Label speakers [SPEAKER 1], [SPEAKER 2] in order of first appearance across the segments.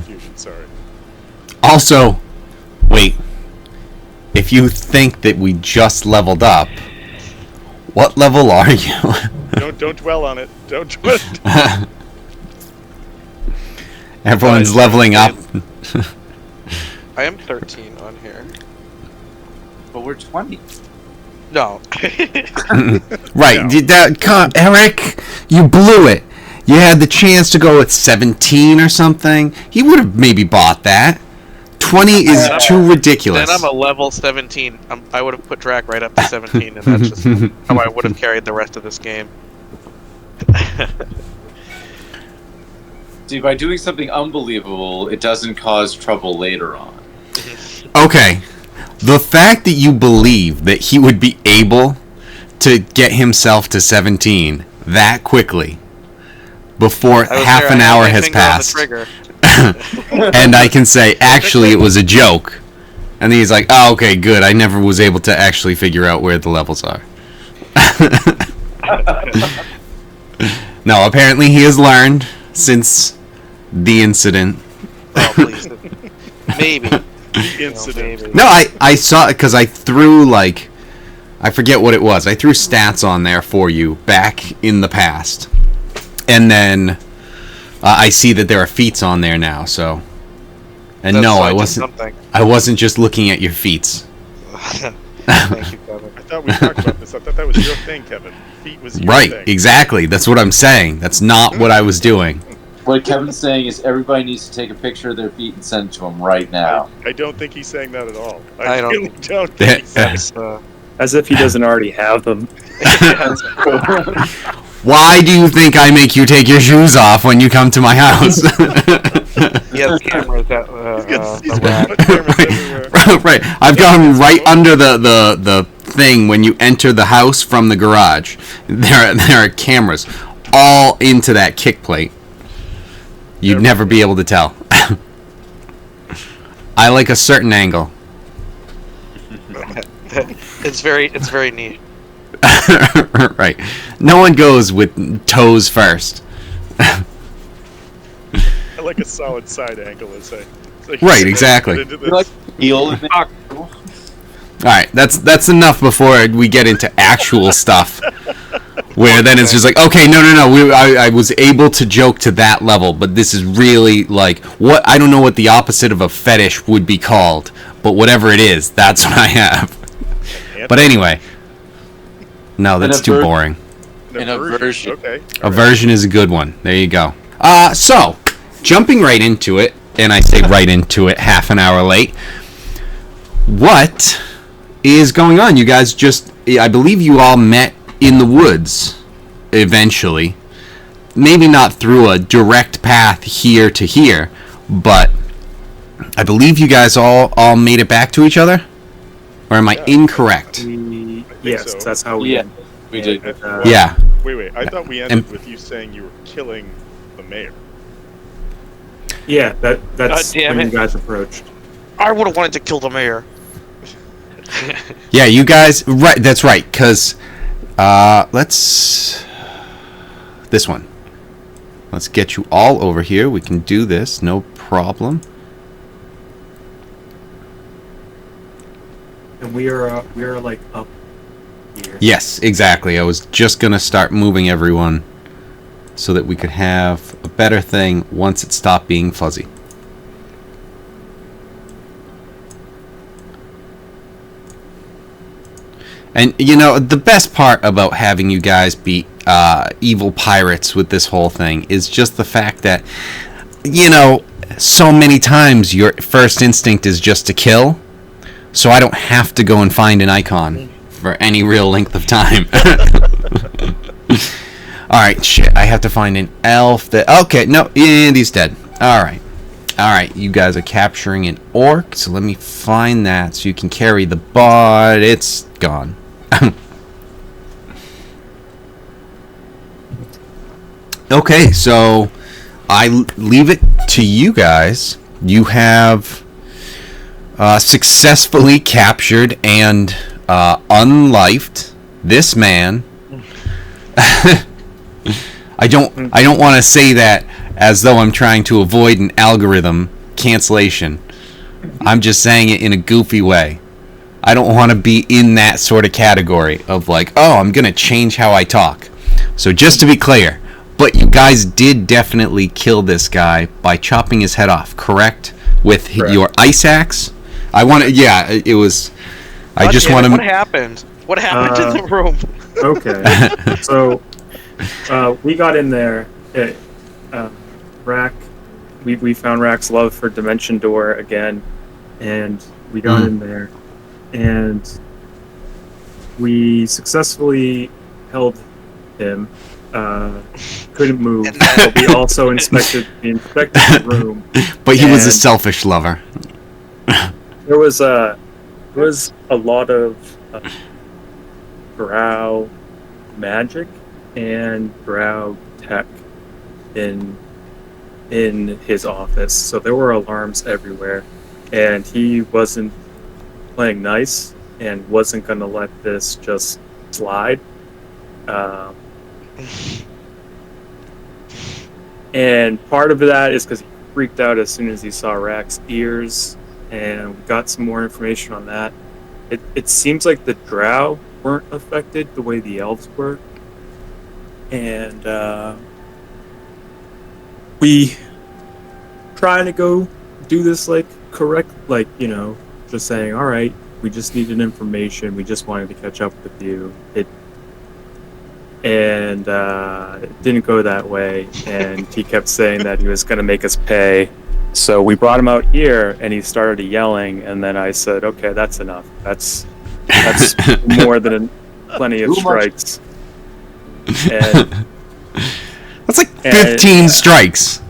[SPEAKER 1] confusion. Sorry.
[SPEAKER 2] Also, wait. If you think that we just leveled up, what level are you?
[SPEAKER 1] Don't dwell on it. Don't dwell.
[SPEAKER 2] Everyone's leveling up.
[SPEAKER 3] I am 13 on here.
[SPEAKER 4] But we're 20.
[SPEAKER 3] No.
[SPEAKER 2] Right. Eric, you blew it. You had the chance to go with 17 or something. He would have maybe bought that. 20 is too ridiculous.
[SPEAKER 3] Then I'm a level 17. I would have put Drac right up to 17, and that's just how I would have carried the rest of this game.
[SPEAKER 4] See, by doing something unbelievable, it doesn't cause trouble later on.
[SPEAKER 2] Okay. The fact that you believe that he would be able to get himself to 17 that quickly before half an hour has passed, and I can say, actually, it was a joke, and then he's like, oh, okay, good, I never was able to actually figure out where the levels are. No, apparently he has learned since the incident.
[SPEAKER 3] Oh, please. Maybe.
[SPEAKER 1] Incident.
[SPEAKER 2] No, I saw it because I threw, I forget what it was. I threw stats on there for you back in the past. And then I see that there are feats on there now, so. And
[SPEAKER 3] That's
[SPEAKER 2] no,
[SPEAKER 3] so
[SPEAKER 2] I wasn't just looking at your feats.
[SPEAKER 3] Thank you, Kevin.
[SPEAKER 1] I thought we talked about this. I thought that was your thing, Kevin. Feet was your
[SPEAKER 2] Right,
[SPEAKER 1] thing.
[SPEAKER 2] exactly. That's what I'm saying. That's not what I was doing.
[SPEAKER 4] What Kevin's saying is everybody needs to take a picture of their feet and send it to him right now.
[SPEAKER 1] I don't think he's saying that at all.
[SPEAKER 3] I don't-
[SPEAKER 1] really don't think he's saying
[SPEAKER 3] That's,
[SPEAKER 5] As if he doesn't already have them.
[SPEAKER 2] Why do you think I make you take your shoes off when you come to my house?
[SPEAKER 3] he has cameras at
[SPEAKER 1] He's
[SPEAKER 3] the rack.
[SPEAKER 1] got cameras everywhere.
[SPEAKER 2] Right. I've got him right under the thing when you enter the house from the garage. There are cameras all into that kick plate. You'd never be able to tell. I like a certain angle.
[SPEAKER 3] It's very neat.
[SPEAKER 2] Right. No one goes with toes first.
[SPEAKER 1] I like a solid side angle, it's like
[SPEAKER 2] Right, exactly.
[SPEAKER 1] into this.
[SPEAKER 4] Like heel.
[SPEAKER 2] All right, that's enough before we get into actual stuff. Where then it's just like, okay, no. I was able to joke to that level, but this is really what I don't know what the opposite of a fetish would be called, but whatever it is, that's what I have. But anyway, no, that's too boring.
[SPEAKER 4] An aversion.
[SPEAKER 1] Okay.
[SPEAKER 2] Aversion is a good one. There you go. So jumping right into it, and I say right into it, half an hour late. What is going on? You guys I believe you all met in the woods eventually. Maybe not through a direct path here to here, but I believe you guys all made it back to each other? Or am I incorrect?
[SPEAKER 5] Yes,
[SPEAKER 1] so.
[SPEAKER 5] that's how we
[SPEAKER 4] Yeah,
[SPEAKER 5] ended.
[SPEAKER 4] we did.
[SPEAKER 2] Yeah.
[SPEAKER 1] Wait. I thought we ended with you saying you were killing the mayor.
[SPEAKER 5] Yeah, that's
[SPEAKER 3] God damn
[SPEAKER 5] when
[SPEAKER 3] it.
[SPEAKER 5] you guys approached.
[SPEAKER 3] I would have wanted to kill the mayor.
[SPEAKER 2] Yeah, you guys, right, that's right, because, this one. Let's get you all over here. We can do this, no problem.
[SPEAKER 5] And we are up here.
[SPEAKER 2] Yes, exactly. I was just going to start moving everyone so that we could have a better thing once it stopped being fuzzy. And, the best part about having you guys be evil pirates with this whole thing is just the fact that, so many times your first instinct is just to kill, so I don't have to go and find an icon for any real length of time. Alright, shit, I have to find an elf that... Okay, no, and he's dead. Alright, you guys are capturing an orc, so let me find that so you can carry the bot. It's gone. Okay, so I leave it to you guys. You have successfully captured and unlifed this man. I don't want to say that as though I'm trying to avoid an algorithm cancellation. I'm just saying it in a goofy way. I don't want to be in that sort of category of like, oh, I'm going to change how I talk. So just to be clear, but you guys did definitely kill this guy by chopping his head off, correct? With your ice axe? I want to, yeah, it was, I just want to...
[SPEAKER 3] What happened? What happened in the room?
[SPEAKER 5] Okay. So, we got in there. Rack, we found Rack's love for Dimension Door again, and we got in there, and we successfully held him. Couldn't move, but we also inspected the room.
[SPEAKER 2] But he was a selfish lover.
[SPEAKER 5] There was a lot of brow magic and brow tech in his office, so there were alarms everywhere, and he wasn't playing nice and wasn't going to let this just slide. And part of that is because he freaked out as soon as he saw Rack's ears, and we got some more information on that. It seems like the drow weren't affected the way the elves were, and we trying to go do this like correct, like, you know, just saying, all right, we just needed information, we just wanted to catch up with you. It didn't go that way, and he kept saying that he was going to make us pay. So we brought him out here, and he started yelling, and then I said, okay, that's enough. That's more than plenty of strikes. And,
[SPEAKER 2] that's like 15 strikes.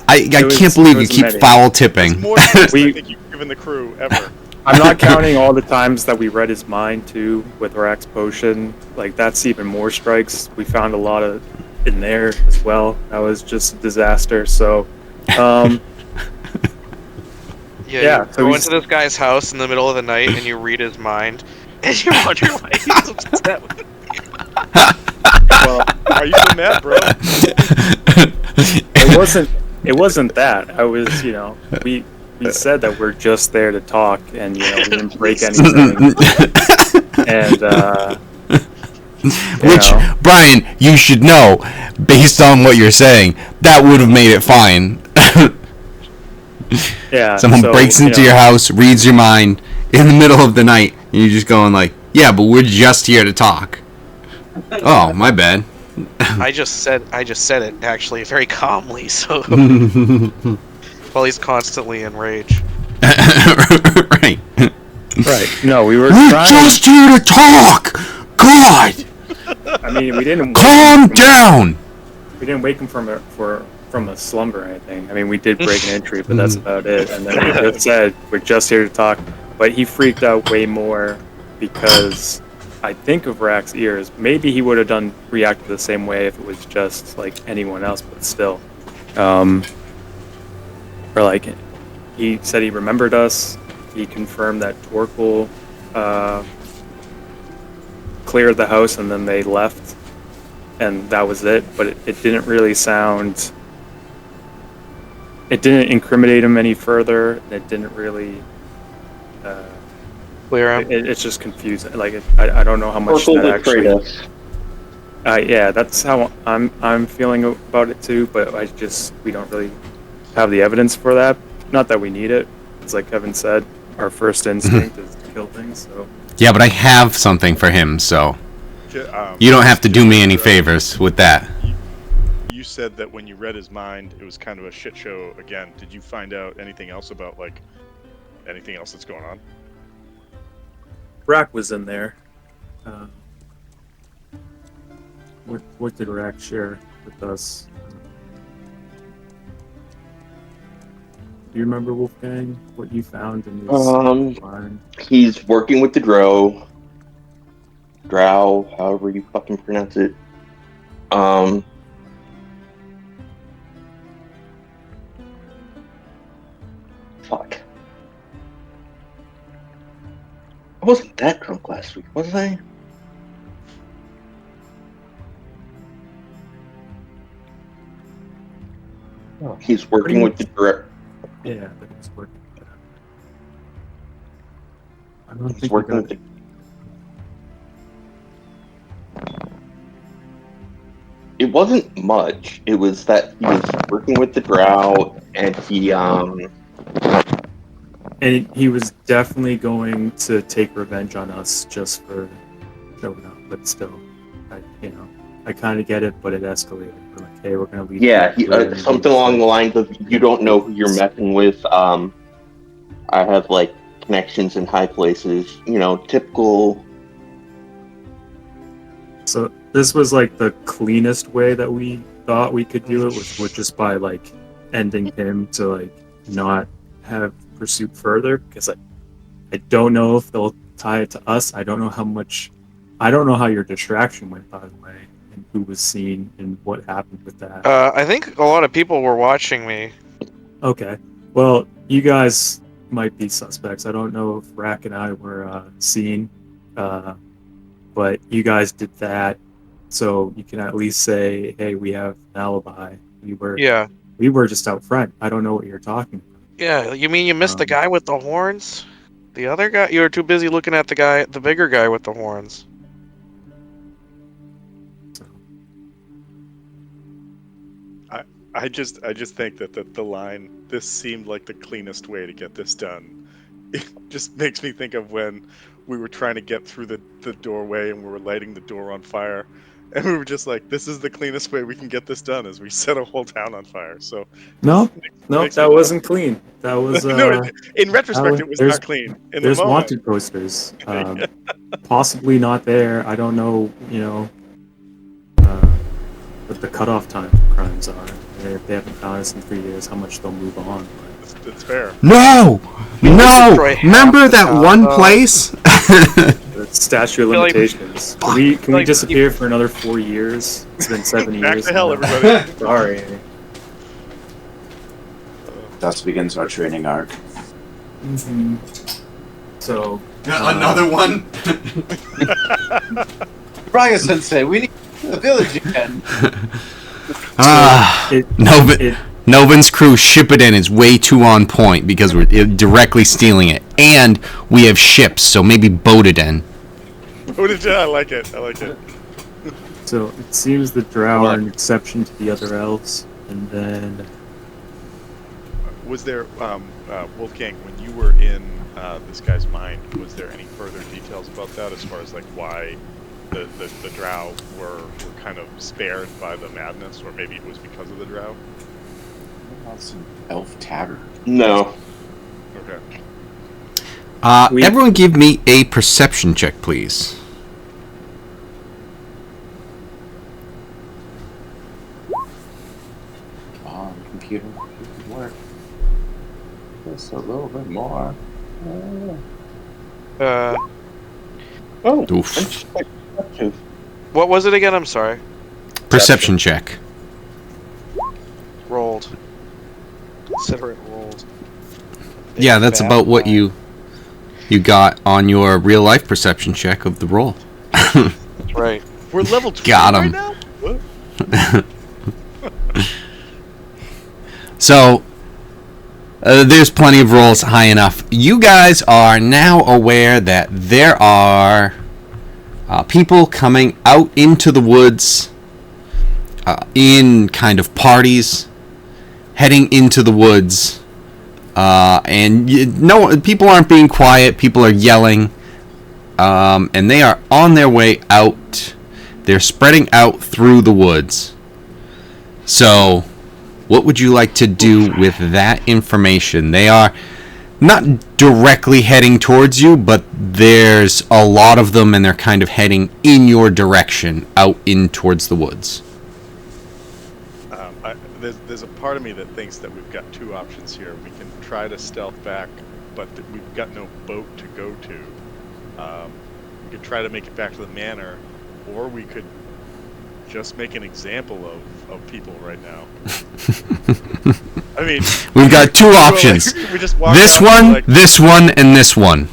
[SPEAKER 2] I can't believe you keep
[SPEAKER 5] many.
[SPEAKER 2] foul tipping.
[SPEAKER 1] It's more than I think you've given the crew ever.
[SPEAKER 5] I'm not counting all the times that we read his mind, too, with Rack's potion. Like, that's even more strikes. We found a lot of in there as well. That was just a disaster, so...
[SPEAKER 3] You go into this guy's house in the middle of the night and you read his mind, and you wonder why he's upset with you.
[SPEAKER 1] Well, are you so mad, bro?
[SPEAKER 5] It wasn't that. I was, you know, we said that we're just there to talk, and, you know, we didn't break anything. And,
[SPEAKER 2] Brian, you should know, based on what you're saying, that would have made it fine.
[SPEAKER 5] Yeah.
[SPEAKER 2] Someone breaks into your house, reads your mind in the middle of the night, and you're just going like, yeah, but we're just here to talk. Oh, my bad.
[SPEAKER 3] I just said it actually very calmly, so while he's constantly in rage.
[SPEAKER 2] Right.
[SPEAKER 5] Right. No, we were
[SPEAKER 2] just here to talk. God.
[SPEAKER 5] I mean, we didn't
[SPEAKER 2] calm down.
[SPEAKER 5] We didn't wake him from a slumber or anything. I mean, we did break an entry, but that's about it. And then he just said, we're just here to talk. But he freaked out way more because I think of Rack's ears. Maybe he would have reacted the same way if it was just like anyone else, but still. Or like, he said he remembered us. He confirmed that Torkel cleared the house and then they left. And that was it. But it didn't really sound... It didn't incriminate him any further. It didn't really...
[SPEAKER 3] clear him.
[SPEAKER 5] It's just confusing. Like, I don't know how much that actually... Yeah, that's how I'm feeling about it too, but we don't really have the evidence for that. Not that we need it. It's like Kevin said, our first instinct is to kill things, so...
[SPEAKER 2] Yeah, but I have something for him, so... you don't have to do me any favors with that.
[SPEAKER 1] You said that when you read his mind, it was kind of a shit show again. Did you find out anything else about, like, anything else that's going on?
[SPEAKER 5] Rack was in there. What did Rack share with us? Do you remember, Wolfgang, what you found in his mind?
[SPEAKER 6] He's working with the Drow, however you fucking pronounce it. Fuck. I wasn't that drunk last week, was I? Oh, he's working with the Drow.
[SPEAKER 5] Yeah, but it's working. I don't
[SPEAKER 6] It's
[SPEAKER 5] think we
[SPEAKER 6] working
[SPEAKER 5] got
[SPEAKER 6] with it wasn't much. It was that he was working with the drow, and
[SPEAKER 5] and he was definitely going to take revenge on us just for showing up. But still, I kind of get it, but it escalated. We're like, hey, we're gonna leave.
[SPEAKER 6] something along the lines of you don't know who you're messing with. I have like connections in high places. Typical.
[SPEAKER 5] So this was like the cleanest way that we thought we could do it, was just by like ending him to like not have pursuit further, because I don't know if they'll tie it to us. I don't know how your distraction went, by the way, and who was seen and what happened with that.
[SPEAKER 3] I think a lot of people were watching me.
[SPEAKER 5] Okay, well, you guys might be suspects. I don't know if Rack and I were seen, but you guys did that, so you can at least say, hey, we have an alibi. We were just out front. I don't know what you're talking about.
[SPEAKER 3] Yeah, you mean you missed the guy with the horns? The other guy? You were too busy looking at the bigger guy with the horns.
[SPEAKER 1] I just think that the line, this seemed like the cleanest way to get this done. It just makes me think of when we were trying to get through the doorway and we were lighting the door on fire. And we were just like, this is the cleanest way we can get this done, is we set a whole town on fire. So
[SPEAKER 5] No, that wasn't clean. That was
[SPEAKER 1] no, in retrospect, it was not clean. In
[SPEAKER 5] there's
[SPEAKER 1] the moment,
[SPEAKER 5] wanted posters, possibly not there. I don't know, what the cutoff time for crimes are. If they haven't found us in 3 years, how much they'll move on.
[SPEAKER 1] it's fair.
[SPEAKER 2] No! Remember that one place?
[SPEAKER 5] The statute of limitations. Can we disappear for another 4 years? It's been 7 years.
[SPEAKER 1] Back to hell, everybody.
[SPEAKER 5] Sorry.
[SPEAKER 7] Thus begins our training arc.
[SPEAKER 5] Mm-hmm. So
[SPEAKER 2] another one.
[SPEAKER 7] Raya Sensei, we need the village again.
[SPEAKER 2] Noven's crew ship it in is way too on point because we're directly stealing it, and we have ships, so maybe boat it in.
[SPEAKER 1] I like it.
[SPEAKER 5] So it seems the drow are an exception to the other elves, and then
[SPEAKER 1] was there Wolfgang, when you were in this guy's mind, was there any further details about that as far as like why the drow were kind of spared by the madness, or maybe it was because of the drow?
[SPEAKER 7] Some elf tavern.
[SPEAKER 6] No.
[SPEAKER 1] Okay.
[SPEAKER 2] Everyone give me a perception check, please.
[SPEAKER 7] On computer work. Just a little bit more.
[SPEAKER 2] Oof.
[SPEAKER 3] What was it again? I'm sorry.
[SPEAKER 2] Perception check.
[SPEAKER 3] Rolled. Consider it rolled.
[SPEAKER 2] Yeah, that's about what you got on your real life perception check of the roll.
[SPEAKER 3] That's right.
[SPEAKER 1] We're level 2
[SPEAKER 2] Got him.
[SPEAKER 1] right now? What?
[SPEAKER 2] So, there's plenty of rolls high enough. You guys are now aware that there are people coming out into the woods in kind of parties, heading into the woods, and people aren't being quiet. People are yelling, and they are on their way out. They're spreading out through the woods. So, what would you like to do with that information? They are not directly heading towards you, but there's a lot of them, and they're kind of heading in your direction, out in towards the woods.
[SPEAKER 1] There's a part of me that thinks that we've got two options here. We can try to stealth back, but we've got no boat to go to. We could try to make it back to the manor, or we could just make an example of people right now. I mean,
[SPEAKER 2] we've got two options.
[SPEAKER 1] We just
[SPEAKER 2] this one, this one, and this one.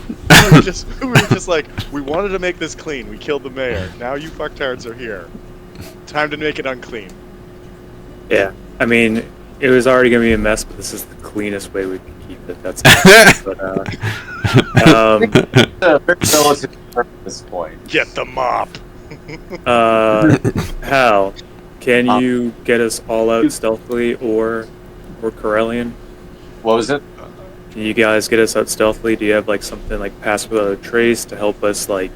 [SPEAKER 1] we were just like, we wanted to make this clean. We killed the mayor. Now you fucktards are here. Time to make it unclean.
[SPEAKER 5] Yeah, I mean, it was already gonna be a mess, but this is the cleanest way we can keep it. That's but
[SPEAKER 4] Very relative at this point.
[SPEAKER 1] Get the mop.
[SPEAKER 5] Hal, can you get us all out stealthily or Corellian?
[SPEAKER 4] What was it?
[SPEAKER 5] Can you guys get us out stealthily? Do you have like something like pass without a trace to help us like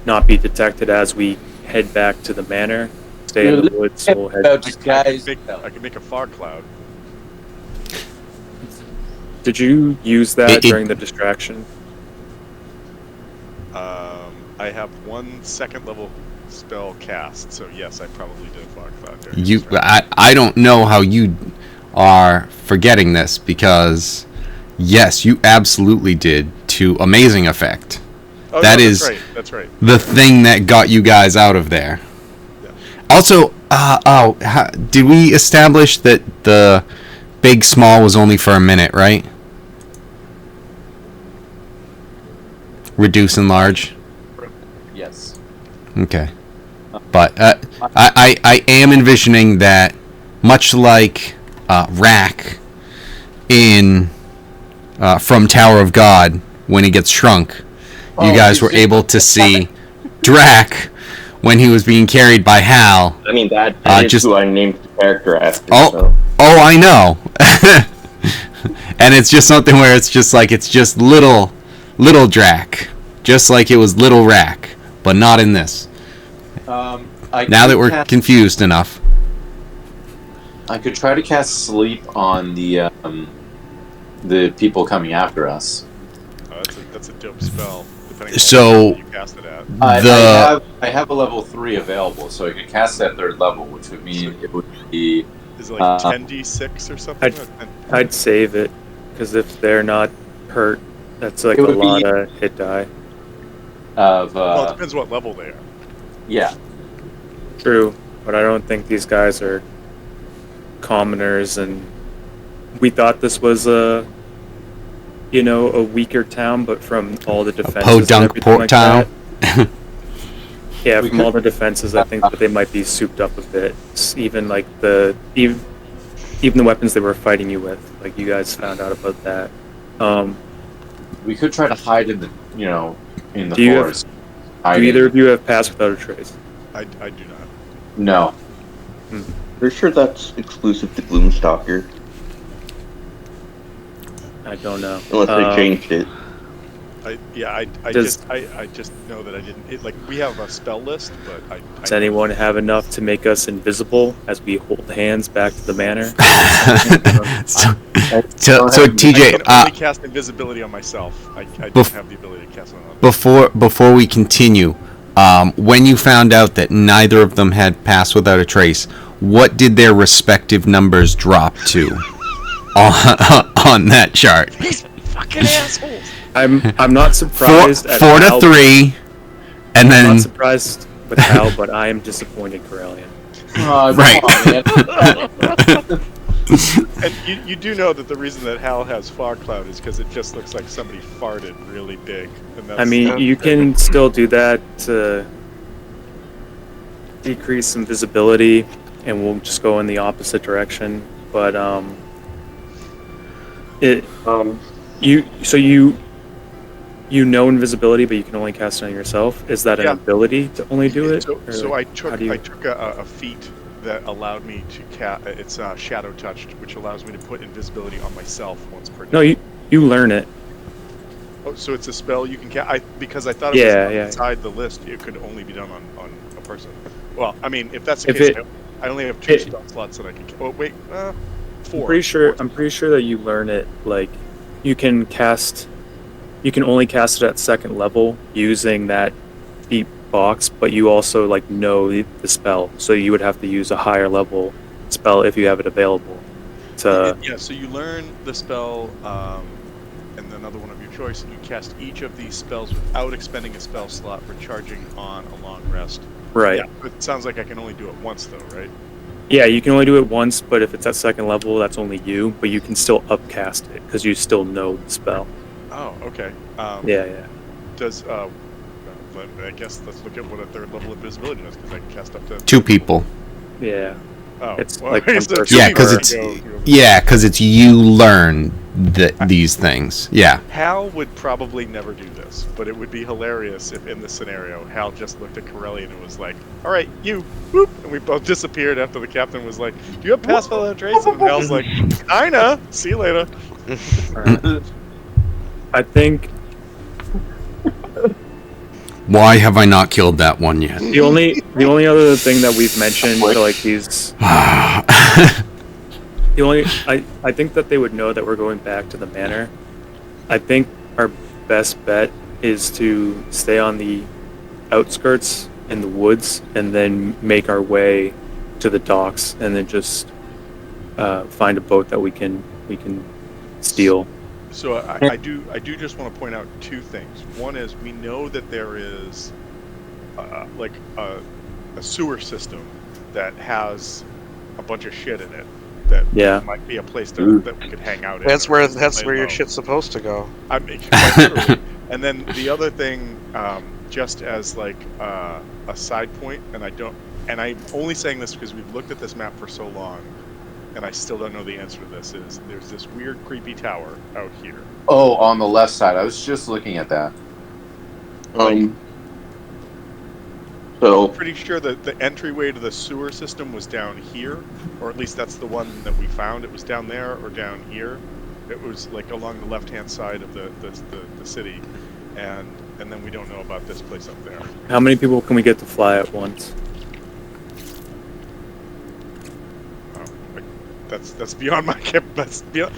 [SPEAKER 5] not be detected as we head back to the manor? Stay in the woods. We'll head.
[SPEAKER 1] I can make a fog cloud.
[SPEAKER 5] Did you use that during the distraction?
[SPEAKER 1] I have 1 second level spell cast, so yes, I probably did a fog cloud during the
[SPEAKER 2] You,
[SPEAKER 1] distraction.
[SPEAKER 2] I don't know how you are forgetting this because, yes, you absolutely did to amazing effect.
[SPEAKER 1] Oh,
[SPEAKER 2] That
[SPEAKER 1] no,
[SPEAKER 2] is
[SPEAKER 1] that's right.
[SPEAKER 2] the thing that got you guys out of there.
[SPEAKER 1] Yeah.
[SPEAKER 2] Also, did we establish that the big small was only for a minute, right? Reduce and large.
[SPEAKER 4] Yes.
[SPEAKER 2] Okay. But I am envisioning that, much like Rack in from Tower of God, when he gets shrunk, you guys were able to see Drac when he was being carried by Hal.
[SPEAKER 6] I mean, that is
[SPEAKER 2] just
[SPEAKER 6] who I named the character after.
[SPEAKER 2] Oh,
[SPEAKER 6] So.
[SPEAKER 2] oh, I know. And it's just something where it's just like it's just little Drac, just like it was little Rack, but not in this. Now that we're confused enough.
[SPEAKER 4] I could try to cast sleep on the people coming after us.
[SPEAKER 1] That's a dope spell. Depending
[SPEAKER 2] So,
[SPEAKER 1] on what you cast it at.
[SPEAKER 4] I have a level 3 available, so I could cast that 3rd level, which would mean it would be.
[SPEAKER 1] Is it like 10d6 or something?
[SPEAKER 5] I'd save it because if they're not hurt, that's like
[SPEAKER 4] It
[SPEAKER 5] a
[SPEAKER 4] would
[SPEAKER 5] lot
[SPEAKER 4] be-
[SPEAKER 5] of hit die.
[SPEAKER 1] Well, it depends what level they are.
[SPEAKER 4] Yeah.
[SPEAKER 5] True, but I don't think these guys are commoners, and we thought this was a weaker town, but from all the defenses,
[SPEAKER 2] podunk
[SPEAKER 5] and everything
[SPEAKER 2] port
[SPEAKER 5] like
[SPEAKER 2] town.
[SPEAKER 5] that, yeah,
[SPEAKER 4] We
[SPEAKER 5] from
[SPEAKER 4] could-
[SPEAKER 5] all the defenses, I think that they might be souped up a bit. Even like even the weapons they were fighting you with, like you guys found out about that.
[SPEAKER 4] We could try to hide in the in the
[SPEAKER 5] Do you have-
[SPEAKER 4] forest.
[SPEAKER 5] Do either of you have pass without a trace?
[SPEAKER 1] I do not.
[SPEAKER 4] No.
[SPEAKER 6] Pretty sure that's exclusive to Gloomstalker,
[SPEAKER 5] I don't know.
[SPEAKER 6] unless they changed it.
[SPEAKER 1] I
[SPEAKER 5] Does-
[SPEAKER 1] just know that I didn't. Like we have a spell list, but
[SPEAKER 5] Does anyone have enough to make us invisible as we hold hands back to the manor?
[SPEAKER 2] So
[SPEAKER 1] I
[SPEAKER 2] TJ,
[SPEAKER 1] can only cast invisibility on myself. I don't have the ability to cast it on others.
[SPEAKER 2] before we continue, when you found out that neither of them had passed without a trace, what did their respective numbers drop to on that chart?
[SPEAKER 1] These fucking assholes.
[SPEAKER 5] I'm not surprised at
[SPEAKER 2] 4 to
[SPEAKER 5] Hal.
[SPEAKER 2] 3, and
[SPEAKER 5] I'm
[SPEAKER 2] then
[SPEAKER 5] not surprised with Hal, but I am disappointed, Corellian.
[SPEAKER 2] Right.
[SPEAKER 4] Come on, man.
[SPEAKER 1] And you do know that the reason that Hal has fog cloud is because it just looks like somebody farted really big. And that's,
[SPEAKER 5] I mean, you can still do that to decrease some visibility, and we'll just go in the opposite direction. But you know invisibility, but you can only cast it on yourself. Is that an
[SPEAKER 1] Yeah.
[SPEAKER 5] ability to only do it?
[SPEAKER 1] So
[SPEAKER 5] Or
[SPEAKER 1] I
[SPEAKER 5] how do you-
[SPEAKER 1] took a feat that allowed me to cast. It's shadow touched, which allows me to put invisibility on myself once per day.
[SPEAKER 5] No, you learn it.
[SPEAKER 1] Oh, so it's a spell you can cast. Because I thought it
[SPEAKER 5] Yeah,
[SPEAKER 1] was
[SPEAKER 5] yeah.
[SPEAKER 1] outside the list. It could only be done on a person. Well, I mean, if that's the
[SPEAKER 5] If
[SPEAKER 1] case,
[SPEAKER 5] it-
[SPEAKER 1] I only have 2
[SPEAKER 5] it-
[SPEAKER 1] spell slots that I can. Oh wait, 4.
[SPEAKER 5] I'm pretty sure that you learn it like you can only cast it at 2nd level using that deep box, but you also like know the spell, so you would have to use a higher level spell if you have it available. To
[SPEAKER 1] Yeah, so you learn the spell, and another one of your choice, and you cast each of these spells without expending a spell slot, recharging on a long rest.
[SPEAKER 5] right.
[SPEAKER 1] Yeah, it sounds like I can only do it once, though, right?
[SPEAKER 5] Yeah, you can only do it once, but if it's at 2nd level, that's only you. But you can still upcast it because you still know the spell.
[SPEAKER 1] Oh, okay.
[SPEAKER 5] Yeah.
[SPEAKER 1] Does I guess let's look at what a 3rd level invisibility does, because I can cast up to
[SPEAKER 2] 2 people.
[SPEAKER 5] Yeah.
[SPEAKER 1] Oh,
[SPEAKER 5] It's
[SPEAKER 1] well,
[SPEAKER 5] like one
[SPEAKER 1] so
[SPEAKER 5] person
[SPEAKER 2] Yeah,
[SPEAKER 1] two
[SPEAKER 2] because
[SPEAKER 1] people
[SPEAKER 2] it's
[SPEAKER 1] go.
[SPEAKER 2] because it's you learn these things. Yeah.
[SPEAKER 1] Hal would probably never do this, but it would be hilarious if in this scenario Hal just looked at Corellian and was like, "All right, you," whoop, and we both disappeared after the captain was like, "Do you have pass without trace?" And Hal's like, "Kinda. See you later."
[SPEAKER 5] I think
[SPEAKER 2] Why have I not killed that one yet?
[SPEAKER 5] the only other thing that we've mentioned for like these I think that they would know that we're going back to the manor. I think our best bet is to stay on the outskirts in the woods and then make our way to the docks and then just find a boat that we can steal.
[SPEAKER 1] So I do just want to point out two things. One is we know that there is like a sewer system that has a bunch of shit in it that might be a place that we could hang out in.
[SPEAKER 3] That's where your shit's supposed to go.
[SPEAKER 1] I mean, quite literally. And then the other thing, just as like a side point, and I'm only saying this because we've looked at this map for so long, and I still don't know the answer to this. Is there's this weird, creepy tower out here?
[SPEAKER 4] Oh, on the left side. I was just looking at that.
[SPEAKER 6] So
[SPEAKER 1] I'm pretty sure that the entryway to the sewer system was down here, or at least that's the one that we found. It was down there or down here. It was like along the left-hand side of the city, and then we don't know about this place up there.
[SPEAKER 5] How many people can we get to fly at once?
[SPEAKER 1] That's beyond my that's beyond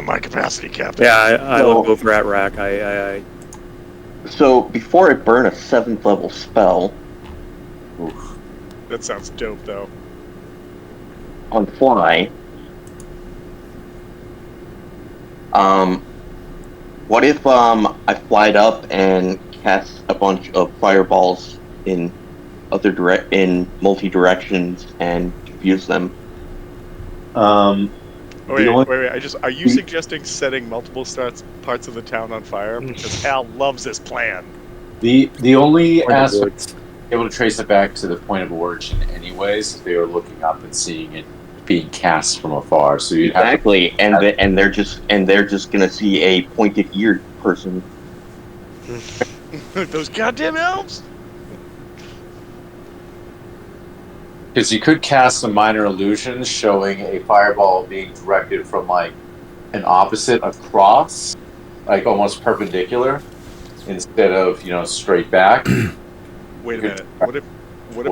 [SPEAKER 1] my capacity, Captain.
[SPEAKER 5] Yeah, I look over at Rack. I
[SPEAKER 6] So before I burn a 7th level spell
[SPEAKER 1] That sounds dope, though.
[SPEAKER 6] on fly, what if I flied up and cast a bunch of fireballs in multi directions and confuse them?
[SPEAKER 1] Wait. Are you suggesting setting multiple parts of the town on fire? Because Hal loves this plan.
[SPEAKER 4] The only aspect able to trace it back to the point of origin, anyways, if they were looking up and seeing it being cast from afar. So you'd
[SPEAKER 6] Exactly, and they're just gonna see a pointed eared person.
[SPEAKER 1] Those goddamn elves!
[SPEAKER 4] Because you could cast a minor illusion showing a fireball being directed from like an opposite across, like almost perpendicular, instead of straight back.
[SPEAKER 1] Wait a minute. What if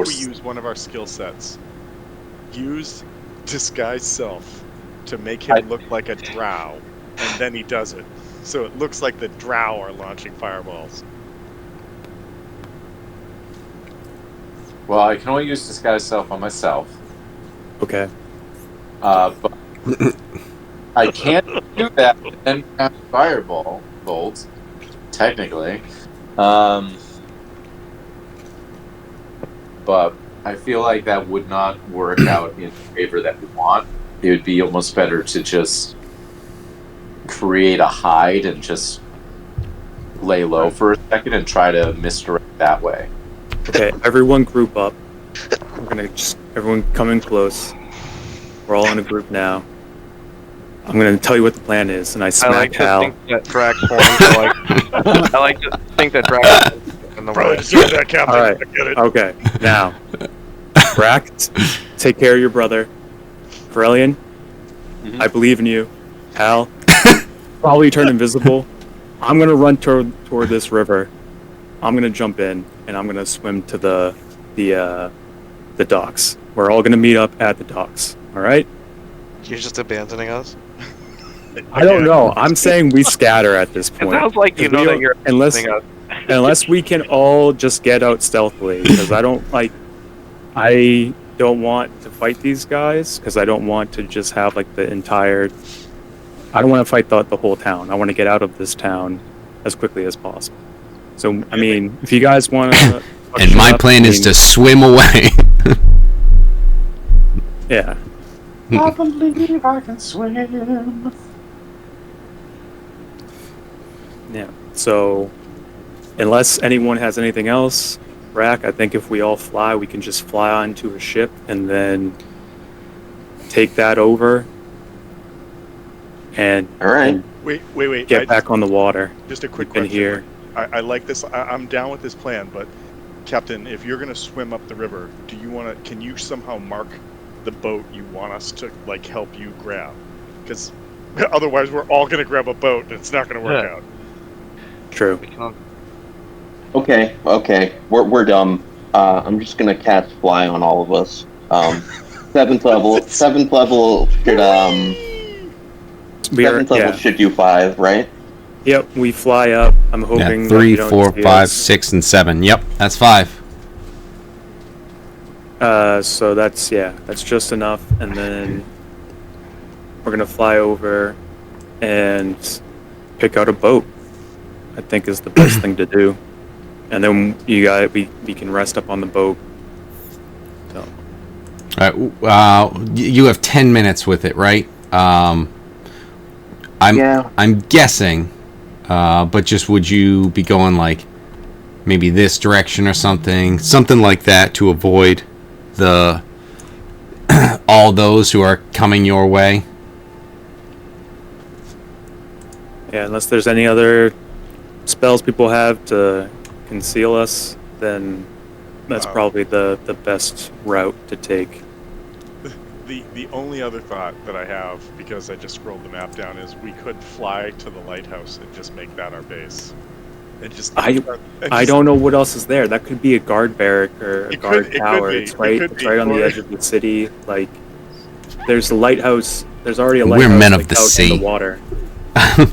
[SPEAKER 1] we use one of our skill sets? Use disguise self to make him look like a drow, and then he does it. So it looks like the drow are launching fireballs.
[SPEAKER 4] Well, I can only use disguise self on myself.
[SPEAKER 5] Okay.
[SPEAKER 4] But I can't do that and then cast fireball bolts, technically. But I feel like that would not work out in favor that we want. It would be almost better to just create a hide and just lay low for a second and try to misdirect that way.
[SPEAKER 5] Okay, everyone group up. We're gonna everyone come in close. We're all in a group now. I'm gonna tell you what the plan is, and I smack Hal.
[SPEAKER 3] I like to think that Drax in the
[SPEAKER 1] Probably
[SPEAKER 3] way.
[SPEAKER 1] deserve that, Captain.
[SPEAKER 5] All right.
[SPEAKER 1] I get it.
[SPEAKER 5] Okay, now, Brack, take care of your brother. Corellian, I believe in you. Hal, probably turn invisible. I'm gonna run toward this river. I'm gonna jump in and I'm gonna swim to the docks. We're all gonna meet up at the docks. All right?
[SPEAKER 3] You're just abandoning us?
[SPEAKER 5] I don't know. I'm saying we scatter at this
[SPEAKER 3] It
[SPEAKER 5] point.
[SPEAKER 3] sounds like you know that you're abandoning us.
[SPEAKER 5] Unless we can all just get out stealthily, because I don't want to fight these guys, because I don't want to just have like the entire. I don't want to fight the whole town. I want to get out of this town as quickly as possible. So I mean, if you guys want to.
[SPEAKER 2] And my plan is to swim away.
[SPEAKER 5] Yeah.
[SPEAKER 4] I believe I can swim.
[SPEAKER 5] Yeah. So, unless anyone has anything else, Rack, I think if we all fly, we can just fly onto a ship and then take that over and,
[SPEAKER 6] All right.
[SPEAKER 5] and
[SPEAKER 1] Wait.
[SPEAKER 5] get back on the water.
[SPEAKER 1] Just a quick
[SPEAKER 5] We've been
[SPEAKER 1] question.
[SPEAKER 5] here.
[SPEAKER 1] I like this. I'm down with this plan, but Captain, if you're gonna swim up the river, can you somehow mark the boat you want us to like help you grab? Because otherwise, we're all gonna grab a boat, and it's not gonna work out.
[SPEAKER 5] True.
[SPEAKER 6] Okay. We're dumb. I'm just gonna cast fly on all of us. 7th level. 7th level should should do 5, right?
[SPEAKER 5] Yep, we fly up. I'm hoping.
[SPEAKER 2] Yeah, 3,
[SPEAKER 5] that you
[SPEAKER 2] 4,
[SPEAKER 5] don't see
[SPEAKER 2] 5,
[SPEAKER 5] us.
[SPEAKER 2] 6, and 7. Yep, that's 5.
[SPEAKER 5] So that's just enough, and then we're gonna fly over and pick out a boat. I think is the best thing to do, and then we can rest up on the boat. So.
[SPEAKER 2] All right, you have 10 minutes with it, right? I'm guessing, but just would you be going like maybe this direction or something like that to avoid the all those who are coming your way?
[SPEAKER 5] Yeah, unless there's any other spells people have to conceal us, then that's probably the best route to take.
[SPEAKER 1] The only other thought that I have, because I just scrolled the map down, is we could fly to the lighthouse and just make that our base. And just
[SPEAKER 5] I don't know what else is there. That could be a guard barrack or a guard tower. It's right on the edge of the city. Like, there's a lighthouse. There's already a lighthouse.
[SPEAKER 2] We're men of the
[SPEAKER 5] out
[SPEAKER 2] sea.
[SPEAKER 5] in the water.
[SPEAKER 1] No,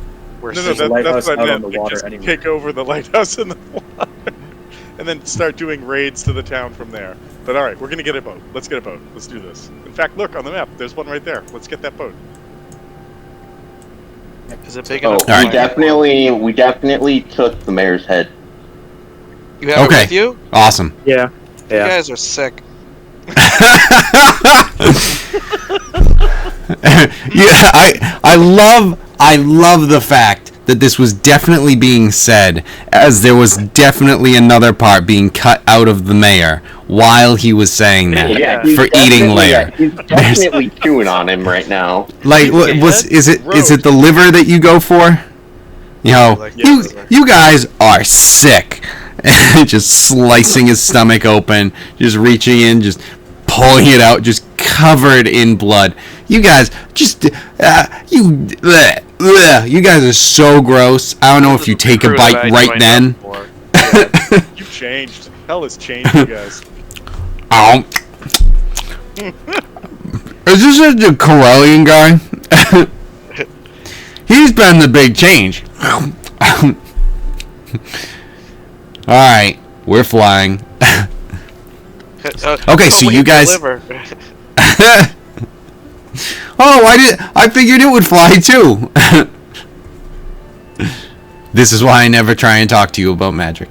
[SPEAKER 5] There's a lighthouse
[SPEAKER 1] that's what I
[SPEAKER 5] out on
[SPEAKER 1] meant.
[SPEAKER 5] the
[SPEAKER 1] Like,
[SPEAKER 5] water
[SPEAKER 1] just
[SPEAKER 5] anyway.
[SPEAKER 1] take over the lighthouse in the water, and then start doing raids to the town from there. But all right, we're gonna get a boat. Let's get a boat. Let's do this. In fact, look on the map. There's one right there. Let's get that boat.
[SPEAKER 3] Is it big
[SPEAKER 6] Oh,
[SPEAKER 3] enough?
[SPEAKER 6] we definitely took the mayor's head.
[SPEAKER 3] You have it with you?
[SPEAKER 2] Awesome.
[SPEAKER 5] Yeah.
[SPEAKER 3] You guys are sick.
[SPEAKER 2] Yeah, I love the fact that this was definitely being said as there was definitely another part being cut out of the mayor while he was saying that for eating layer.
[SPEAKER 6] He's definitely chewing on him right now.
[SPEAKER 2] Like, is it the liver that you go for? You know, you guys are sick. Just slicing his stomach open, just reaching in, just pulling it out, just covered in blood. You guys, just you guys are so gross. I don't know if you take a bite right then.
[SPEAKER 1] You've changed. Hell has changed, you guys.
[SPEAKER 2] Is this the Corellian guy? He's been the big change. Alright, we're flying. Okay, so you guys... I figured it would fly too. This is why I never try and talk to you about magic.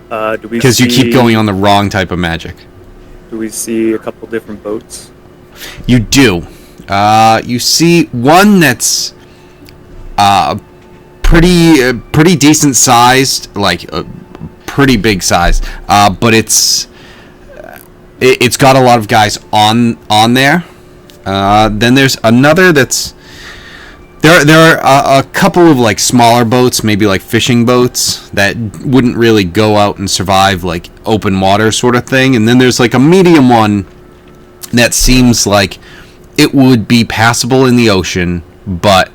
[SPEAKER 2] Because you keep going on the wrong type of magic.
[SPEAKER 5] Do we see a couple different boats?
[SPEAKER 2] You do. You see one that's pretty decent sized, like pretty big size. But it's got a lot of guys on there. Then there's another that's there are a couple of like smaller boats, maybe like fishing boats that wouldn't really go out and survive like open water sort of thing. And then there's like a medium one that seems like it would be passable in the ocean, but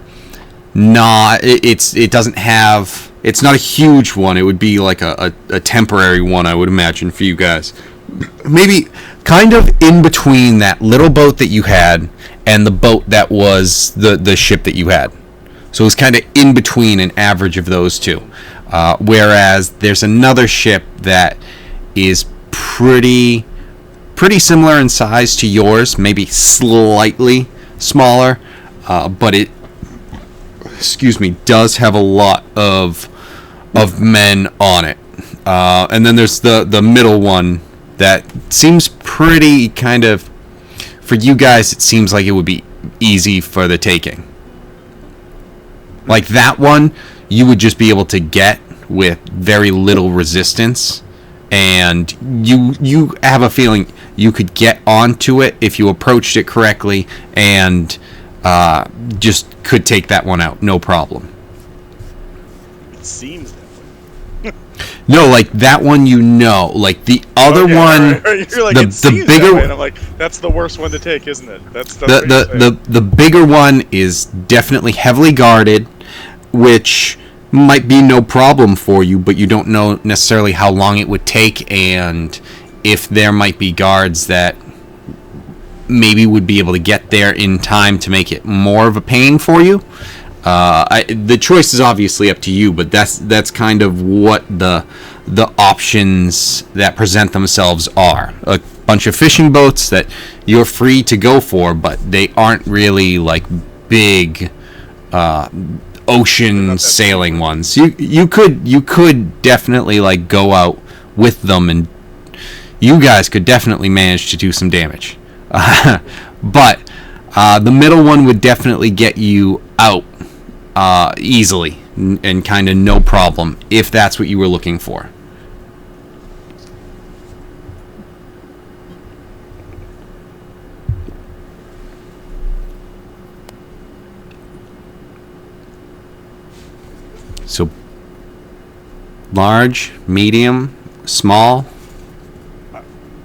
[SPEAKER 2] not. It doesn't have. It's not a huge one. It would be like a temporary one, I would imagine, for you guys. Maybe kind of in between that little boat that you had and the boat that was the ship that you had. So it was kind of in between an average of those two. Whereas there's another ship that is pretty similar in size to yours, maybe slightly smaller, but it does have a lot of men on it. And then there's the middle one that seems pretty kind of, for you guys, it seems like it would be easy for the taking. Like that one, you would just be able to get with very little resistance, and you have a feeling you could get onto it if you approached it correctly, and just could take that one out, no problem.
[SPEAKER 1] It seems that way.
[SPEAKER 2] No, like that one, like the other one.
[SPEAKER 1] Right. You're like,
[SPEAKER 2] the bigger
[SPEAKER 1] one. I'm like, that's the worst one to take, isn't it? That's
[SPEAKER 2] the bigger one is definitely heavily guarded, which might be no problem for you, but you don't know necessarily how long it would take, and if there might be guards that maybe would be able to get there in time to make it more of a pain for you. The choice is obviously up to you, but that's kind of what the options that present themselves are. A bunch of fishing boats that you're free to go for, but they aren't really like big ocean sailing ones. You could definitely like go out with them, and you guys could definitely manage to do some damage. But the middle one would definitely get you out easily and kind of no problem if that's what you were looking for. So large, medium, small.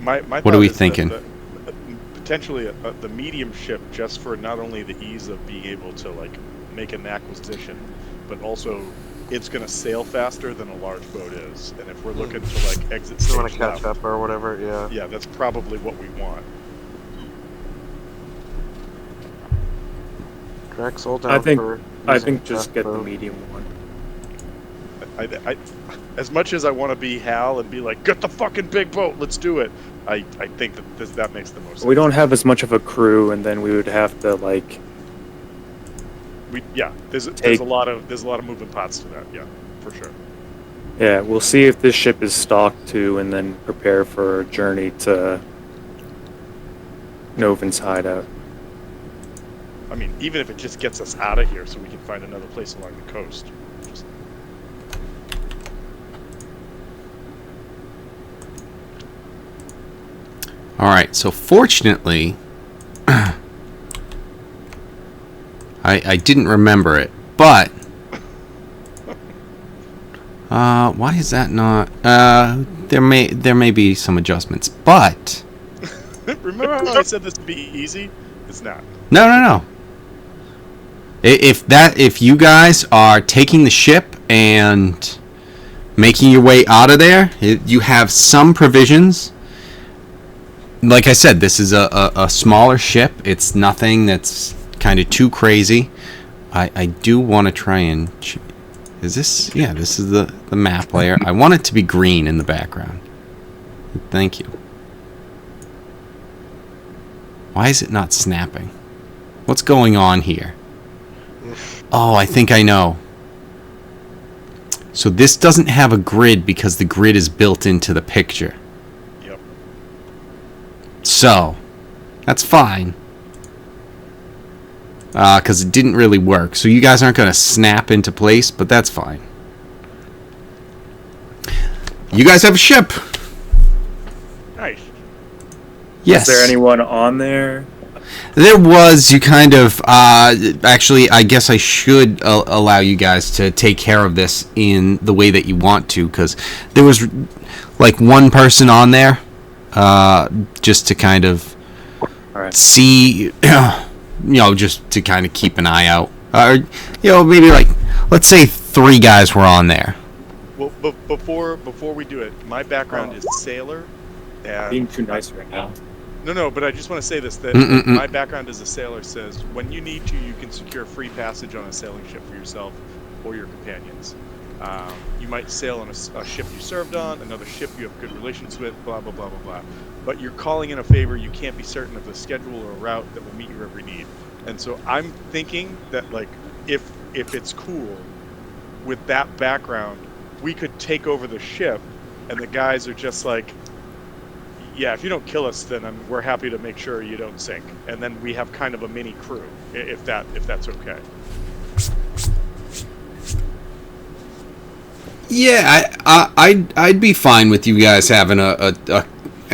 [SPEAKER 1] My
[SPEAKER 2] what are we thinking?
[SPEAKER 1] Potentially the medium ship, just for not only the ease of being able to like make an acquisition, but also it's going to sail faster than a large boat is. And if we're looking to like exit stage
[SPEAKER 3] you want to catch up or whatever,
[SPEAKER 1] yeah, that's probably what we want.
[SPEAKER 3] Drax, hold down.
[SPEAKER 5] I think just get the medium one.
[SPEAKER 1] I as much as I want to be Hal and be like, get the fucking big boat, let's do it. I think that makes the most sense.
[SPEAKER 5] We don't have as much of a crew, and then we would have to like.
[SPEAKER 1] There's a lot of moving parts to that. Yeah, for sure.
[SPEAKER 5] Yeah, we'll see if this ship is stocked too, and then prepare for a journey to Noven's hideout.
[SPEAKER 1] I mean, even if it just gets us out of here, so we can find another place along the coast.
[SPEAKER 2] Alright, so fortunately, I didn't remember it, but why is that not? There may be some adjustments, but
[SPEAKER 1] remember how I said this would be easy? It's not.
[SPEAKER 2] No. If you guys are taking the ship and making your way out of there, you have some provisions. Like I said, this is a smaller ship. It's nothing that's kind of too crazy. I do want to try and... Is this... Yeah, this is the map layer. I want it to be green in the background. Thank you. Why is it not snapping? What's going on here? Oh, I think I know. So this doesn't have a grid because the grid is built into the picture.
[SPEAKER 1] Yep.
[SPEAKER 2] So, that's fine. Because it didn't really work. So you guys aren't going to snap into place, but that's fine. You guys have a ship.
[SPEAKER 1] Nice.
[SPEAKER 2] Yes.
[SPEAKER 5] Is there anyone on there?
[SPEAKER 2] There was. You kind of... actually, I guess I should allow you guys to take care of this in the way that you want to, because there was like one person on there just to kind of see... just to kind of keep an eye out. Maybe like, let's say 3 guys were on there.
[SPEAKER 1] Well, before we do it, my background is sailor. And
[SPEAKER 5] Being too nice right now.
[SPEAKER 1] No, but I just want to say this, that my background as a sailor says, when you need to, you can secure free passage on a sailing ship for yourself or your companions. You might sail on a ship you served on, another ship you have good relations with, blah, blah, blah, blah, blah. But you're calling in a favor, you can't be certain of the schedule or route that will meet your every need. And so I'm thinking that, like, if it's cool, with that background, we could take over the ship, and the guys are just like, yeah, if you don't kill us, then we're happy to make sure you don't sink. And then we have kind of a mini crew, if that's okay.
[SPEAKER 2] Yeah, I'd be fine with you guys having a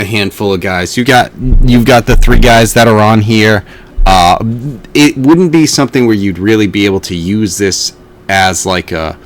[SPEAKER 2] a handful of guys. You've got the 3 guys that are on here. It wouldn't be something where you'd really be able to use this as like a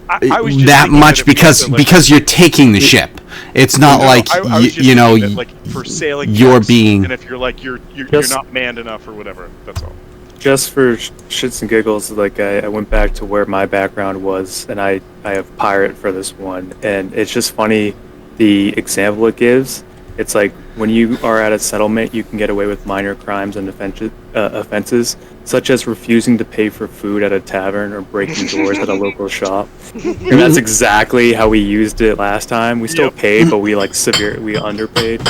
[SPEAKER 1] I was just
[SPEAKER 2] that
[SPEAKER 1] thinking
[SPEAKER 2] much
[SPEAKER 1] that if we
[SPEAKER 2] because you're taking the ship. It's not like
[SPEAKER 1] I was just
[SPEAKER 2] you know
[SPEAKER 1] thinking that, like for sailing
[SPEAKER 2] you're
[SPEAKER 1] ships,
[SPEAKER 2] being
[SPEAKER 1] and if you're like you're
[SPEAKER 5] Just-
[SPEAKER 1] not manned enough or whatever. That's all.
[SPEAKER 5] Just for shits and giggles, like I went back to where my background was, and I have pirate for this one, and it's just funny the example it gives. It's like when you are at a settlement, you can get away with minor crimes and offenses, such as refusing to pay for food at a tavern or breaking doors at a local shop. And that's exactly how we used it last time. We still
[SPEAKER 1] Yep.
[SPEAKER 5] paid, but we we underpaid.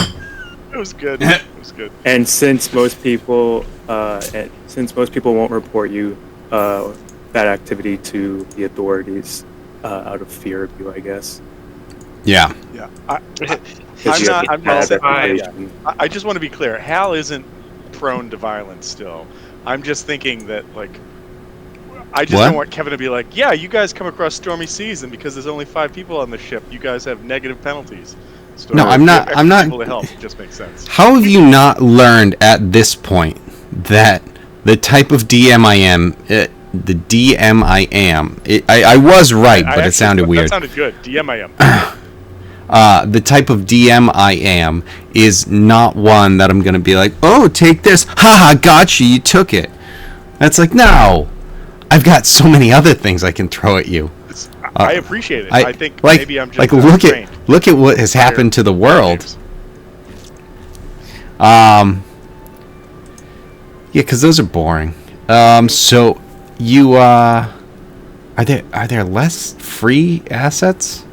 [SPEAKER 1] It was good. It was good.
[SPEAKER 5] And since most people won't report you that activity to the authorities out of fear of you, I guess.
[SPEAKER 2] yeah.
[SPEAKER 1] Yeah.
[SPEAKER 5] 'Cause you have
[SPEAKER 1] I'm
[SPEAKER 5] bad
[SPEAKER 1] not saying.
[SPEAKER 5] reputation.
[SPEAKER 1] I just want to be clear. Hal isn't prone to violence still. I'm just thinking that like. I just
[SPEAKER 2] What?
[SPEAKER 1] don't want Kevin to be like, yeah, you guys come across stormy seas, and because there's only 5 people on the ship, you guys have negative penalties. So
[SPEAKER 2] No,
[SPEAKER 1] if
[SPEAKER 2] I'm
[SPEAKER 1] you
[SPEAKER 2] not-
[SPEAKER 1] have
[SPEAKER 2] I'm
[SPEAKER 1] extra
[SPEAKER 2] not-
[SPEAKER 1] people to help. It just makes sense.
[SPEAKER 2] How have you not learned at this point that the type of DM I am, the DM I am, I was right, but it sounded weird.
[SPEAKER 1] That sounded good. DM I am.
[SPEAKER 2] The type of DM I am is not one that I'm going to be like, oh, take this. Haha, gotcha, you took it. That's like, no. I've got so many other things I can throw at you.
[SPEAKER 1] I appreciate it. I think
[SPEAKER 2] like,
[SPEAKER 1] maybe I'm just
[SPEAKER 2] like
[SPEAKER 1] untrained.
[SPEAKER 2] look at what has happened to the world. Yeah, because those are boring. So you are there less free assets?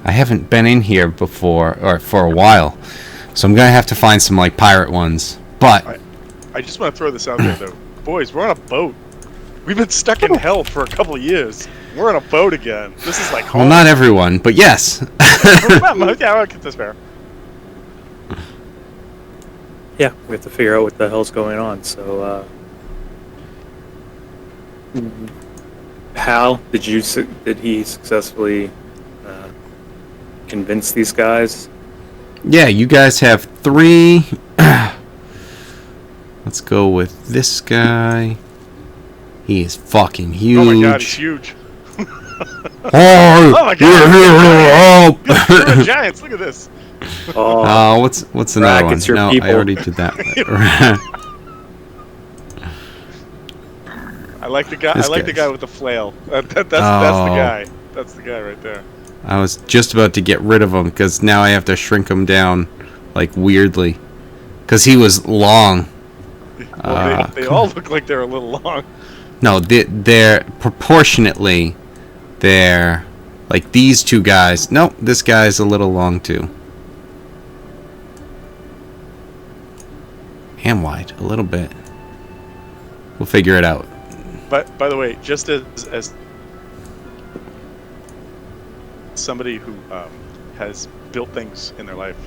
[SPEAKER 2] I haven't been in here before or for a while, so I'm gonna have to find some like pirate ones. But
[SPEAKER 1] I just want to throw this out there though, boys. We're on a boat. We've been stuck in hell for a couple of years. We're on a boat again. This is like home.
[SPEAKER 2] well, not everyone, but yes.
[SPEAKER 1] Yeah, I'll get this fair.
[SPEAKER 5] Yeah, we have to figure out what the hell's going on. So, Hal, did he successfully convince these guys?
[SPEAKER 2] Yeah, you guys have 3. Let's go with this guy. He is fucking huge.
[SPEAKER 1] Oh my god, he's huge.
[SPEAKER 2] Oh,
[SPEAKER 1] Oh my god.
[SPEAKER 2] you're here to help.
[SPEAKER 1] We're giants. Look at this.
[SPEAKER 5] Oh,
[SPEAKER 2] What's another one?
[SPEAKER 5] Brackets your
[SPEAKER 2] No,
[SPEAKER 5] people.
[SPEAKER 2] I already did that.
[SPEAKER 1] I like the guy.
[SPEAKER 2] This
[SPEAKER 1] I like the
[SPEAKER 2] guy's-
[SPEAKER 1] guy with the flail. That's the guy. That's the guy right there.
[SPEAKER 2] I was just about to get rid of him because now I have to shrink him down, like weirdly, because he was long.
[SPEAKER 1] Well, they all look like they're a little long.
[SPEAKER 2] No, they're proportionately, they're like these 2 guys. Nope, this guy's a little long too. And wide, a little bit. We'll figure it out.
[SPEAKER 1] But by the way, just as somebody who has built things in their life,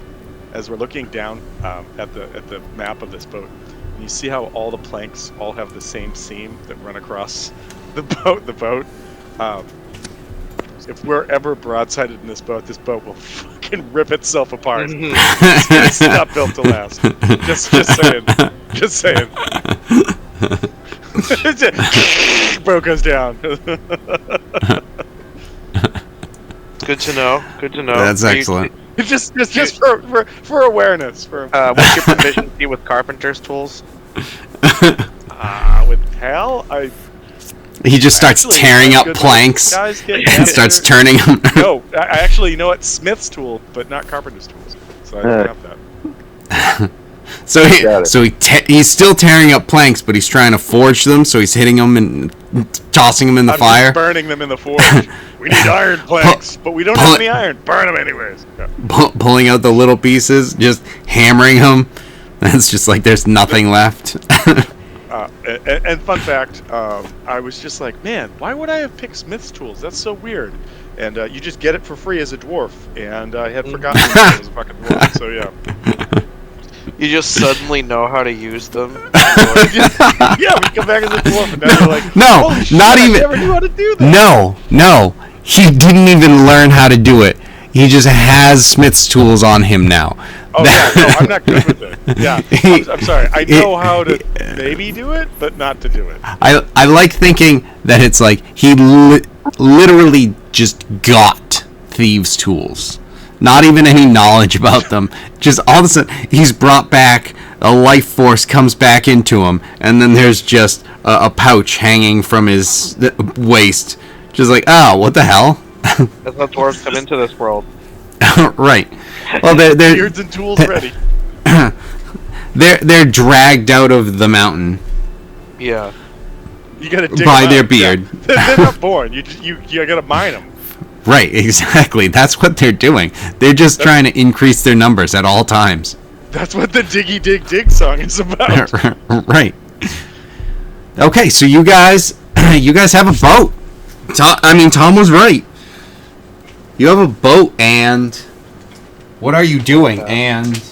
[SPEAKER 1] as we're looking down at the map of this boat, you see how all the planks all have the same seam that run across the boat. If we're ever broadsided in this boat will fucking rip itself apart. It's not built to last. Just saying. Just saying. Boat goes down.
[SPEAKER 3] Good to know. Good to know.
[SPEAKER 2] That's excellent.
[SPEAKER 1] just for awareness.
[SPEAKER 3] What's your proficiency with carpenter's tools?
[SPEAKER 1] With Hal,
[SPEAKER 2] He just starts
[SPEAKER 1] actually,
[SPEAKER 2] tearing up
[SPEAKER 1] good
[SPEAKER 2] planks
[SPEAKER 1] guys get
[SPEAKER 2] and starts turning them.
[SPEAKER 1] No, I actually, you know what? Smith's tool, but not carpenter's tools. So I don't have that.
[SPEAKER 2] So
[SPEAKER 7] Got it.
[SPEAKER 2] he's still tearing up planks, but he's trying to forge them. So he's hitting them and tossing them in the
[SPEAKER 1] I'm
[SPEAKER 2] fire,
[SPEAKER 1] just burning them in the forge. We need iron planks, but we don't have any iron. Burn them anyways. Yeah.
[SPEAKER 2] pulling out the little pieces, just hammering them. That's just like there's nothing left.
[SPEAKER 1] And fun fact, I was just like, man, why would I have picked Smith's tools? That's so weird. And you just get it for free as a dwarf, and I had forgotten I was a fucking dwarf. So yeah.
[SPEAKER 3] You just suddenly know how to use them.
[SPEAKER 1] Yeah, we come back as a dwarf, and now you're like,
[SPEAKER 2] No,
[SPEAKER 1] holy shit,
[SPEAKER 2] not
[SPEAKER 1] I
[SPEAKER 2] even.
[SPEAKER 1] never knew how to do that.
[SPEAKER 2] No. He didn't even learn how to do it. He just has Smith's tools on him now.
[SPEAKER 1] Oh yeah, no, I'm not good with it. Yeah, I'm sorry. I know how to maybe do it, but not to do it.
[SPEAKER 2] I like thinking that it's like he literally just got thieves' tools. Not even any knowledge about them. Just all of a sudden, he's brought back, a life force comes back into him, and then there's just a pouch hanging from his waist. Just like, oh, what the hell?
[SPEAKER 3] That's how dwarves come into this world.
[SPEAKER 2] Right. Well, they're
[SPEAKER 1] Beards and tools ready.
[SPEAKER 2] they're dragged out of the mountain
[SPEAKER 3] Yeah.
[SPEAKER 1] You gotta dig
[SPEAKER 2] by
[SPEAKER 1] them
[SPEAKER 2] their
[SPEAKER 1] out.
[SPEAKER 2] beard.
[SPEAKER 1] Yeah. They're not born. You gotta mine them.
[SPEAKER 2] Right, exactly. That's what they're doing. They're just trying to increase their numbers at all times.
[SPEAKER 1] That's what the Diggy Dig Dig song is about.
[SPEAKER 2] Right. Okay, so you guys have a boat. Tom was right. You have a boat, and what are you doing? And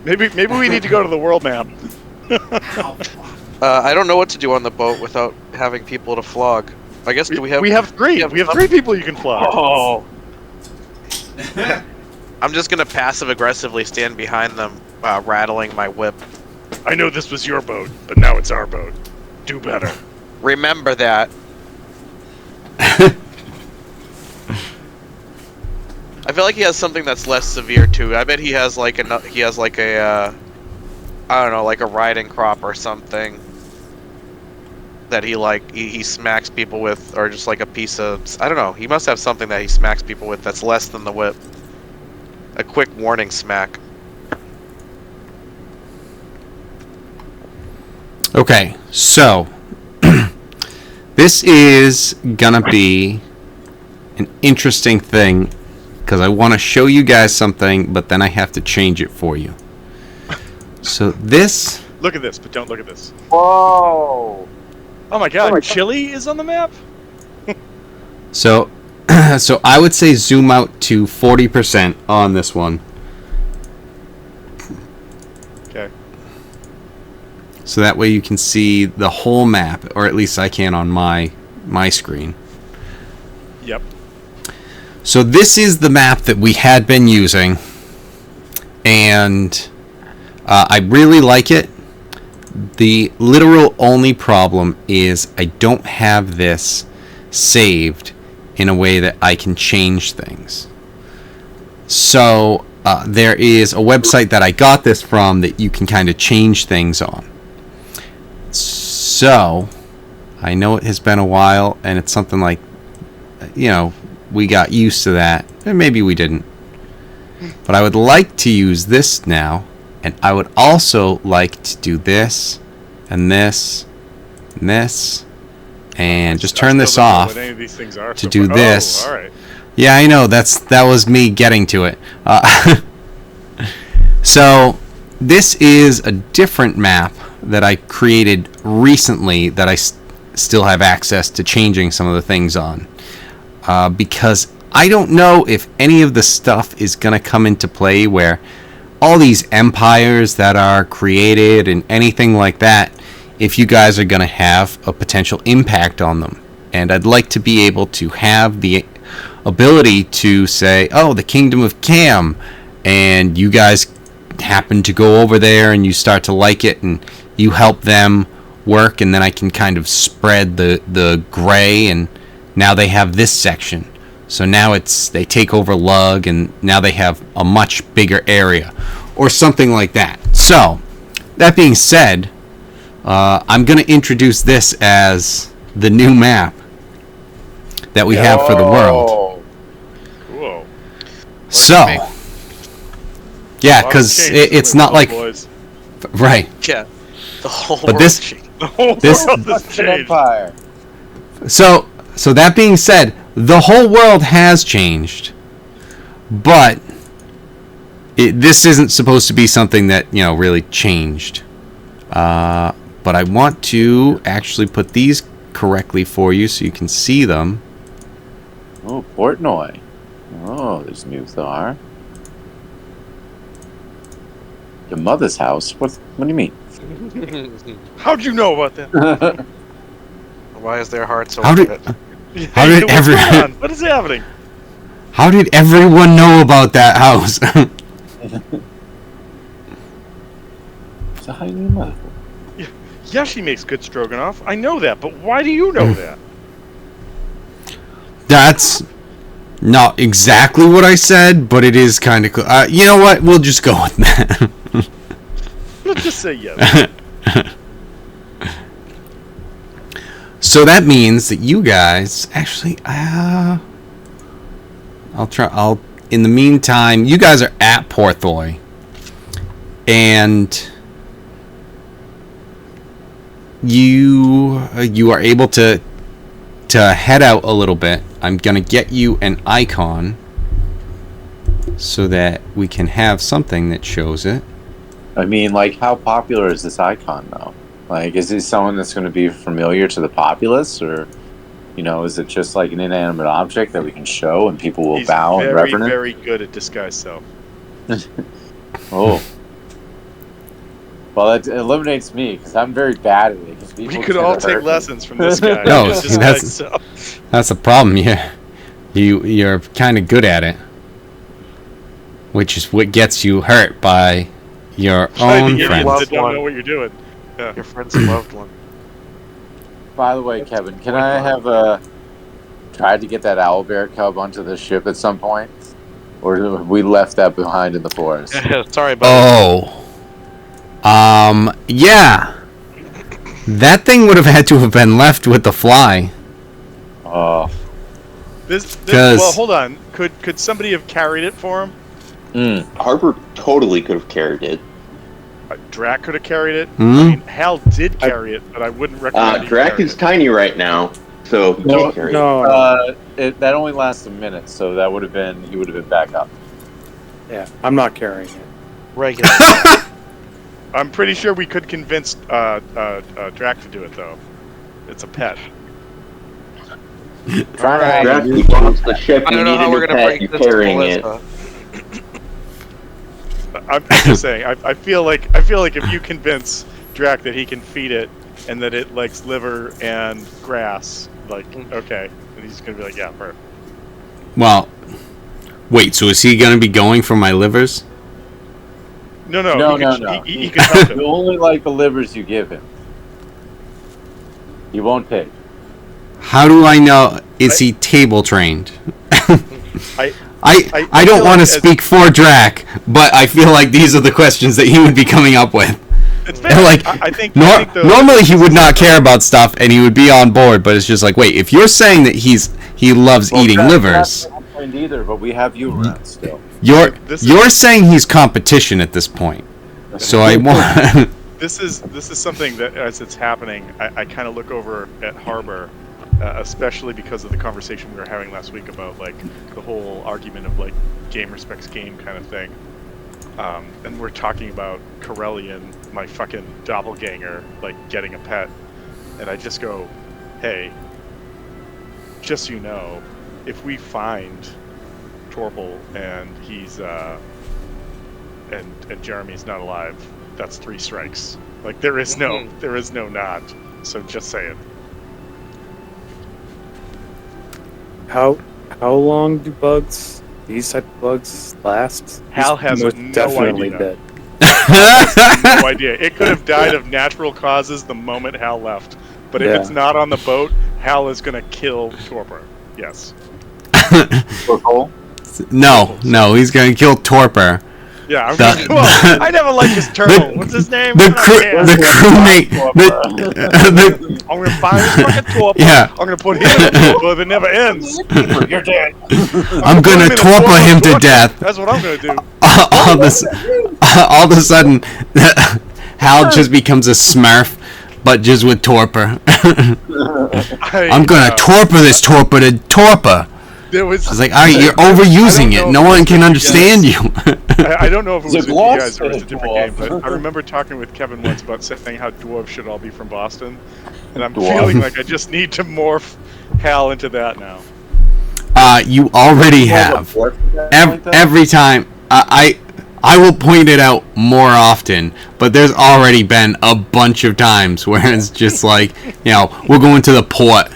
[SPEAKER 1] Maybe we need to go to the world map.
[SPEAKER 3] I don't know what to do on the boat without having people to flog. I guess
[SPEAKER 1] We have three. We have three people you can fly.
[SPEAKER 3] Oh. I'm just gonna passive aggressively stand behind them, rattling my whip.
[SPEAKER 1] I know this was your boat, but now it's our boat. Do better.
[SPEAKER 3] Remember that. I feel like he has something that's less severe too. I bet he has like a I don't know, like a riding crop or something that he smacks people with, or just like a piece of, I don't know. He must have something that he smacks people with that's less than the whip. A quick warning smack.
[SPEAKER 2] okay, so this is gonna be an interesting thing because I want to show you guys something, but then I have to change it for you. So this.
[SPEAKER 1] Look at this, but don't look at this.
[SPEAKER 7] Whoa!
[SPEAKER 1] Oh my god, Chile is on the map?
[SPEAKER 2] So I would say zoom out to 40% on this one.
[SPEAKER 1] Okay.
[SPEAKER 2] So that way you can see the whole map, or at least I can on my screen.
[SPEAKER 1] Yep.
[SPEAKER 2] So this is the map that we had been using, and I really like it. The literal only problem is I don't have this saved in a way that I can change things. So there is a website that I got this from that you can kind of change things on. So I know it has been a while, and it's something like, we got used to that, and maybe we didn't. But I would like to use this now, and I would also like to do this, and this, and this, and just turn this off to do this.
[SPEAKER 1] Oh, all right.
[SPEAKER 2] Yeah, I know, that was me getting to it. So this is a different map that I created recently that I still have access to changing some of the things on. Because I don't know if any of the stuff is going to come into play where all these empires that are created and anything like that, if you guys are going to have a potential impact on them. And I'd like to be able to have the ability to say, oh, the Kingdom of Cam, and you guys happen to go over there and you start to like it and you help them work, and then I can kind of spread the gray, and now they have this section. So now they take over Lug, and now they have a much bigger area, or something like that. So, that being said, I'm going to introduce this as the new map that we have for the world.
[SPEAKER 1] Cool.
[SPEAKER 2] So, yeah, because it's not like...
[SPEAKER 1] Boys.
[SPEAKER 2] Right.
[SPEAKER 3] Yeah. The whole
[SPEAKER 2] But
[SPEAKER 3] world
[SPEAKER 2] this-
[SPEAKER 3] changed.
[SPEAKER 1] The whole
[SPEAKER 2] This-
[SPEAKER 1] world has
[SPEAKER 7] An
[SPEAKER 1] changed.
[SPEAKER 7] empire.
[SPEAKER 2] So that being said, the whole world has changed, but this isn't supposed to be something that really changed. But I want to actually put these correctly for you so you can see them.
[SPEAKER 7] Oh, Portnoy. Oh, there's new Thar.
[SPEAKER 4] Your mother's house? What do you mean?
[SPEAKER 1] How'd you know about that?
[SPEAKER 3] Why is their heart so
[SPEAKER 2] How did-
[SPEAKER 3] red?
[SPEAKER 2] How did
[SPEAKER 1] What's
[SPEAKER 2] every-
[SPEAKER 1] going on? What is happening?
[SPEAKER 2] How did everyone know about that house?
[SPEAKER 4] So how do you know?
[SPEAKER 1] Yeah, she makes good stroganoff. I know that, but why do you know that?
[SPEAKER 2] That's not exactly what I said, but it is kind of cool. You know what? We'll just go with that.
[SPEAKER 1] Let's just say yes.
[SPEAKER 2] So that means that you guys actually, I'll try. In the meantime, you guys are at Porthoy, and you are able to head out a little bit. I'm gonna get you an icon so that we can have something that shows it.
[SPEAKER 4] I mean, like, how popular is this icon, though? Like, is this someone that's going to be familiar to the populace, or, you know, is it just like an inanimate object that we can show and people will
[SPEAKER 1] He's
[SPEAKER 4] bow and
[SPEAKER 1] very,
[SPEAKER 4] reverence?
[SPEAKER 1] very good at disguise self.
[SPEAKER 4] Oh. Well, that eliminates me, because I'm very bad at it. 'cause people
[SPEAKER 1] We could
[SPEAKER 4] tend
[SPEAKER 1] all
[SPEAKER 4] to
[SPEAKER 1] take
[SPEAKER 4] hurt me.
[SPEAKER 1] lessons from this guy.
[SPEAKER 2] No,
[SPEAKER 1] Just
[SPEAKER 2] see,
[SPEAKER 1] disguise
[SPEAKER 2] that's-
[SPEAKER 1] self.
[SPEAKER 2] That's the problem. You're kind of good at it, which is what gets you hurt by your
[SPEAKER 1] Trying to
[SPEAKER 2] own
[SPEAKER 1] get
[SPEAKER 2] friends.
[SPEAKER 1] people that don't
[SPEAKER 3] One.
[SPEAKER 1] know what you're doing. Yeah.
[SPEAKER 3] Your friend's loved one.
[SPEAKER 4] By the way, Kevin, can I have tried to get that owlbear cub onto the ship at some point? Or have we left that behind in the forest?
[SPEAKER 3] Sorry about
[SPEAKER 2] Yeah. That thing would have had to have been left with the fly.
[SPEAKER 4] Oh.
[SPEAKER 1] This
[SPEAKER 2] 'Cause-
[SPEAKER 1] well, hold on. Could somebody have carried it for him?
[SPEAKER 6] Harbor totally could have carried it.
[SPEAKER 1] Drac could have carried it.
[SPEAKER 2] Hmm?
[SPEAKER 1] I mean, Hal did carry it, but I wouldn't recommend. he
[SPEAKER 6] Drac
[SPEAKER 1] carry
[SPEAKER 6] is
[SPEAKER 1] it.
[SPEAKER 6] tiny right now, so he can't carry it.
[SPEAKER 5] No,
[SPEAKER 4] That only lasts a minute, so that would have been he would have been back up.
[SPEAKER 5] yeah, I'm not carrying it.
[SPEAKER 3] regular.
[SPEAKER 1] I'm pretty sure we could convince Drac to do it though. It's a pet.
[SPEAKER 3] Alright.
[SPEAKER 6] Drac, you lost the ship.
[SPEAKER 3] I
[SPEAKER 6] You
[SPEAKER 3] don't know
[SPEAKER 6] need
[SPEAKER 3] how
[SPEAKER 6] a
[SPEAKER 3] we're
[SPEAKER 6] new
[SPEAKER 3] gonna
[SPEAKER 6] pet.
[SPEAKER 3] break
[SPEAKER 6] You're
[SPEAKER 3] this to
[SPEAKER 6] carrying it.
[SPEAKER 3] Melissa.
[SPEAKER 1] I'm just saying. I feel like if you convince Drac that he can feed it and that it likes liver and grass, like okay, and he's gonna be like, yeah, perfect.
[SPEAKER 2] Well, wait. So is he going to be going for my livers?
[SPEAKER 1] No,
[SPEAKER 4] No,
[SPEAKER 1] he
[SPEAKER 4] no,
[SPEAKER 1] can,
[SPEAKER 4] no.
[SPEAKER 1] He can help him.
[SPEAKER 4] You only like the livers you give him. He won't take.
[SPEAKER 2] How do I know? Is he table trained?
[SPEAKER 1] I
[SPEAKER 2] I don't
[SPEAKER 1] feel
[SPEAKER 2] want to
[SPEAKER 1] like
[SPEAKER 2] speak for Drac, but I feel like these are the questions that he would be coming up with.
[SPEAKER 1] It's fair.
[SPEAKER 2] Like,
[SPEAKER 1] I think the,
[SPEAKER 2] normally he would not care about stuff and he would be on board, but it's just like, wait, if you're saying that he loves eating livers,
[SPEAKER 4] Not trained either, but we have you around still.
[SPEAKER 2] you're saying he's competition at this point. So I want.
[SPEAKER 1] This is something that as it's happening, I kind of look over at Harbor, especially because of the conversation we were having last week about like the whole argument of like game respects game kind of thing. And we're talking about Corellian, my fucking doppelganger, like getting a pet, and I just go, hey, just so you know, if we find Torpal and he's and Jeremy's not alive, that's 3 strikes. Like there is no not. So just saying.
[SPEAKER 5] How long do these type of bugs last?
[SPEAKER 1] Hal
[SPEAKER 5] He's
[SPEAKER 1] has
[SPEAKER 5] most
[SPEAKER 1] no
[SPEAKER 5] definitely
[SPEAKER 1] idea.
[SPEAKER 5] dead.
[SPEAKER 1] No idea. It could have died of natural causes the moment Hal left. But if
[SPEAKER 5] Yeah.
[SPEAKER 1] it's not on the boat, Hal is gonna kill Torpor. Yes.
[SPEAKER 2] No, he's gonna kill Torpor.
[SPEAKER 1] Yeah, I'm
[SPEAKER 2] The-
[SPEAKER 1] gonna, well, I never liked his turtle. What's his name?
[SPEAKER 2] The crewmate.
[SPEAKER 1] I'm gonna find this fucking Torpor.
[SPEAKER 2] Yeah.
[SPEAKER 1] I'm gonna put him in a Torpor that never ends.
[SPEAKER 4] You're dead.
[SPEAKER 2] I'm gonna
[SPEAKER 1] Put
[SPEAKER 2] torpor him to
[SPEAKER 1] torture.
[SPEAKER 2] death.
[SPEAKER 1] That's what I'm gonna do.
[SPEAKER 2] All of a sudden, Hal just becomes a Smurf, but just with torpor. I'm gonna torpor this torpor to torpor.
[SPEAKER 1] There was.
[SPEAKER 2] I was like, all right, you're overusing it. No one can understand you.
[SPEAKER 1] I don't know if it was
[SPEAKER 4] It's
[SPEAKER 1] with
[SPEAKER 4] a
[SPEAKER 1] you guys or it was a
[SPEAKER 4] dwarf.
[SPEAKER 1] different game, but I remember talking with Kevin once about saying how dwarves should all be from Boston, and I'm
[SPEAKER 4] Dwarf.
[SPEAKER 1] feeling like I just need to morph Hal into that now.
[SPEAKER 2] You already have. Every time I I will point it out more often, but there's already been a bunch of times where it's just like, we're going to the port.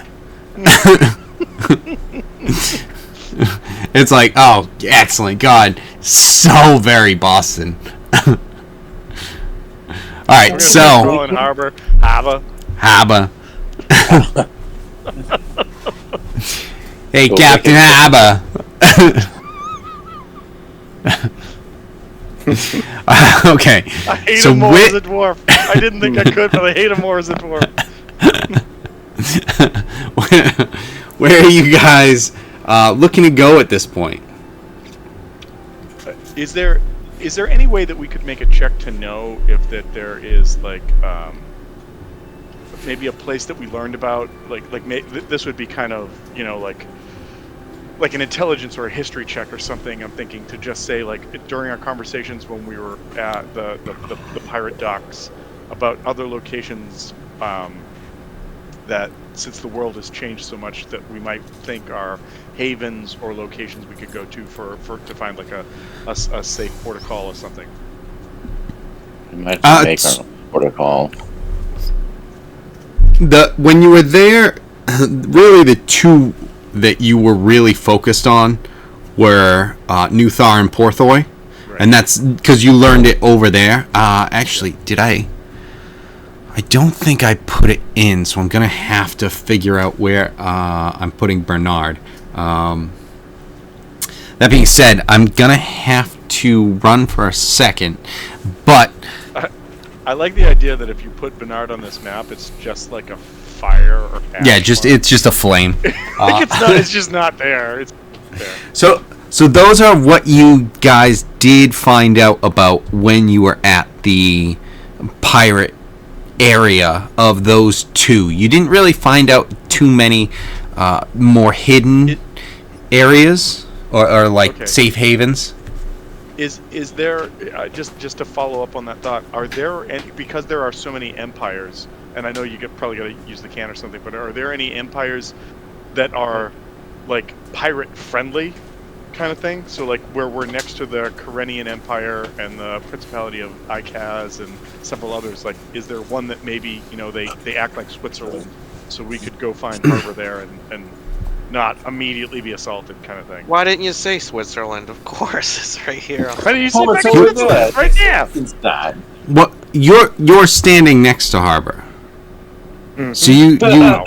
[SPEAKER 2] It's like, oh, excellent, God, so very Boston. All right, so
[SPEAKER 1] in Harbor, Hava.
[SPEAKER 2] Hey,
[SPEAKER 7] Go
[SPEAKER 2] Captain
[SPEAKER 7] Wicked.
[SPEAKER 2] Haba. Okay.
[SPEAKER 1] I hate
[SPEAKER 2] So
[SPEAKER 1] him more as a dwarf. I didn't think I could, but I hate him more as a dwarf.
[SPEAKER 2] where are you guys looking to go at this point?
[SPEAKER 1] Is there any way that we could make a check to know if that there is like maybe a place that we learned about, this would be kind of like an intelligence or a history check or something. I'm thinking to just say during our conversations when we were at the pirate docks about other locations that since the world has changed so much that we might think are havens or locations we could go to for to find like a safe port of call or something.
[SPEAKER 7] We might have to make our own protocol.
[SPEAKER 2] When you were there, really the two that you were really focused on were Nuthar and Porthoy, right. And that's because you learned it over there. Actually, did I don't think I put it in, so I'm gonna have to figure out where I'm putting Bernard. That being said, I'm gonna have to run for a second, but
[SPEAKER 1] I like the idea that if you put Bernard on this map, it's just like a fire or ash
[SPEAKER 2] it's just a flame.
[SPEAKER 1] It's just not there. It's there.
[SPEAKER 2] So those are what you guys did find out about when you were at the pirate area of those two. You didn't really find out too many more hidden areas or safe havens.
[SPEAKER 1] Is there just to follow up on that thought? Are there any, because there are so many empires, and I know you probably got to use the can or something, but are there any empires that are like pirate friendly kind of thing? So like where we're next to the Karenian Empire and the Principality of Ikaz and several others, like is there one that maybe they act like Switzerland, so we could go find harbor there and not immediately be assaulted kind of thing?
[SPEAKER 3] Why didn't you say Switzerland? Of course, it's right here.
[SPEAKER 1] Why didn't you say
[SPEAKER 7] it's
[SPEAKER 1] fucking
[SPEAKER 7] over
[SPEAKER 1] Switzerland?
[SPEAKER 7] there.
[SPEAKER 1] Right there.
[SPEAKER 7] It's that.
[SPEAKER 2] What you're standing next to harbor, so you
[SPEAKER 1] Wow.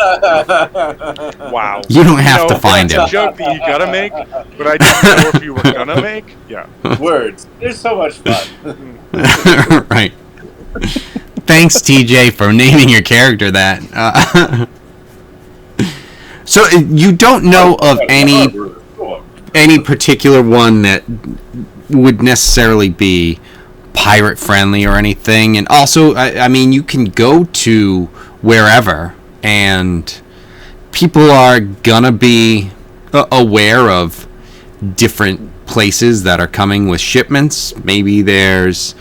[SPEAKER 2] you don't have to find
[SPEAKER 1] that's
[SPEAKER 2] it.
[SPEAKER 1] a joke that you gotta make, but I didn't know if you were gonna make. Yeah.
[SPEAKER 7] Words. They're so much fun.
[SPEAKER 2] Right. Thanks, TJ, for naming your character that. So you don't know of any particular one that would necessarily be pirate friendly or anything, and also I mean you can go to wherever and people are gonna be aware of different places that are coming with shipments. Maybe there's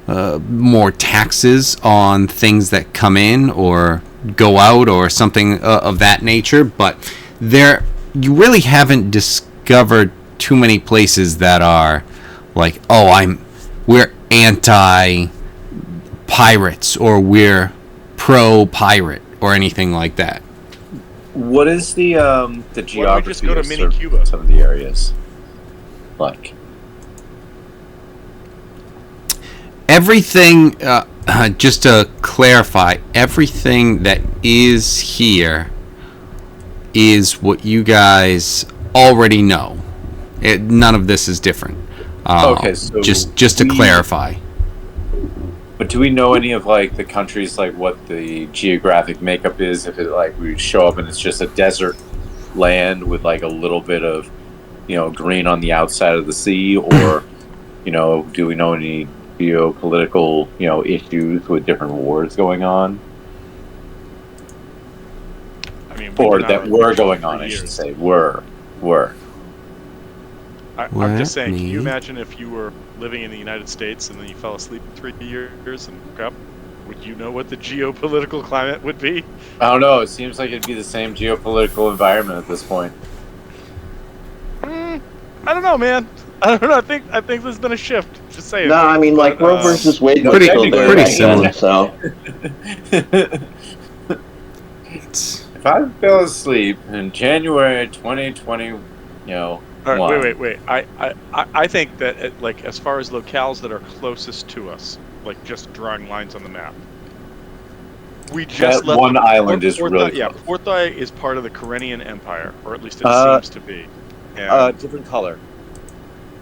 [SPEAKER 2] more taxes on things that come in or go out or something of that nature, but you really haven't discovered too many places that are like, we're anti-pirates or we're pro-pirate or anything like that.
[SPEAKER 7] What is the geography
[SPEAKER 1] just go to
[SPEAKER 7] of
[SPEAKER 1] mini Cuba?
[SPEAKER 7] some of the areas like?
[SPEAKER 2] Everything, just to clarify, everything that is here is what you guys already know. None of this is different.
[SPEAKER 7] Okay, so
[SPEAKER 2] just to clarify.
[SPEAKER 7] But do we know any of like the countries, like what the geographic makeup is? If it like we show up and it's just a desert land with like a little bit of green on the outside of the sea, or do we know any geopolitical issues with different wars going on?
[SPEAKER 1] I mean,
[SPEAKER 7] Or that were going on, I should say. Were.
[SPEAKER 1] I'm just saying, can you imagine if you were living in the United States and then you fell asleep for 3 years and woke up? Would you know what the geopolitical climate would be?
[SPEAKER 7] I don't know. It seems like it'd be the same geopolitical environment at this point.
[SPEAKER 1] I don't know, man. I don't know. I think there's been a shift. Just saying.
[SPEAKER 6] No, I mean, like,
[SPEAKER 1] But,
[SPEAKER 6] Rover's is way
[SPEAKER 7] no,
[SPEAKER 6] good
[SPEAKER 2] Pretty-
[SPEAKER 6] still there
[SPEAKER 2] pretty
[SPEAKER 6] back
[SPEAKER 2] similar.
[SPEAKER 6] then, so.
[SPEAKER 2] It's,
[SPEAKER 7] If I fell asleep in January 2020, you know,
[SPEAKER 1] all right,
[SPEAKER 7] one,
[SPEAKER 1] wait. I think that like as far as locales that are closest to us, like just drawing lines on the map. We just
[SPEAKER 7] that
[SPEAKER 1] left
[SPEAKER 7] one island is
[SPEAKER 1] Porthai,
[SPEAKER 7] really
[SPEAKER 1] yeah,
[SPEAKER 7] close.
[SPEAKER 1] Porthai is part of the Karenian Empire, or at least it seems to be. And,
[SPEAKER 7] Different color.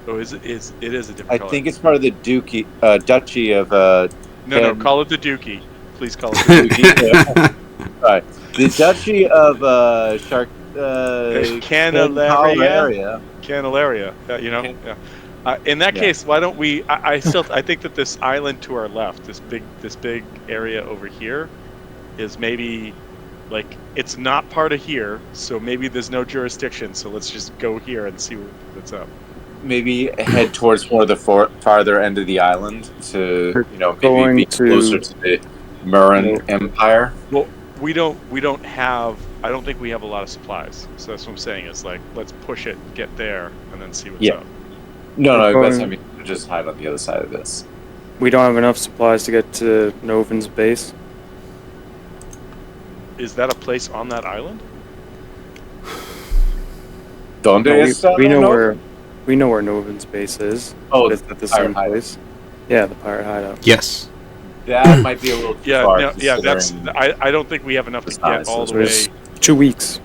[SPEAKER 1] oh, it is a different
[SPEAKER 7] I
[SPEAKER 1] color.
[SPEAKER 7] think it's part of the Duchy of
[SPEAKER 1] No,
[SPEAKER 7] Ken-
[SPEAKER 1] call it the Dookie. Please call it the
[SPEAKER 7] Duchy. Right. The Duchy of Shark
[SPEAKER 1] Candelaria.
[SPEAKER 7] Candelaria.
[SPEAKER 1] Candelaria. You know.
[SPEAKER 7] Can-
[SPEAKER 1] Yeah. In that
[SPEAKER 7] Yeah.
[SPEAKER 1] case, why don't we? I think that this island to our left, this big area over here, is maybe like it's not part of here, so maybe there's no jurisdiction. So let's just go here and see what's up.
[SPEAKER 7] Maybe head towards more of the farther end of the island to, you know, maybe
[SPEAKER 5] Going
[SPEAKER 7] be
[SPEAKER 5] to-
[SPEAKER 7] closer to the Murin
[SPEAKER 5] No.
[SPEAKER 7] Empire.
[SPEAKER 1] Well, we don't have. I don't think we have a lot of supplies. So that's what I'm saying. Is like let's push it, get there, and then see what's
[SPEAKER 7] Yeah.
[SPEAKER 1] up.
[SPEAKER 7] No,
[SPEAKER 5] We're
[SPEAKER 7] that's, I
[SPEAKER 5] going-
[SPEAKER 7] mean, just hide on the other side of this.
[SPEAKER 5] We don't have enough supplies to get to Noven's base.
[SPEAKER 1] Is that a place on that island?
[SPEAKER 7] Donde
[SPEAKER 5] No,
[SPEAKER 7] está
[SPEAKER 5] we know
[SPEAKER 7] Noven?
[SPEAKER 5] we know where Noven's base is.
[SPEAKER 7] Oh,
[SPEAKER 5] It's at the
[SPEAKER 7] Pirate
[SPEAKER 5] same
[SPEAKER 7] Hideout.
[SPEAKER 5] place. Yeah, the pirate hideout.
[SPEAKER 2] yes.
[SPEAKER 7] That might be a little too
[SPEAKER 1] Yeah,
[SPEAKER 7] far.
[SPEAKER 1] no, yeah. That's.
[SPEAKER 7] considering-
[SPEAKER 1] I don't think we have enough to
[SPEAKER 7] The
[SPEAKER 1] get
[SPEAKER 7] size,
[SPEAKER 1] all
[SPEAKER 7] so
[SPEAKER 1] the way.
[SPEAKER 5] There's 2 weeks.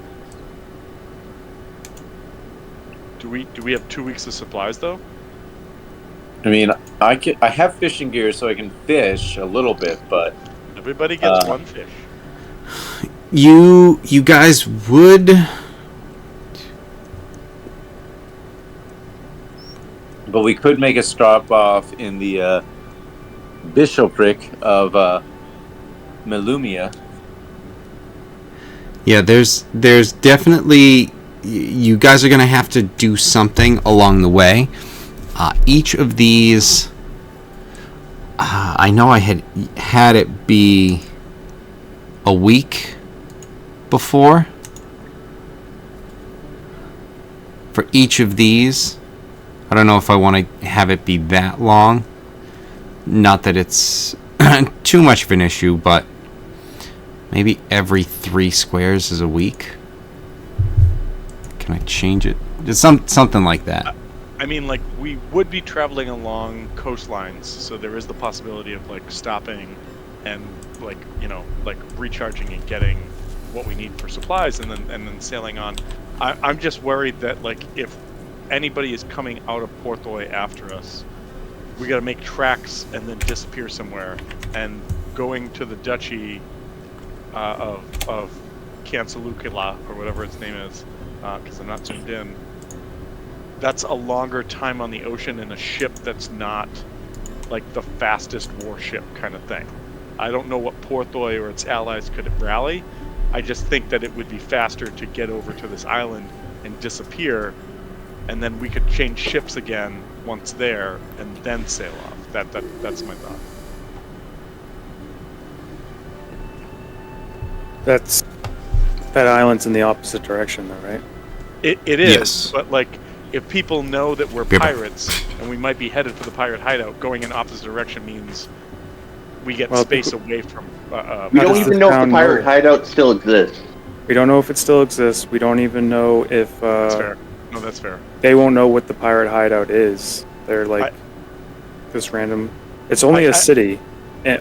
[SPEAKER 1] Do we have 2 weeks of supplies though?
[SPEAKER 7] I mean, I have fishing gear, so I can fish a little bit, but
[SPEAKER 1] Everybody gets
[SPEAKER 7] Uh,
[SPEAKER 1] one fish.
[SPEAKER 2] You guys would.
[SPEAKER 7] we could make a stop off in the bishopric of Melumia.
[SPEAKER 2] Yeah, there's definitely. You guys are gonna have to do something along the way. Each of these. I know I had it be a week before for each of these. I don't know if I want to have it be that long. Not that it's too much of an issue, but maybe every 3 squares is a week. Can I change it? Just something like that.
[SPEAKER 1] I mean, like we would be traveling along coastlines, so there is the possibility of like stopping and like like recharging and getting what we need for supplies, and then sailing on. I'm just worried that like if anybody is coming out of Porthoy after us, we got to make tracks and then disappear somewhere. And going to the duchy of Cancelucula or whatever its name is, because I'm not zoomed in. That's a longer time on the ocean in a ship that's not like the fastest warship kind of thing. I don't know what Porthoy or its allies could rally. I just think that it would be faster to get over to this island and disappear, and then we could change ships again once there and then sail off. That's my thought.
[SPEAKER 5] That island's in the opposite direction, though, right?
[SPEAKER 1] It is,
[SPEAKER 2] Yes.
[SPEAKER 1] but like if people know that we're
[SPEAKER 2] Yeah.
[SPEAKER 1] pirates and we might be headed for the pirate hideout, going in opposite direction means we get
[SPEAKER 5] Well,
[SPEAKER 1] space away from.
[SPEAKER 6] We
[SPEAKER 5] How
[SPEAKER 6] don't
[SPEAKER 5] does
[SPEAKER 6] even
[SPEAKER 5] the
[SPEAKER 6] know if the
[SPEAKER 5] town
[SPEAKER 6] pirate
[SPEAKER 5] know?
[SPEAKER 6] hideout still exists.
[SPEAKER 5] We don't know if it still exists. We don't even know if
[SPEAKER 1] That's fair. No, that's fair.
[SPEAKER 5] they won't know what the pirate hideout is. They're like this random. It's only
[SPEAKER 1] I-
[SPEAKER 5] a city,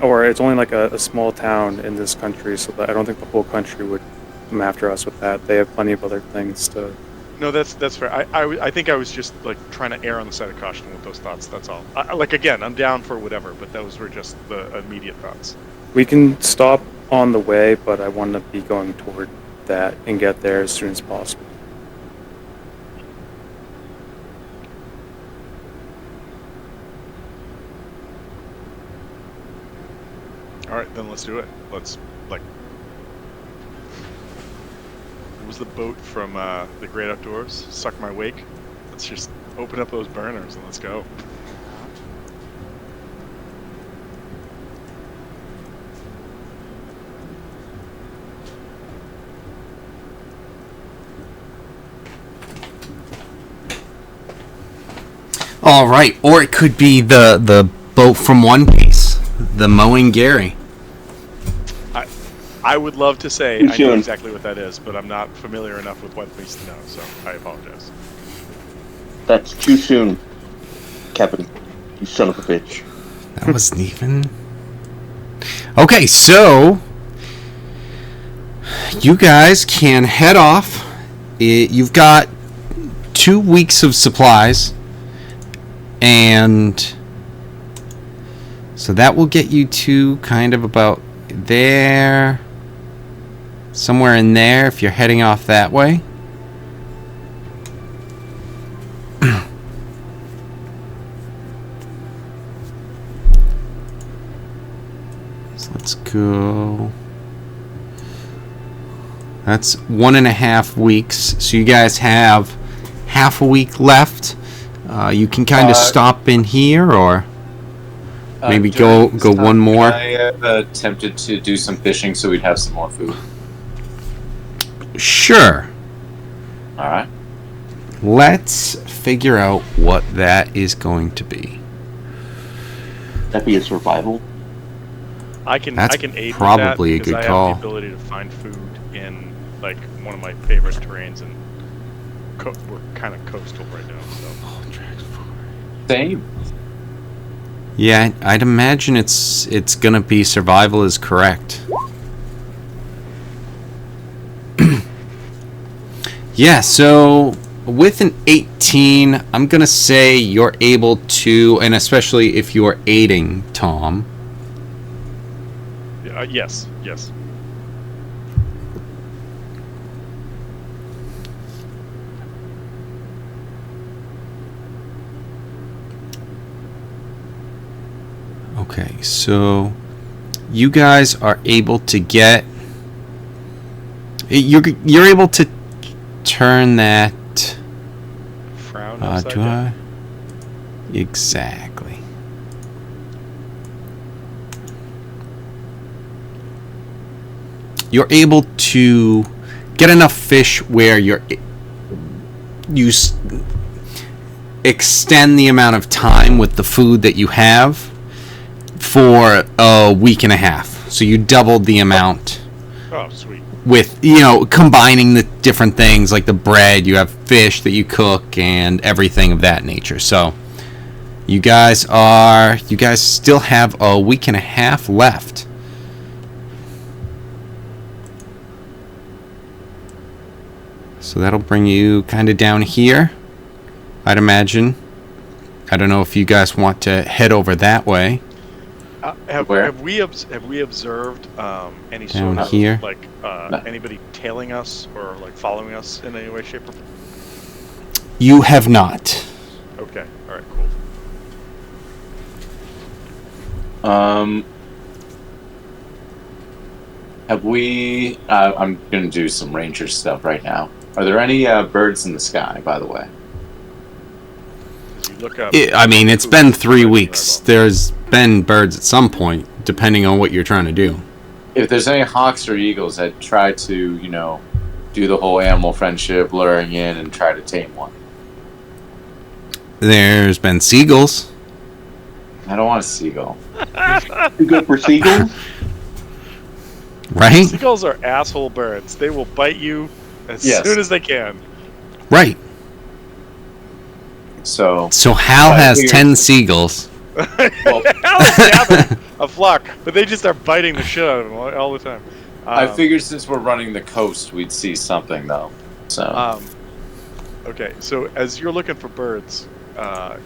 [SPEAKER 5] or it's only like a small town in this country. So that I don't think the whole country would come after us with that. They have plenty of other things to.
[SPEAKER 1] No, that's fair. I think I was just like trying to err on the side of caution with those thoughts. That's all. Like again, I'm down for whatever, but those were just the immediate thoughts.
[SPEAKER 5] We can stop on the way, but I want to be going toward that and get there as soon as possible.
[SPEAKER 1] All right, then let's do it. Let's like. What was the boat from the Great Outdoors? Suck My Wake. Let's just open up those burners and let's go.
[SPEAKER 2] All right, or it could be the boat from One Piece, the Mowing Gary.
[SPEAKER 1] I would love to say
[SPEAKER 6] Too
[SPEAKER 1] I know
[SPEAKER 6] soon.
[SPEAKER 1] exactly what that is, but I'm not familiar enough with One Piece to know, so I apologize.
[SPEAKER 6] That's too soon, Kevin. You son of a bitch.
[SPEAKER 2] That wasn't even. Okay, so you guys can head off. You've got 2 weeks of supplies, and so that will get you to kind of about there, somewhere in there if you're heading off that way. So let's go. That's 1.5 weeks. So you guys have half a week left. You can kind of stop in here, or maybe go
[SPEAKER 7] during this time,
[SPEAKER 2] one more.
[SPEAKER 7] I attempted to do some fishing so we'd have some more food.
[SPEAKER 2] Sure.
[SPEAKER 7] All right.
[SPEAKER 2] Let's figure out what that is going to be.
[SPEAKER 6] That'd be a survival.
[SPEAKER 1] I can
[SPEAKER 2] That's
[SPEAKER 1] aid
[SPEAKER 2] probably a
[SPEAKER 1] with that
[SPEAKER 2] good
[SPEAKER 1] because
[SPEAKER 2] call.
[SPEAKER 1] I have the ability to find food in like one of my favorite terrains, and we're kind of coastal right now. So
[SPEAKER 7] Same.
[SPEAKER 2] Yeah, I'd imagine it's gonna be survival is correct. Yeah, so with an 18, I'm gonna say you're able to, and especially if you're aiding Tom.
[SPEAKER 1] yes.
[SPEAKER 2] Okay, so you guys are able to get. You're able to turn that.
[SPEAKER 1] Frown upside
[SPEAKER 2] Do
[SPEAKER 1] down.
[SPEAKER 2] I? Exactly. You're able to get enough fish where you extend the amount of time with the food that you have for a week and a half. So you doubled the amount
[SPEAKER 1] Oh, sweet.
[SPEAKER 2] with, combining the different things like the bread, you have fish that you cook and everything of that nature. So you guys still have a week and a half left. So that'll bring you kind of down here, I'd imagine. I don't know if you guys want to head over that way.
[SPEAKER 7] Where?
[SPEAKER 1] Have we observed any
[SPEAKER 2] Down
[SPEAKER 1] sort of
[SPEAKER 2] here?
[SPEAKER 1] like
[SPEAKER 7] No.
[SPEAKER 1] anybody tailing us or like following us in any way, shape, or form?
[SPEAKER 2] You have not.
[SPEAKER 1] Okay, all right, cool.
[SPEAKER 7] Have we? I'm gonna do some ranger stuff right now. Are there any birds in the sky, by the way?
[SPEAKER 1] As you look up,
[SPEAKER 2] I mean, it's been 3 weeks. There's been birds at some point, depending on what you're trying to do.
[SPEAKER 7] If there's any hawks or eagles, I'd try to, do the whole animal friendship, luring in, and try to tame one.
[SPEAKER 2] There's been seagulls.
[SPEAKER 7] I don't want a seagull.
[SPEAKER 6] Too good for seagulls?
[SPEAKER 2] Right?
[SPEAKER 1] Seagulls are asshole birds. They will bite you as
[SPEAKER 7] Yes.
[SPEAKER 1] soon as they can.
[SPEAKER 2] Right.
[SPEAKER 7] So
[SPEAKER 2] So Hal
[SPEAKER 7] I
[SPEAKER 2] has
[SPEAKER 7] figured-
[SPEAKER 2] 10 seagulls.
[SPEAKER 7] well,
[SPEAKER 1] Alex gathered a flock, but they just are biting the shit out of them all the time.
[SPEAKER 7] I figured since we're running the coast, we'd see something though. So
[SPEAKER 1] Okay, so as you're looking for birds, I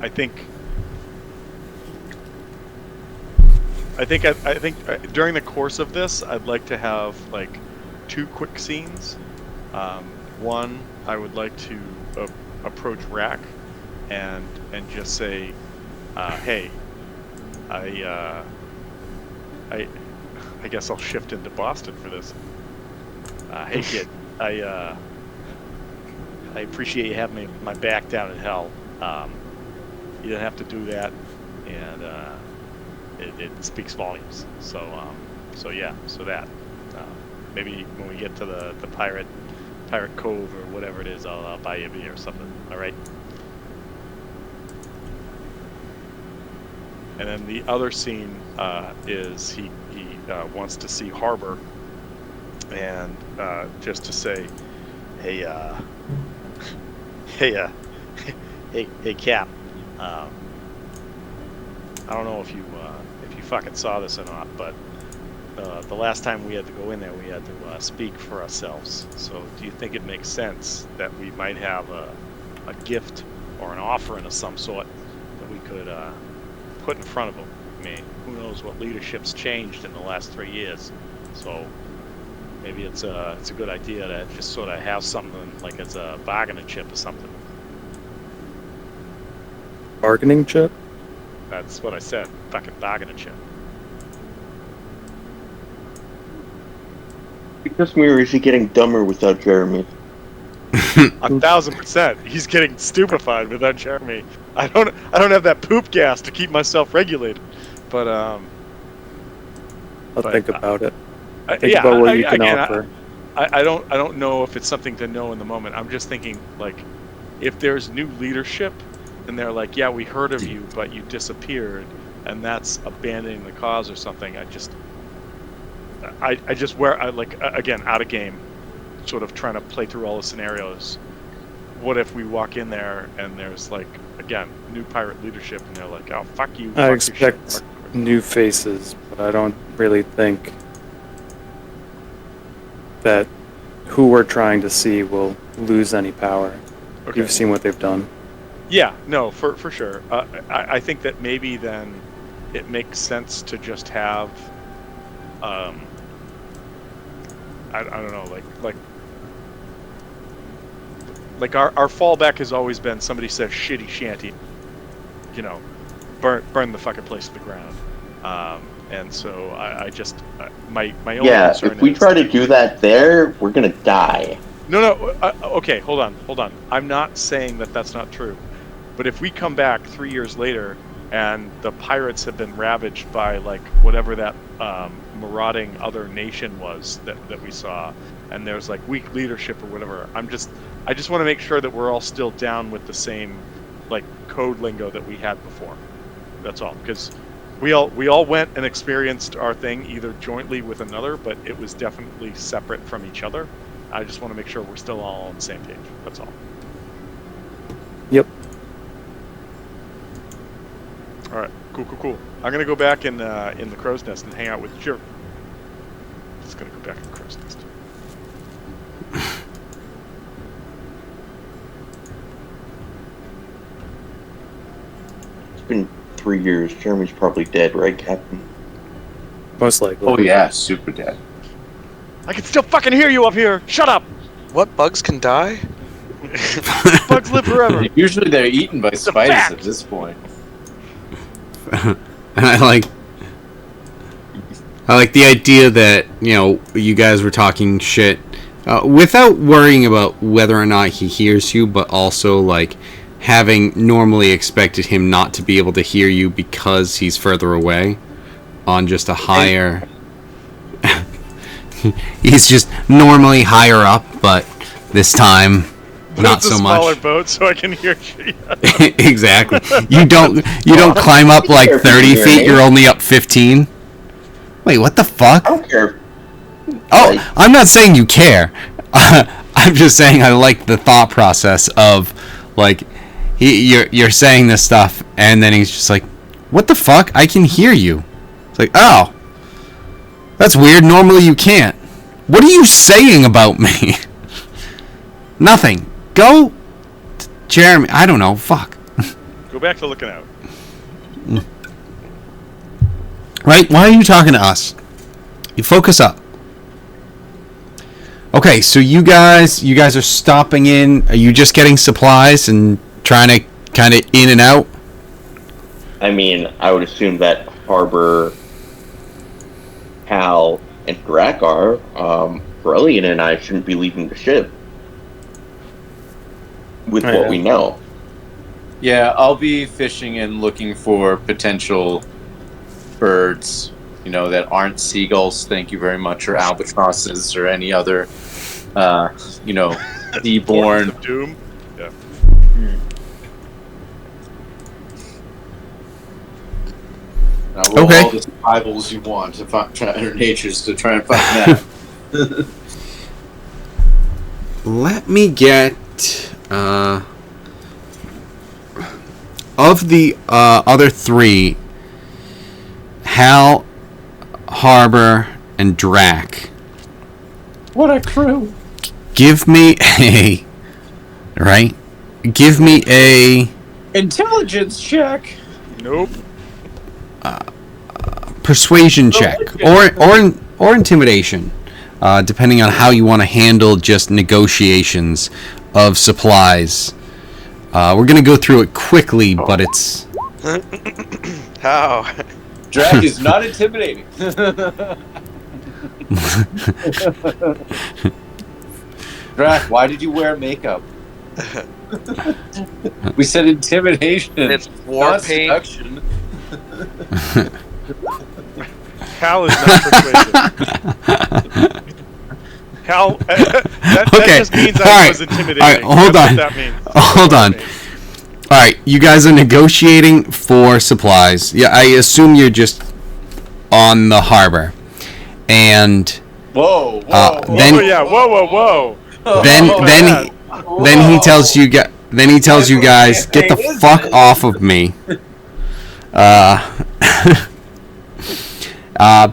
[SPEAKER 1] think during the course of this, I'd like to have like 2 quick scenes. One, I would like to approach Rack and just say, "Hey, I guess I'll shift into Boston for this. Hey kid, I appreciate you having my back down in hell. You didn't have to do that, and it speaks volumes. So yeah, so that maybe when we get to the pirate Cove or whatever it is, I'll buy you a beer or something. All right. And then the other scene is he wants to see Harbor, and just to say, hey, hey, hey, Cap. I don't know if you fucking saw this or not, but the last time we had to go in there, we had to speak for ourselves. So, do you think it makes sense that we might have a gift or an offering of some sort that we could put in front of him? I mean, who knows what leadership's changed in the last 3 years? So maybe it's a good idea to just sort of have something like as a bargaining chip or something.
[SPEAKER 5] Bargaining chip?
[SPEAKER 1] That's what I said. Fucking bargaining chip.
[SPEAKER 6] Because Mirror is he getting dumber without Jeremy?
[SPEAKER 1] 1,000%. He's getting stupefied without Jeremy. I don't have that poop gas to keep myself regulated. But
[SPEAKER 5] I'll think about it. Think
[SPEAKER 1] yeah,
[SPEAKER 5] about what you can offer.
[SPEAKER 1] I don't know if it's something to know in the moment. I'm just thinking, like, if there's new leadership and they're like, yeah, we heard of you, but you disappeared, and that's abandoning the cause or something. I just again, out of game, sort of trying to play through all the scenarios. What if we walk in there and there's, like, again, new pirate leadership, and they're like, oh, fuck you.
[SPEAKER 5] I
[SPEAKER 1] fuck
[SPEAKER 5] expect new faces, but I don't really think that who we're trying to see will lose any power.
[SPEAKER 1] Okay.
[SPEAKER 5] You've seen what they've done.
[SPEAKER 1] Yeah, no, for sure. I think that maybe then it makes sense to just have, I don't know, like our fallback has always been somebody says shitty shanty, you know, burn the fucking place to the ground. And so I just my only concern
[SPEAKER 6] if we
[SPEAKER 1] is,
[SPEAKER 6] try to do that there, we're gonna die.
[SPEAKER 1] No, okay, hold on. I'm not saying that that's not true. But if we come back 3 years later and the pirates have been ravaged by, like, whatever that marauding other nation was that we saw, and there's, like, weak leadership or whatever, I just want to make sure that we're all still down with the same, like, code lingo that we had before. That's all. Because we all went and experienced our thing either jointly with another, but it was definitely separate from each other. I just want to make sure we're still all on the same page. That's all.
[SPEAKER 5] Yep.
[SPEAKER 1] All right. Cool. I'm gonna go back in the crow's nest and hang out with Jerry. Just gonna go back in the crow's nest.
[SPEAKER 6] It's been 3 years. Jeremy's probably dead, right, Captain?
[SPEAKER 5] Most likely.
[SPEAKER 7] Oh yeah, super dead.
[SPEAKER 1] I can still fucking hear you up here. Shut up.
[SPEAKER 3] What, bugs can die?
[SPEAKER 1] Bugs live forever.
[SPEAKER 7] Usually they're eaten by spiders
[SPEAKER 1] fact.
[SPEAKER 7] at this point.
[SPEAKER 2] And I like the idea that, you know, you guys were talking shit without worrying about whether or not he hears you, but also, like, having normally expected him not to be able to hear you because he's further away on just a higher... He's just normally higher up, but this time not
[SPEAKER 1] It's a
[SPEAKER 2] so
[SPEAKER 1] smaller
[SPEAKER 2] much.
[SPEAKER 1] boat, so I can hear you.
[SPEAKER 2] Exactly. You don't climb up like 30 feet. You're only up 15. Wait, what the fuck?
[SPEAKER 6] I don't care.
[SPEAKER 2] Oh, I'm not saying you care. I'm just saying I like the thought process of, like, you're saying this stuff, and then he's just like, what the fuck? I can hear you. It's like, oh, that's weird. Normally you can't. What are you saying about me? Nothing. Go, Jeremy. I don't know. Fuck.
[SPEAKER 1] Go back to looking out.
[SPEAKER 2] Right? Why are you talking to us? You focus up. Okay, so you guys are stopping in. Are you just getting supplies and trying to kind of in and out?
[SPEAKER 6] I mean, I would assume that Harbor, Hal, and Drakkar, Brilliant and I shouldn't be leaving the ship. With what we know.
[SPEAKER 7] Yeah, I'll be fishing and looking for potential birds, you know, that aren't seagulls, thank you very much, or albatrosses, or any other, you know, seaborn.
[SPEAKER 1] Of Doom. Yeah.
[SPEAKER 7] Now roll
[SPEAKER 2] Okay.
[SPEAKER 7] all the survivals you want to find natures to try and find that.
[SPEAKER 2] Let me get of the other three, Hal, Harbor, and Drac.
[SPEAKER 7] What a crew!
[SPEAKER 2] Give me a Give me a
[SPEAKER 7] Intelligence check.
[SPEAKER 1] Nope.
[SPEAKER 2] persuasion check or intimidation, depending on how you want to handle just negotiations of supplies. We're gonna go through it quickly, but it's
[SPEAKER 3] How?
[SPEAKER 7] Drac is not intimidating. Drac, why did you wear makeup? We said intimidation.
[SPEAKER 3] It's war
[SPEAKER 7] not
[SPEAKER 3] paint.
[SPEAKER 7] seduction.
[SPEAKER 1] Hal is not persuasive. Hal, that
[SPEAKER 2] Okay.
[SPEAKER 1] just means
[SPEAKER 2] All
[SPEAKER 1] I
[SPEAKER 2] right.
[SPEAKER 1] was intimidating.
[SPEAKER 2] All right, hold
[SPEAKER 1] That's
[SPEAKER 2] on.
[SPEAKER 1] What that means.
[SPEAKER 2] Hold on. All right, you guys are negotiating for supplies. Yeah, I assume you're just on the harbor, and
[SPEAKER 7] Whoa, whoa, whoa.
[SPEAKER 2] then
[SPEAKER 1] Oh yeah! Whoa, whoa, whoa!
[SPEAKER 2] then he tells you then he tells you guys, get the fuck off of me,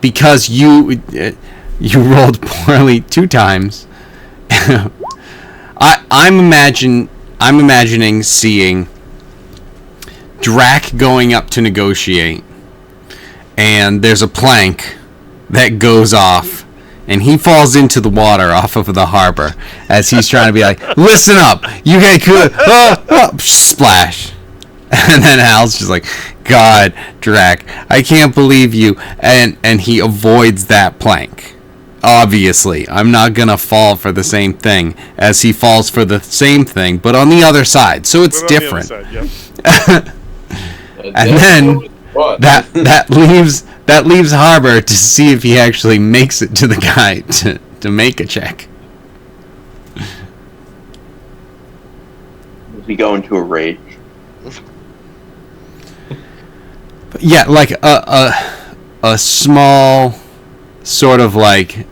[SPEAKER 2] because you rolled poorly 2 times. I'm imagining seeing Drac going up to negotiate, and there's a plank that goes off, and he falls into the water off of the harbor as he's trying to be like, listen up, you get cool, splash. And then Hal's just like, God, Drac, I can't believe you, and he avoids that plank. Obviously, I'm not gonna fall for the same thing as he falls for the same thing, but on the other side, so it's
[SPEAKER 1] We're on the other
[SPEAKER 2] different.
[SPEAKER 1] side, yep.
[SPEAKER 2] And then that leaves Harbor to see if he actually makes it to the guy to make a check.
[SPEAKER 6] We go into a rage.
[SPEAKER 2] But yeah, like a small sort of like,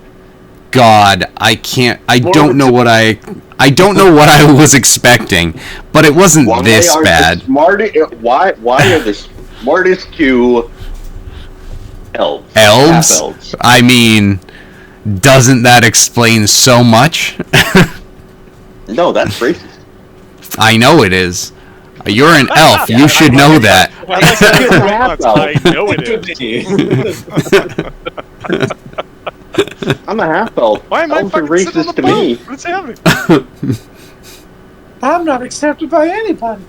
[SPEAKER 2] God, I don't know what I was expecting, but it wasn't this bad.
[SPEAKER 6] Why are the smartest 2 elves?
[SPEAKER 2] Elves?
[SPEAKER 6] Half-elves.
[SPEAKER 2] I mean, doesn't that explain so much?
[SPEAKER 6] No, that's racist.
[SPEAKER 2] I know it is. You're an elf. You should know that.
[SPEAKER 1] I like that response. I know it is.
[SPEAKER 6] I'm a half elf.
[SPEAKER 1] Why am I
[SPEAKER 6] Elves are
[SPEAKER 1] fucking sitting on
[SPEAKER 6] racist
[SPEAKER 1] the
[SPEAKER 6] to me.
[SPEAKER 1] boat? What's happening?
[SPEAKER 7] I'm not accepted by anybody.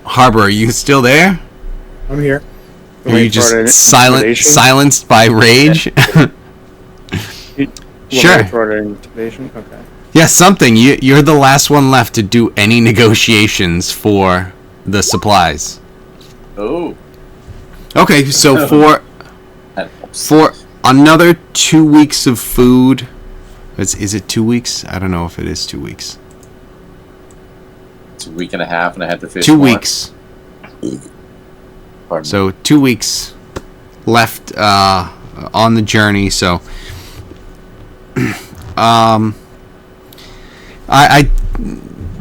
[SPEAKER 2] Harbor, are you still there?
[SPEAKER 5] I'm here.
[SPEAKER 2] Are you just silenced by rage? Sure.
[SPEAKER 5] Intimidation? Okay.
[SPEAKER 2] Yeah, something. You're the last one left to do any negotiations for the supplies.
[SPEAKER 7] Oh.
[SPEAKER 2] Okay, so for another 2 weeks of food, is it 2 weeks? I don't know if it is 2 weeks.
[SPEAKER 7] It's a week and a half, and I had to fish
[SPEAKER 2] 2
[SPEAKER 7] more.
[SPEAKER 2] weeks.
[SPEAKER 7] Pardon me.
[SPEAKER 2] So 2 weeks left on the journey. So, I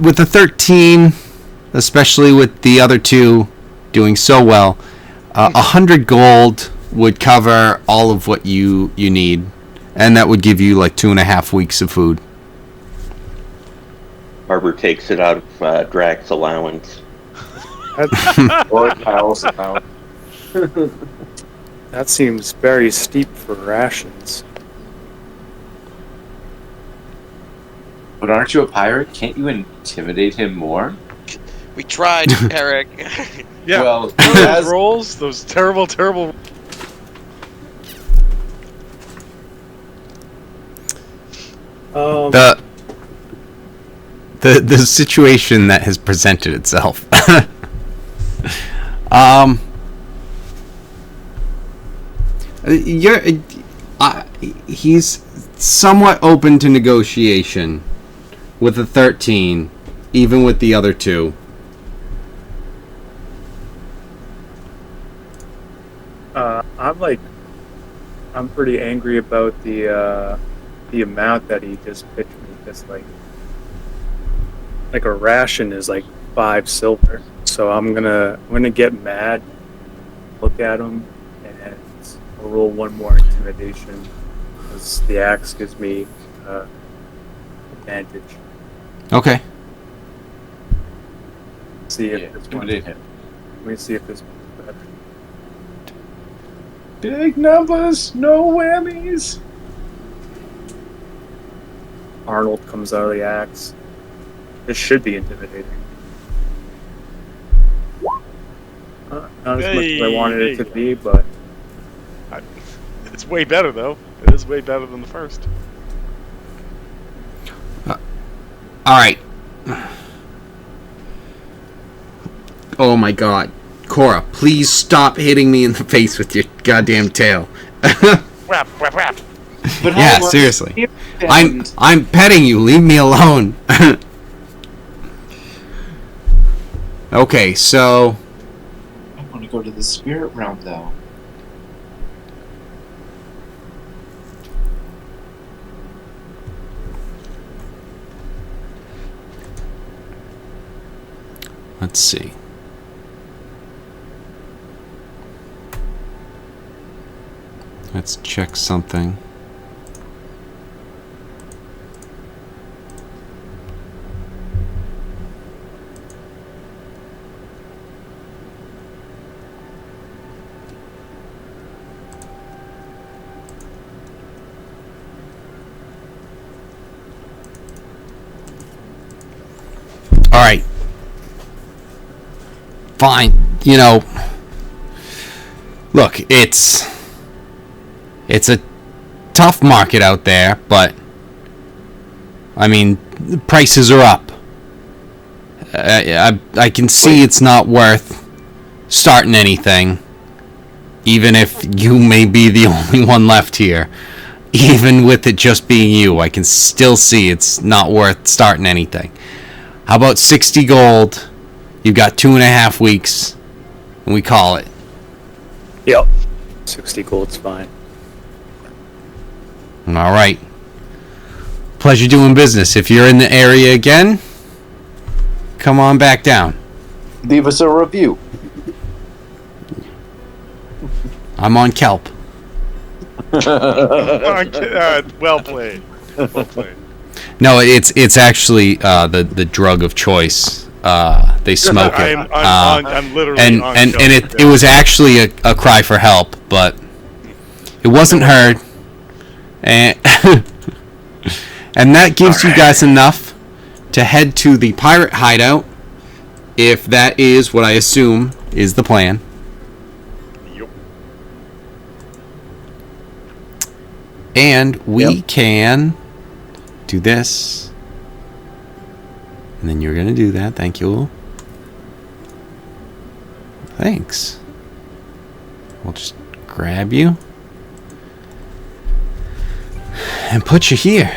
[SPEAKER 2] with the 13, especially with the other 2 doing so well, 100 gold would cover all of what you need, and that would give you like 2.5 weeks of food.
[SPEAKER 6] Harbor takes it out of Drac's allowance.
[SPEAKER 7] Or Kyle's account.
[SPEAKER 5] That seems very steep for rations.
[SPEAKER 7] But aren't you a pirate? Can't you intimidate him more?
[SPEAKER 3] We tried, Eric.
[SPEAKER 1] Yeah.
[SPEAKER 7] Well,
[SPEAKER 1] those rolls, those terrible, terrible.
[SPEAKER 2] The situation that has presented itself. He's somewhat open to negotiation with the 13, even with the other 2.
[SPEAKER 5] I'm pretty angry about the amount that he just pitched me. Just like a ration is like 5 silver. So I'm gonna get mad, look at him, and I'll roll one more intimidation because the axe gives me advantage.
[SPEAKER 2] Okay.
[SPEAKER 5] See if
[SPEAKER 7] Yeah,
[SPEAKER 5] this one.
[SPEAKER 7] intimidate him.
[SPEAKER 5] Let me see if this one's better.
[SPEAKER 7] Big numbers, no whammies.
[SPEAKER 5] Arnold comes out of the axe. This should be intimidating. Not as much as I wanted it to be, but
[SPEAKER 1] It's way better though. It is way better than the first.
[SPEAKER 2] All right. Oh my God, Cora! Please stop hitting me in the face with your goddamn tail.
[SPEAKER 1] Wrap, wrap, wrap.
[SPEAKER 7] But how
[SPEAKER 2] Yeah,
[SPEAKER 7] much-
[SPEAKER 2] seriously.
[SPEAKER 7] And-
[SPEAKER 2] I'm petting you. Leave me alone. Okay, so
[SPEAKER 7] I want to go to the spirit realm though.
[SPEAKER 2] let's see. Let's check something. All right. Fine. You know, look, it's a tough market out there, but I mean, the prices are up. I can see it's not worth starting anything, even if you may be the only one left here. Even with it just being you, I can still see it's not worth starting anything. How about 60 gold? You've got 2.5 weeks, and we call it.
[SPEAKER 5] yep, 60 gold's fine.
[SPEAKER 2] All right. Pleasure doing business. If you're in the area again, come on back down.
[SPEAKER 7] Leave us a review.
[SPEAKER 2] I'm on kelp.
[SPEAKER 1] Well played. Well played.
[SPEAKER 2] No, it's actually the drug of choice. They smoke it.
[SPEAKER 1] I'm literally on
[SPEAKER 2] and
[SPEAKER 1] kelp.
[SPEAKER 2] it was actually a cry for help, but it wasn't heard. And and that gives you guys enough to head to the pirate hideout, if that is what I assume is the plan.
[SPEAKER 1] Yup.
[SPEAKER 2] And we can do this. And then you're going to do that. Thank you. Thanks. We'll just grab you and put you here.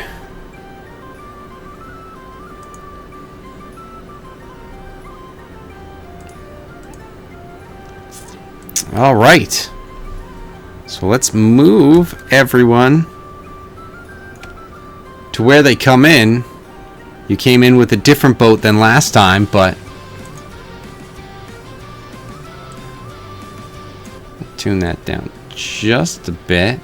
[SPEAKER 2] All right. So let's move everyone to where they come in. You came in with a different boat than last time, but tune that down just a bit.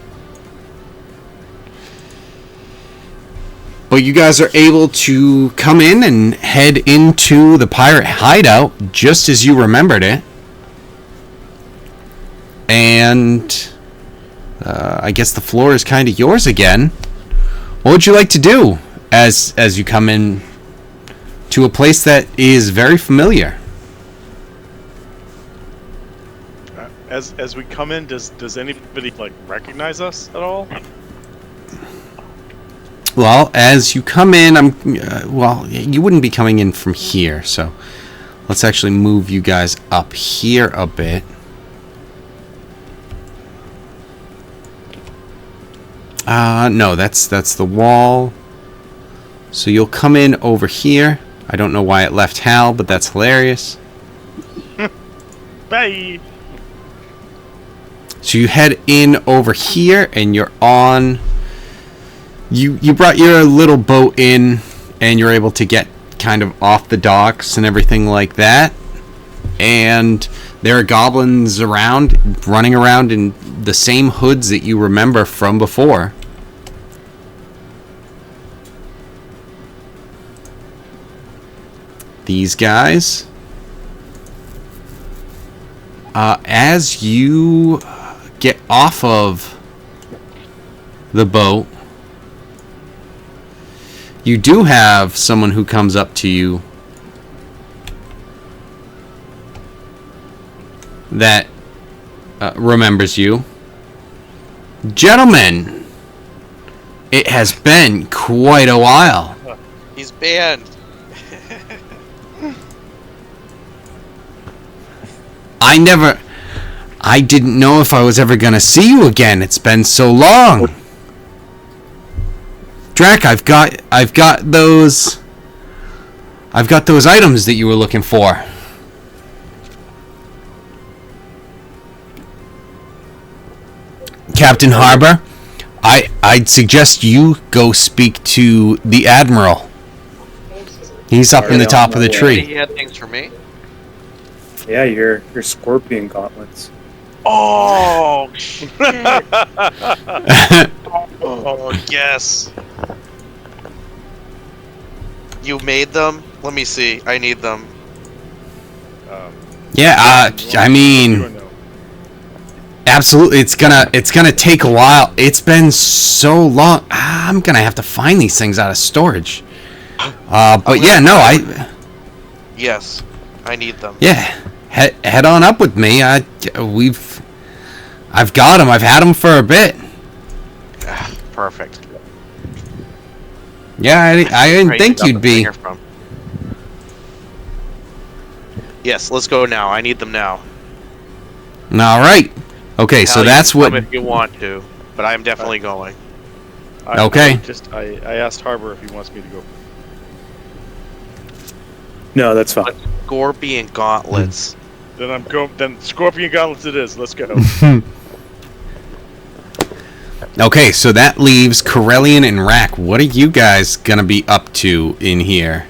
[SPEAKER 2] But you guys are able to come in and head into the pirate hideout just as you remembered it. And I guess the floor is kind of yours again. What would you like to do as you come in to a place that is very familiar?
[SPEAKER 1] As we come in, does anybody like recognize us at all?
[SPEAKER 2] Well, as you come in, well, you wouldn't be coming in from here, so let's actually move you guys up here a bit. No, that's the wall. So you'll come in over here. I don't know why it left Hal, but that's hilarious.
[SPEAKER 1] Bye.
[SPEAKER 2] So you head in over here, and you're on. You brought your little boat in, and you're able to get kind of off the docks and everything like that. And there are goblins around, running around in the same hoods that you remember from before. These guys. As you get off of the boat, you do have someone who comes up to you that remembers you. Gentlemen, it has been quite a while.
[SPEAKER 3] He's banned.
[SPEAKER 2] I didn't know if I was ever gonna see you again. It's been so long. Drac, I've got those items that you were looking for. Captain Harbor, I'd suggest you go speak to the Admiral. He's up in the top of the tree.
[SPEAKER 3] He had things for me.
[SPEAKER 5] Yeah, your scorpion gauntlets.
[SPEAKER 3] Oh shit! Oh yes. You made them? Let me see. I need them.
[SPEAKER 2] Yeah, I mean, absolutely. It's gonna take a while. It's been so long. I'm gonna have to find these things out of storage. But yeah, no,
[SPEAKER 3] Yes, I need them.
[SPEAKER 2] yeah, head on up with me. I've got them. I've had them for a bit.
[SPEAKER 3] Perfect.
[SPEAKER 2] Yeah, I didn't think you'd be.
[SPEAKER 3] From. Yes, let's go now. I need them now.
[SPEAKER 2] All right. Okay, so that's
[SPEAKER 3] you can
[SPEAKER 2] what.
[SPEAKER 3] come if you want to, but I'm definitely going.
[SPEAKER 2] Okay.
[SPEAKER 1] I asked Harbor if he wants me to go.
[SPEAKER 5] No, that's fine.
[SPEAKER 3] Scorpion gauntlets.
[SPEAKER 1] Then Scorpion Gauntlets it is. Let's go.
[SPEAKER 2] Okay, so that leaves Corellian and Rack. What are you guys gonna be up to in here?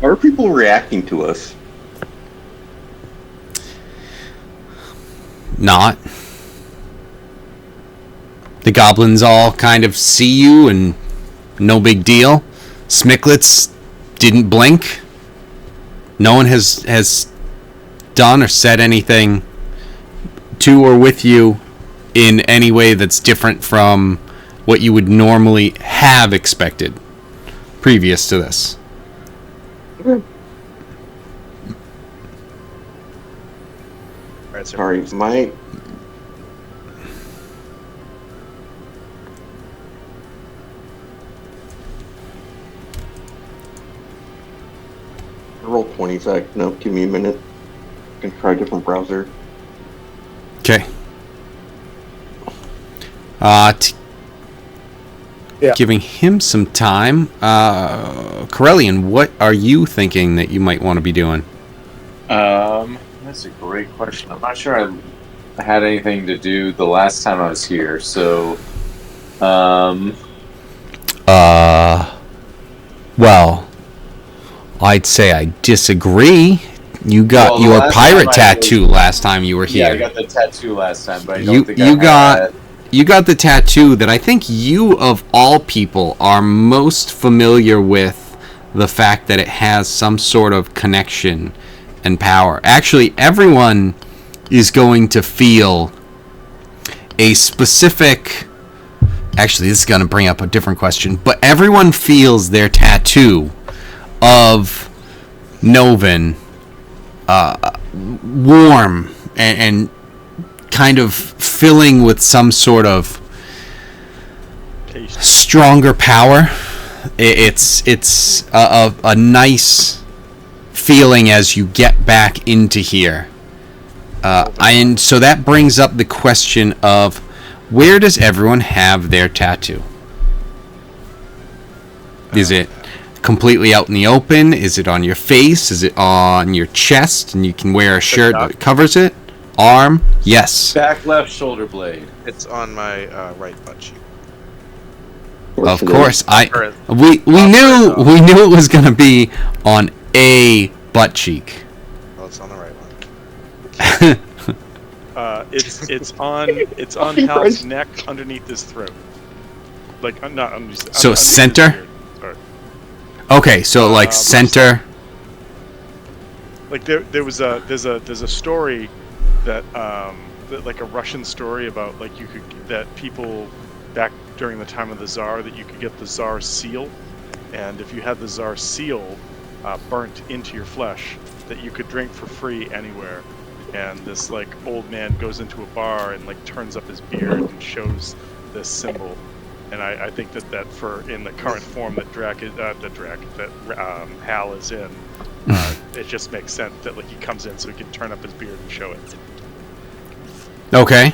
[SPEAKER 6] How are people reacting to us?
[SPEAKER 2] Not. The goblins all kind of see you and no big deal. Smicklets didn't blink. No one has done or said anything to or with you in any way that's different from what you would normally have expected previous to this.
[SPEAKER 1] Alright, so
[SPEAKER 6] Sorry, my roll 20 sec. No, give me a minute. I can try a different browser.
[SPEAKER 2] Okay.
[SPEAKER 5] Yeah.
[SPEAKER 2] Giving him some time. Corellian, what are you thinking that you might want to be doing?
[SPEAKER 7] That's a great question. I'm not sure I had anything to do the last time I was here, so
[SPEAKER 2] Well, I'd say I disagree. You got
[SPEAKER 7] Well, the
[SPEAKER 2] your
[SPEAKER 7] last
[SPEAKER 2] pirate
[SPEAKER 7] time I
[SPEAKER 2] tattoo last time you were
[SPEAKER 7] yeah, I
[SPEAKER 2] here.
[SPEAKER 7] got the tattoo last time, but I don't
[SPEAKER 2] You
[SPEAKER 7] think
[SPEAKER 2] you
[SPEAKER 7] I
[SPEAKER 2] got
[SPEAKER 7] had...
[SPEAKER 2] you got the tattoo that I think you of all people are most familiar with the fact that it has some sort of connection and power. Actually, everyone is going to feel a specific. Actually, this is going to bring up a different question, but everyone feels their tattoo of Noven warm and kind of filling with some sort of
[SPEAKER 1] taste.
[SPEAKER 2] stronger power. It's a nice feeling as you get back into here. And so that brings up the question of where does everyone have their tattoo? Is it completely out in the open? Is it on your face? Is it on your chest and you can wear a shirt that covers it? Arm? Yes.
[SPEAKER 7] Back left shoulder blade.
[SPEAKER 3] It's on my right butt cheek.
[SPEAKER 2] Of course.
[SPEAKER 3] Or-
[SPEAKER 2] We knew it was gonna be on a butt cheek.
[SPEAKER 3] Oh, it's on the right one.
[SPEAKER 1] It's on Hal's neck underneath his throat. Like not underneath.
[SPEAKER 2] So
[SPEAKER 1] underneath his
[SPEAKER 2] center?
[SPEAKER 1] beard. Sorry.
[SPEAKER 2] Okay, so like center.
[SPEAKER 1] Like there's a story that like a Russian story about like that people back during the time of the Tsar that you could get the Tsar's seal, and if you had the Tsar's seal burnt into your flesh, that you could drink for free anywhere. And this like old man goes into a bar and like turns up his beard and shows this symbol. And I think that for in the current form that Hal is in, it just makes sense that like he comes in so he can turn up his beard and show it.
[SPEAKER 2] Okay.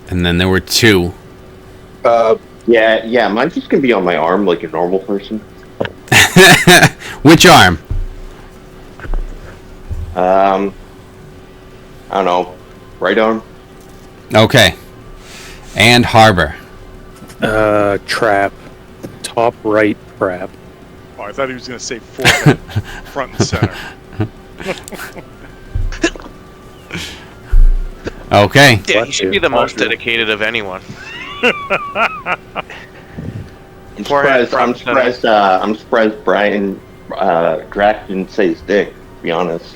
[SPEAKER 2] And then there were two.
[SPEAKER 6] Yeah, mine's just gonna be on my arm like a normal person.
[SPEAKER 2] Which arm?
[SPEAKER 6] I don't know, right arm.
[SPEAKER 2] Okay. And Harbor.
[SPEAKER 5] Trap. Top right trap.
[SPEAKER 1] Oh, I thought he was gonna say forehead, front and center.
[SPEAKER 2] Okay.
[SPEAKER 3] Yeah, he should be the most dedicated of anyone.
[SPEAKER 6] I'm surprised Brian Drac didn't say his dick, to be honest.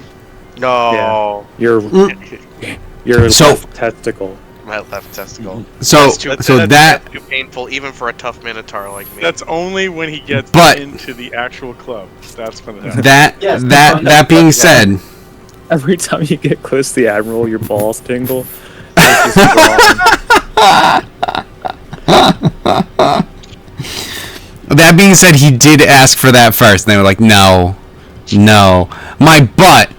[SPEAKER 3] No.
[SPEAKER 5] Your
[SPEAKER 2] So-
[SPEAKER 5] left testicle.
[SPEAKER 3] My left testicle.
[SPEAKER 2] So
[SPEAKER 3] That's too painful, even for a tough minotaur like me.
[SPEAKER 1] That's only when he gets
[SPEAKER 2] But-
[SPEAKER 1] into the actual club. That's when it happens.
[SPEAKER 2] that being said,
[SPEAKER 5] Every time you get close to the Admiral, your balls tingle. It's just wrong.
[SPEAKER 2] that being said, he did ask for that first, and they were like, no, my butt.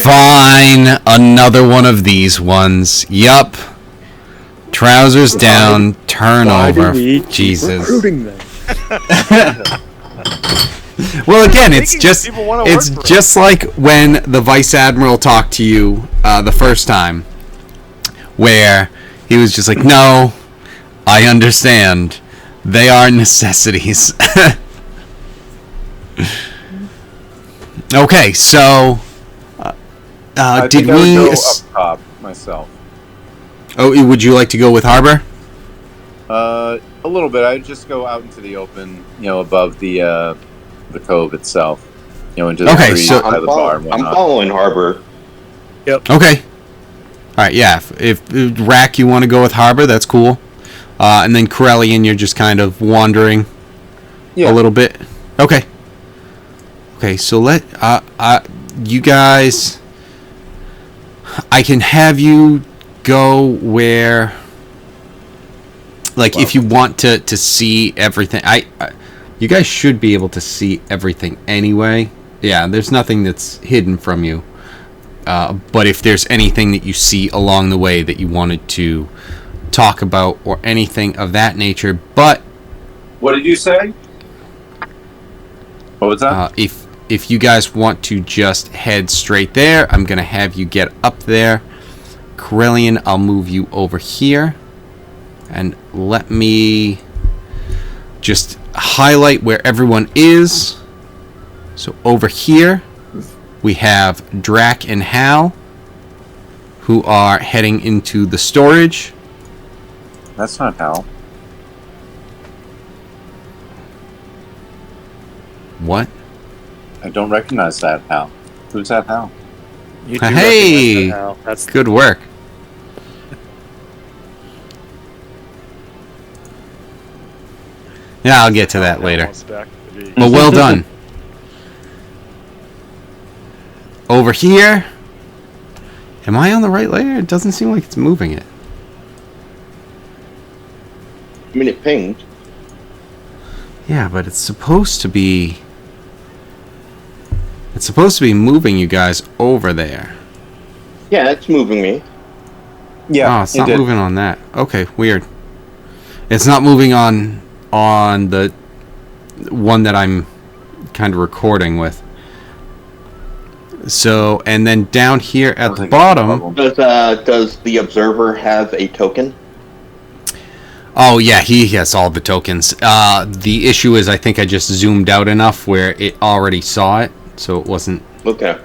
[SPEAKER 2] Fine, another one of these ones. Yup. Trousers down, turn
[SPEAKER 5] Why do
[SPEAKER 2] over.
[SPEAKER 5] we keep
[SPEAKER 2] Jesus.
[SPEAKER 5] recruiting them?
[SPEAKER 2] Well, again, it's
[SPEAKER 1] Making
[SPEAKER 2] just
[SPEAKER 1] people wanna work for
[SPEAKER 2] just like when the Vice Admiral talked to you the first time, where he was just like, "No, I understand. They are necessities." Okay, so
[SPEAKER 7] I
[SPEAKER 2] did
[SPEAKER 7] think I would
[SPEAKER 2] we?
[SPEAKER 7] go up top myself?
[SPEAKER 2] Oh, would you like to go with Harbor?
[SPEAKER 7] A little bit. I'd just go out into the open, above the cove itself, into the
[SPEAKER 2] Okay,
[SPEAKER 7] trees
[SPEAKER 2] so-
[SPEAKER 7] by the bar and
[SPEAKER 6] I'm
[SPEAKER 7] whatnot.
[SPEAKER 6] following Harbor.
[SPEAKER 2] Okay. All right, yeah. If Rack, you want to go with Harbor, that's cool. And then Corellian, you're just kind of wandering a little bit. Okay. Okay, so you guys, I can have you go where, like, if you want to see everything. You guys should be able to see everything anyway. Yeah, there's nothing that's hidden from you. But if there's anything that you see along the way that you wanted to talk about or anything of that nature, but
[SPEAKER 7] What did you say? What was that?
[SPEAKER 2] if you guys want to just head straight there, I'm gonna have you get up there. Corellian, I'll move you over here, and let me just highlight where everyone is. So over here we have Drac and Hal, who are heading into the storage.
[SPEAKER 7] That's not Hal.
[SPEAKER 2] What?
[SPEAKER 7] I don't recognize that Hal. Who's that Hal?
[SPEAKER 5] You do
[SPEAKER 2] Hey!
[SPEAKER 5] recognize that, Hal. That's
[SPEAKER 2] Good work. Yeah, I'll get to that later. But well done. Over here. Am I on the right layer? It doesn't seem like it's moving it.
[SPEAKER 6] I mean, it pinged.
[SPEAKER 2] Yeah, but it's supposed to be... It's supposed to be moving you guys over there.
[SPEAKER 6] Yeah, it's moving me.
[SPEAKER 7] Yeah,
[SPEAKER 2] Oh, it's not moving on that. Okay, weird. It's not moving on the one that I'm kind of recording with. So, and then down here at the bottom.
[SPEAKER 6] Does the observer have a token?
[SPEAKER 2] Oh yeah, he has all the tokens. The issue is I think I just zoomed out enough where it already saw it, so it wasn't.
[SPEAKER 6] Okay.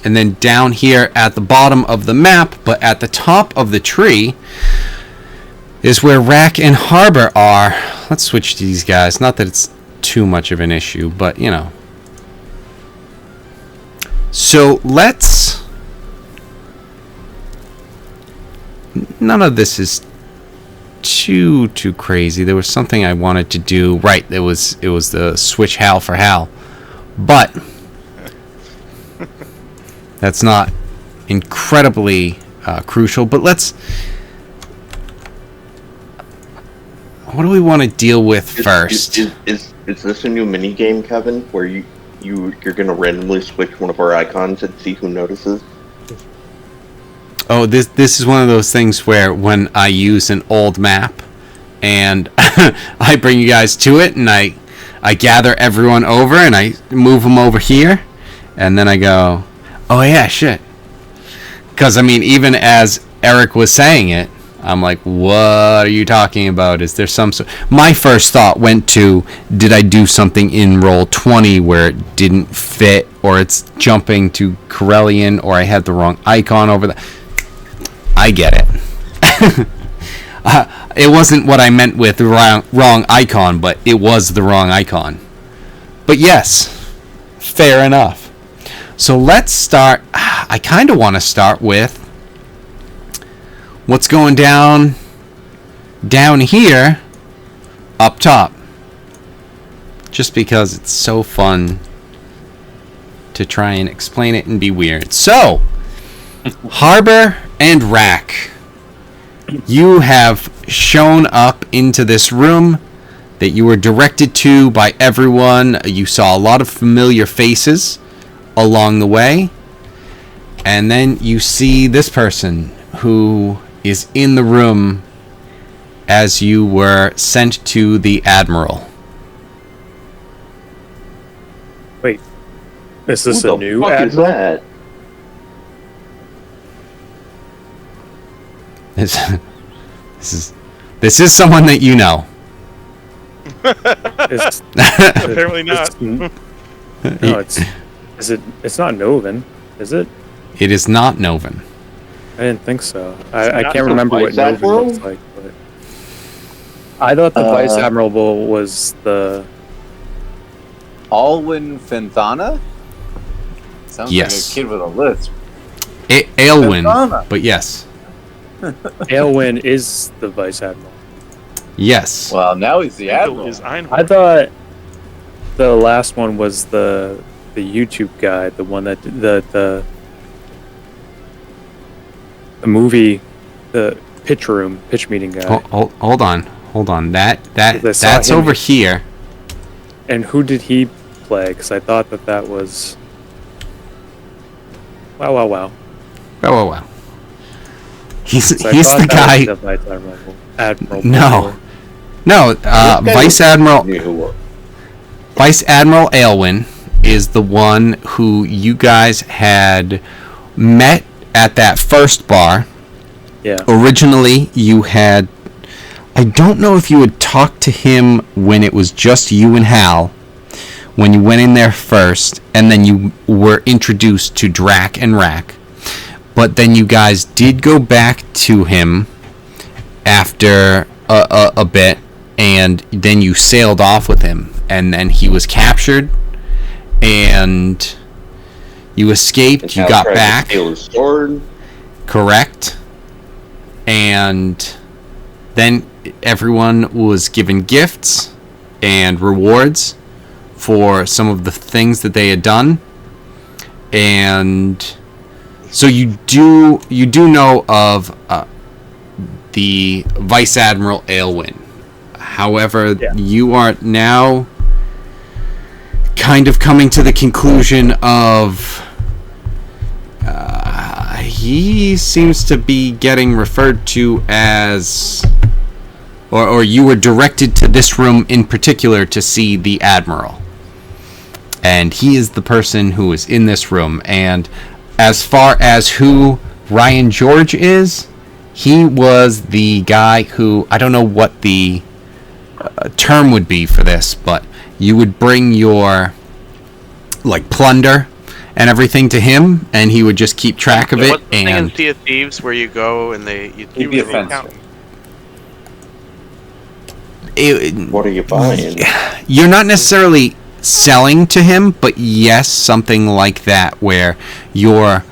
[SPEAKER 2] And then down here at the bottom of the map, but at the top of the tree, is where Rack and Harbor are. Let's switch to these guys. Not that it's too much of an issue, but you know. So let's. None of this is too crazy. There was something I wanted to do. Right, it was the switch Hal for Hal, but that's not incredibly crucial. But let's. What do we want to deal with first?
[SPEAKER 6] Is this a new mini game, Kevin, where you're gonna randomly switch one of our icons and see who notices?
[SPEAKER 2] Oh, this is one of those things where when I use an old map and I bring you guys to it and I gather everyone over and I move them over here and then I go, oh yeah, shit. Because I mean, even as Eric was saying it, I'm like, what are you talking about? Is there some sort... My first thought went to, did I do something in roll 20 where it didn't fit, or it's jumping to Corellian, or I had the wrong icon over there? I get it. It wasn't what I meant with the wrong icon, but it was the wrong icon. But yes, fair enough. So let's start... I kind of want to start with what's going down here up top, just because it's so fun to try and explain it and be weird. So Harbor and Rack, you have shown up into this room that you were directed to by everyone. You saw a lot of familiar faces along the way, and then you see this person who is in the room as you were sent to the Admiral.
[SPEAKER 5] Wait, is this
[SPEAKER 6] Who
[SPEAKER 5] a
[SPEAKER 6] the
[SPEAKER 5] new
[SPEAKER 6] fuck is
[SPEAKER 5] Admiral?
[SPEAKER 6] that?
[SPEAKER 2] This is someone that you know.
[SPEAKER 1] Apparently not.
[SPEAKER 5] No, it's not Noven, is it?
[SPEAKER 2] It is not Noven.
[SPEAKER 5] I didn't think so. I
[SPEAKER 6] not
[SPEAKER 5] can't
[SPEAKER 6] the
[SPEAKER 5] remember what
[SPEAKER 6] Vice
[SPEAKER 5] Noven
[SPEAKER 6] Admiral?
[SPEAKER 5] looks like. But I thought the Vice Admiral was the...
[SPEAKER 7] Alwyn Fenthana? Sounds
[SPEAKER 2] Yes.
[SPEAKER 7] like a kid with a lisp.
[SPEAKER 2] Aelwyn,
[SPEAKER 7] Fenthana.
[SPEAKER 2] but yes.
[SPEAKER 5] Aelwyn is the Vice Admiral.
[SPEAKER 2] Yes.
[SPEAKER 7] Well, now he's the admiral.
[SPEAKER 1] Is
[SPEAKER 5] I
[SPEAKER 1] Einhorn.
[SPEAKER 5] thought the last one was the YouTube guy, the one that the movie, the pitch meeting guy.
[SPEAKER 2] Hold on.
[SPEAKER 5] I saw
[SPEAKER 2] That's
[SPEAKER 5] him.
[SPEAKER 2] over here.
[SPEAKER 5] And who did he play? Because I thought that was... Wow.
[SPEAKER 2] Well. He's
[SPEAKER 5] So I
[SPEAKER 2] the
[SPEAKER 5] thought that
[SPEAKER 2] guy.
[SPEAKER 5] was the Vice Admiral.
[SPEAKER 2] No. Vice Admiral
[SPEAKER 6] New.
[SPEAKER 2] Vice Admiral Aelwyn is the one who you guys had met at that first bar.
[SPEAKER 5] Yeah.
[SPEAKER 2] Originally, you had... I don't know if you had talked to him when it was just you and Hal, when you went in there first, and then you were introduced to Drac and Rack. But then you guys did go back to him after a bit, and then you sailed off with him, and then he was captured, and you escaped. You got back.
[SPEAKER 6] Steal his sword.
[SPEAKER 2] Correct. And then everyone was given gifts and rewards for some of the things that they had done. And so you do know of the Vice Admiral Aelwyn. However, you are now kind of coming to the conclusion of he seems to be getting referred to as, or you were directed to this room in particular to see the Admiral. And he is the person who is in this room. And as far as who Ryan George is, he was the guy who, I don't know what the term would be for this, but you would bring your, like, plunder and everything to him, and he would just keep track of it.
[SPEAKER 3] What's the thing in
[SPEAKER 2] And
[SPEAKER 3] Sea of Thieves where you go and
[SPEAKER 7] He'd be a fence.
[SPEAKER 6] What are you buying?
[SPEAKER 2] you're not necessarily selling to him, but yes, something like that, where you're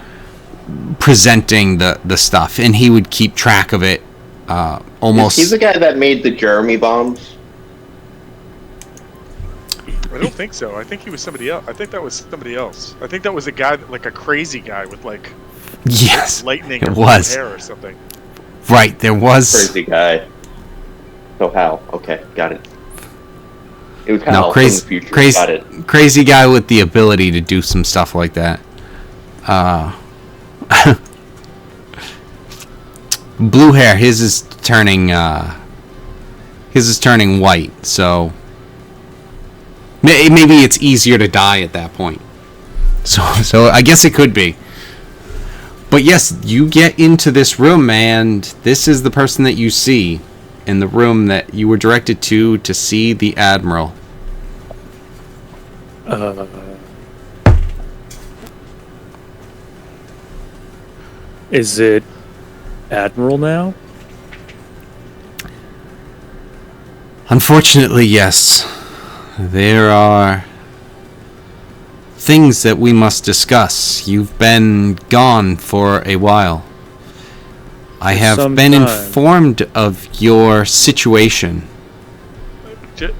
[SPEAKER 2] presenting the stuff, and he would keep track of it. Almost.
[SPEAKER 6] He's the guy that made the Jeremy bombs.
[SPEAKER 1] I don't think so. I think he was somebody else. I think that was somebody else. I think that was a guy, like a crazy guy with like
[SPEAKER 2] Yes,
[SPEAKER 1] lightning
[SPEAKER 2] it
[SPEAKER 1] or
[SPEAKER 2] was.
[SPEAKER 1] hair or something.
[SPEAKER 2] Right, there was.
[SPEAKER 6] Crazy guy. So Hal. Okay, got it. It was Hal
[SPEAKER 2] No,
[SPEAKER 6] from the
[SPEAKER 2] crazy,
[SPEAKER 6] future.
[SPEAKER 2] crazy,
[SPEAKER 6] Got it.
[SPEAKER 2] crazy guy with the ability to do some stuff like that. Blue hair. His is turning white. So maybe it's easier to die at that point. So I guess it could be. But yes, you get into this room, and this is the person that you see in the room that you were directed to see the Admiral.
[SPEAKER 5] Is it Admiral now?
[SPEAKER 2] Unfortunately, yes. There are things that we must discuss. You've been gone for a while. I have
[SPEAKER 5] some
[SPEAKER 2] been
[SPEAKER 5] time.
[SPEAKER 2] informed of your situation.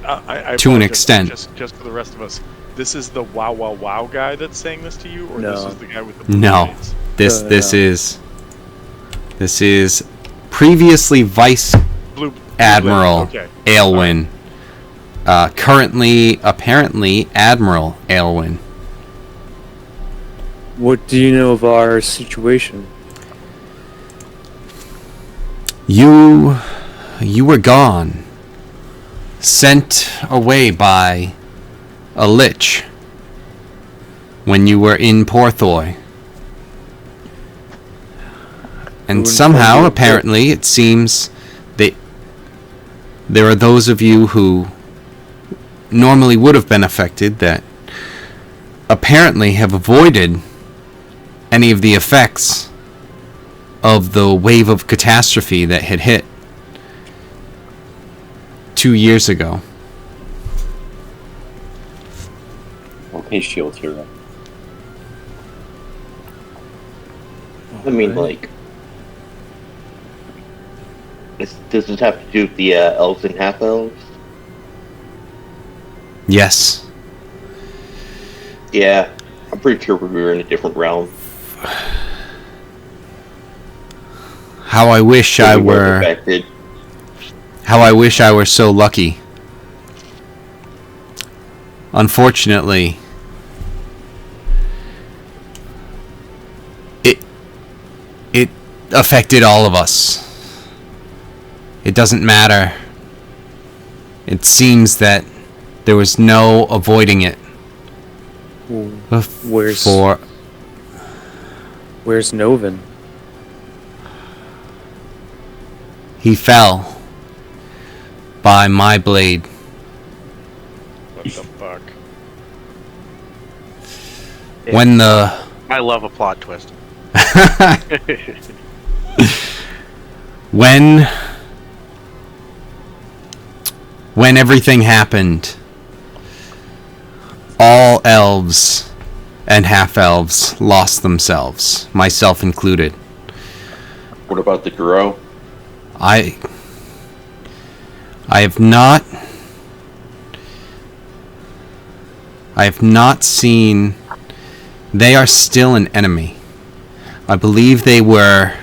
[SPEAKER 1] I
[SPEAKER 2] To an
[SPEAKER 1] apologize,
[SPEAKER 2] extent.
[SPEAKER 1] Just for the rest of us, this is the wow wow wow guy that's saying this to you, or this
[SPEAKER 5] No.
[SPEAKER 1] is the guy with the blue
[SPEAKER 2] No.
[SPEAKER 1] shades?
[SPEAKER 2] This is previously Vice
[SPEAKER 1] Blue
[SPEAKER 2] Admiral
[SPEAKER 1] Okay.
[SPEAKER 2] Aylwin. Currently, apparently, Admiral Aylwin.
[SPEAKER 5] What do you know of our situation?
[SPEAKER 2] You were gone. Sent away by a lich when you were in Porthoy. And
[SPEAKER 5] Who
[SPEAKER 2] somehow,
[SPEAKER 5] informed you?
[SPEAKER 2] apparently, it seems that there are those of you who normally would have been affected that apparently have avoided any of the effects of the wave of catastrophe that had hit 2 years ago.
[SPEAKER 7] Okay, shield hero.
[SPEAKER 6] I mean, like, does this have to do with the elves and half elves?
[SPEAKER 2] Yes.
[SPEAKER 6] Yeah, I'm pretty sure we were in a different realm.
[SPEAKER 2] How I wish I
[SPEAKER 6] We weren't
[SPEAKER 2] were.
[SPEAKER 6] affected.
[SPEAKER 2] How I wish I were so lucky. Unfortunately, it affected all of us. It doesn't matter. It seems that there was no avoiding it.
[SPEAKER 5] Where's Noven?
[SPEAKER 2] He fell by my blade.
[SPEAKER 1] What the fuck?
[SPEAKER 2] When the
[SPEAKER 3] I love a plot twist.
[SPEAKER 2] when everything happened, all elves and half-elves lost themselves, myself included.
[SPEAKER 6] What about the Duro?
[SPEAKER 2] I have not seen. They are still an enemy. I believe they were,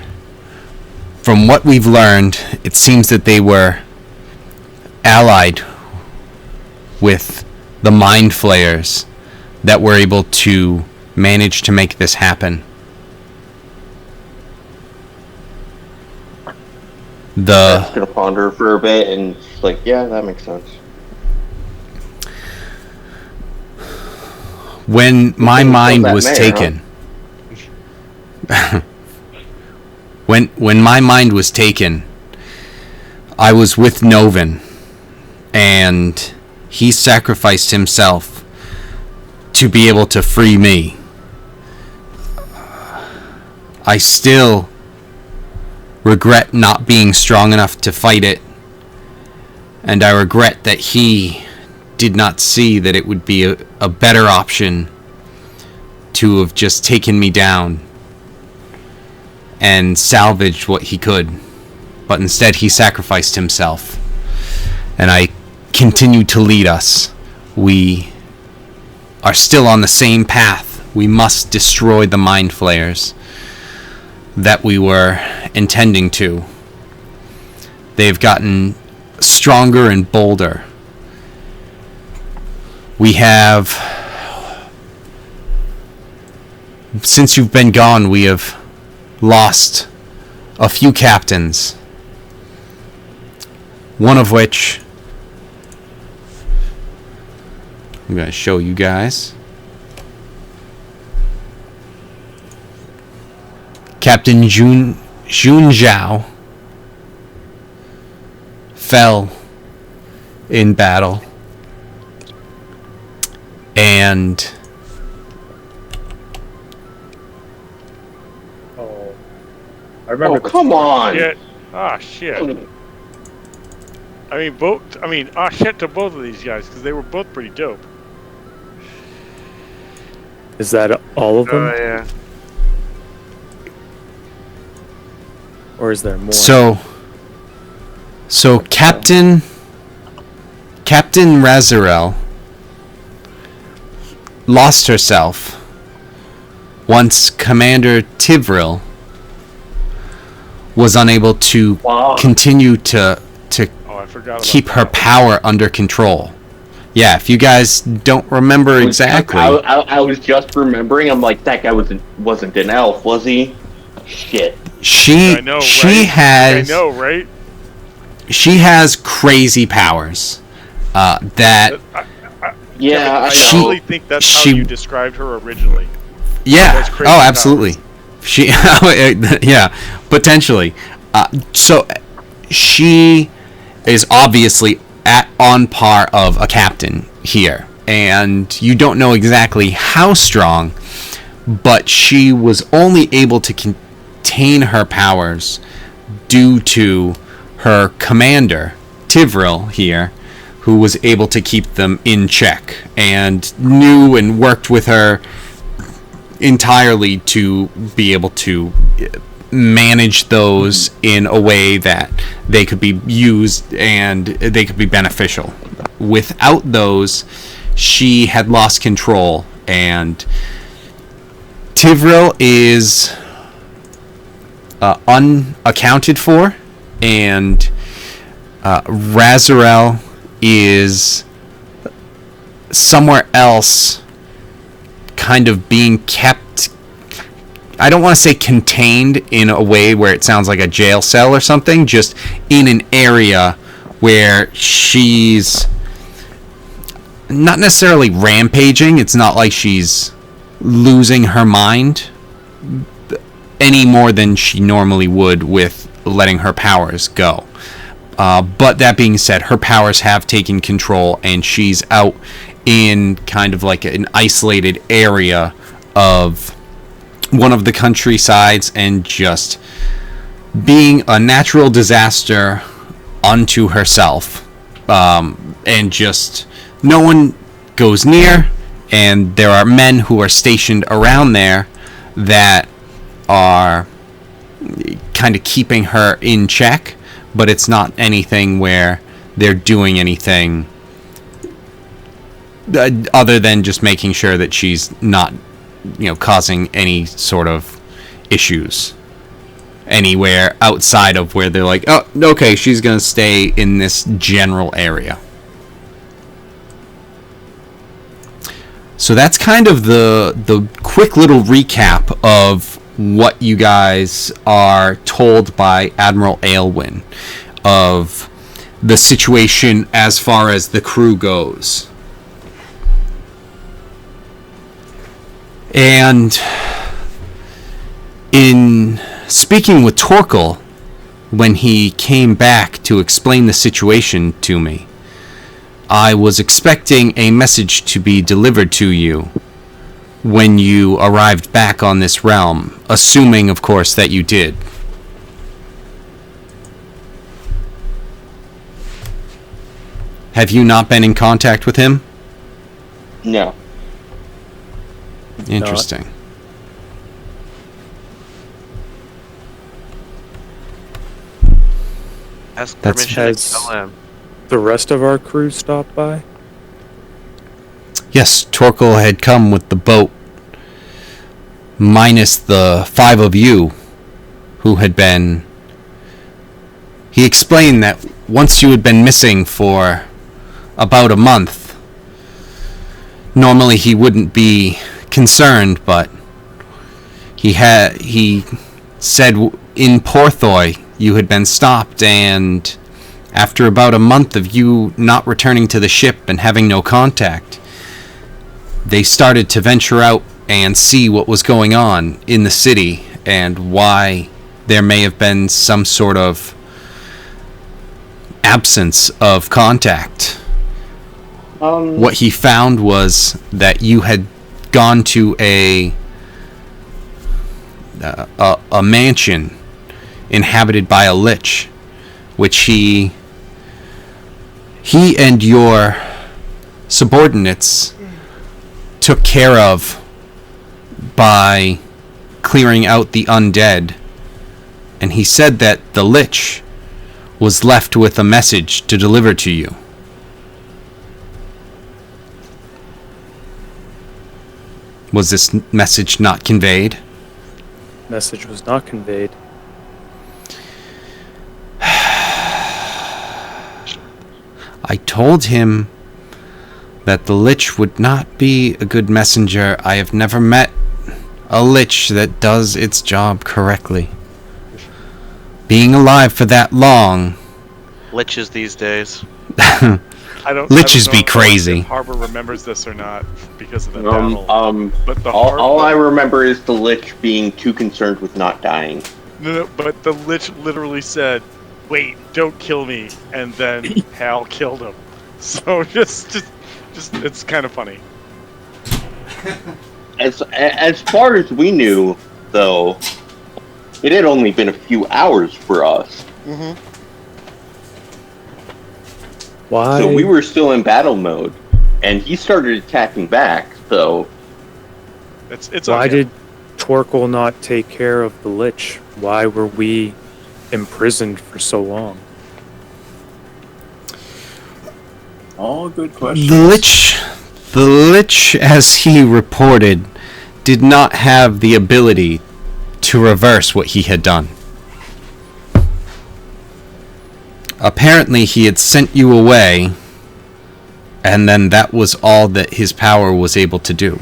[SPEAKER 2] from what we've learned, it seems that they were allied with the Mind Flayers that were able to manage to make this happen.
[SPEAKER 6] Just gonna ponder for a bit, and she's like, "Yeah, that makes sense."
[SPEAKER 2] When my mind
[SPEAKER 6] that
[SPEAKER 2] was
[SPEAKER 6] mayor,
[SPEAKER 2] taken, when my mind was taken, I was with Noven, and he sacrificed himself to be able to free me. I still regret not being strong enough to fight it, and I regret that he did not see that it would be a better option to have just taken me down and salvaged what he could. But instead he sacrificed himself, and I continued to lead us. We are still on the same path. We must destroy the mind flayers that we were intending to. They've gotten stronger and bolder. We have, since you've been gone, we have lost a few captains. One of which I'm going to show you guys. Captain Jun Zhao fell in battle, and
[SPEAKER 5] Oh, I remember.
[SPEAKER 6] Oh, come on!
[SPEAKER 1] Shit. Ah, shit. Shit to both of these guys, because they were both pretty dope.
[SPEAKER 5] Is that all of them,
[SPEAKER 3] Oh yeah.
[SPEAKER 5] or is there more?
[SPEAKER 2] so Captain Razarel lost herself once Commander Tivril was unable to
[SPEAKER 6] Wow.
[SPEAKER 2] continue to
[SPEAKER 1] Oh, I forgot about
[SPEAKER 2] keep her
[SPEAKER 1] that.
[SPEAKER 2] power under control. Yeah, if you guys don't remember exactly.
[SPEAKER 6] I was just remembering. I'm like, that guy wasn't an elf, was he? Shit.
[SPEAKER 2] She
[SPEAKER 1] I know, right?
[SPEAKER 2] she has
[SPEAKER 1] I know, right?
[SPEAKER 2] she has crazy powers that
[SPEAKER 6] Yeah, I
[SPEAKER 1] I
[SPEAKER 6] know.
[SPEAKER 1] really think that's
[SPEAKER 2] she-
[SPEAKER 1] how you described her originally.
[SPEAKER 2] yeah,
[SPEAKER 1] Those crazy
[SPEAKER 2] oh absolutely, she yeah, potentially. So she is obviously on par of a captain here, and you don't know exactly how strong, but she was only able to contain her powers due to her commander Tivril here, who was able to keep them in check and knew and worked with her entirely to be able to manage those in a way that they could be used and they could be beneficial. Without those, she had lost control, and Tivril is unaccounted for, and Razarel is somewhere else, kind of being kept, I don't want to say contained in a way where it sounds like a jail cell or something, just in an area where she's not necessarily rampaging. It's not like she's losing her mind any more than she normally would with letting her powers go. But that being said, her powers have taken control, and she's out in kind of like an isolated area of one of the countrysides and just being a natural disaster unto herself. And just no one goes near, and there are men who are stationed around there that are kind of keeping her in check, but it's not anything where they're doing anything other than just making sure that she's not, causing any sort of issues anywhere outside of where they're like, oh, okay, she's gonna stay in this general area. So that's kind of the quick little recap of what you guys are told by Admiral Aylwin of the situation as far as the crew goes. And in speaking with Torkel, when he came back to explain the situation to me, I was expecting a message to be delivered to you when you arrived back on this realm, assuming, of course, that you did. Have you not been in contact with him?
[SPEAKER 6] No.
[SPEAKER 2] Interesting.
[SPEAKER 3] Ask
[SPEAKER 2] That's-
[SPEAKER 3] permission to tell him.
[SPEAKER 5] The rest of our crew stopped by?
[SPEAKER 2] Yes, Torkel had come with the boat, minus the 5 of you who had been... He explained that once you had been missing for about a month, normally he wouldn't be concerned, but he said in Porthoy you had been stopped, and after about a month of you not returning to the ship and having no contact, they started to venture out and see what was going on in the city and why there may have been some sort of absence of contact. What he found was that you had gone to a mansion inhabited by a lich, which he and your subordinates took care of by clearing out the undead. And he said that the lich was left with a message to deliver to you. Was this message not conveyed?
[SPEAKER 5] Message was not conveyed.
[SPEAKER 2] I told him that the lich would not be a good messenger. I have never met a lich that does its job correctly. Being alive for that long...
[SPEAKER 3] Liches these days.
[SPEAKER 2] Liches be
[SPEAKER 1] know
[SPEAKER 2] crazy.
[SPEAKER 1] If Harbor remembers this or not because of the battle. But the
[SPEAKER 6] all I remember is the Lich being too concerned with not dying.
[SPEAKER 1] No, but the Lich literally said, "Wait, don't kill me," and then Hal killed him. So just it's kind of funny.
[SPEAKER 6] As far as we knew, though, it had only been a few hours for us.
[SPEAKER 1] Mm-hmm.
[SPEAKER 5] Why?
[SPEAKER 6] So we were still in battle mode, and he started attacking back. So
[SPEAKER 1] It's
[SPEAKER 5] Why
[SPEAKER 1] okay.
[SPEAKER 5] did Torkel not take care of the Lich? Why were we imprisoned for so long?
[SPEAKER 7] All good questions.
[SPEAKER 2] The Lich, as he reported, did not have the ability to reverse what he had done. Apparently he had sent you away, and then that was all that his power was able to do.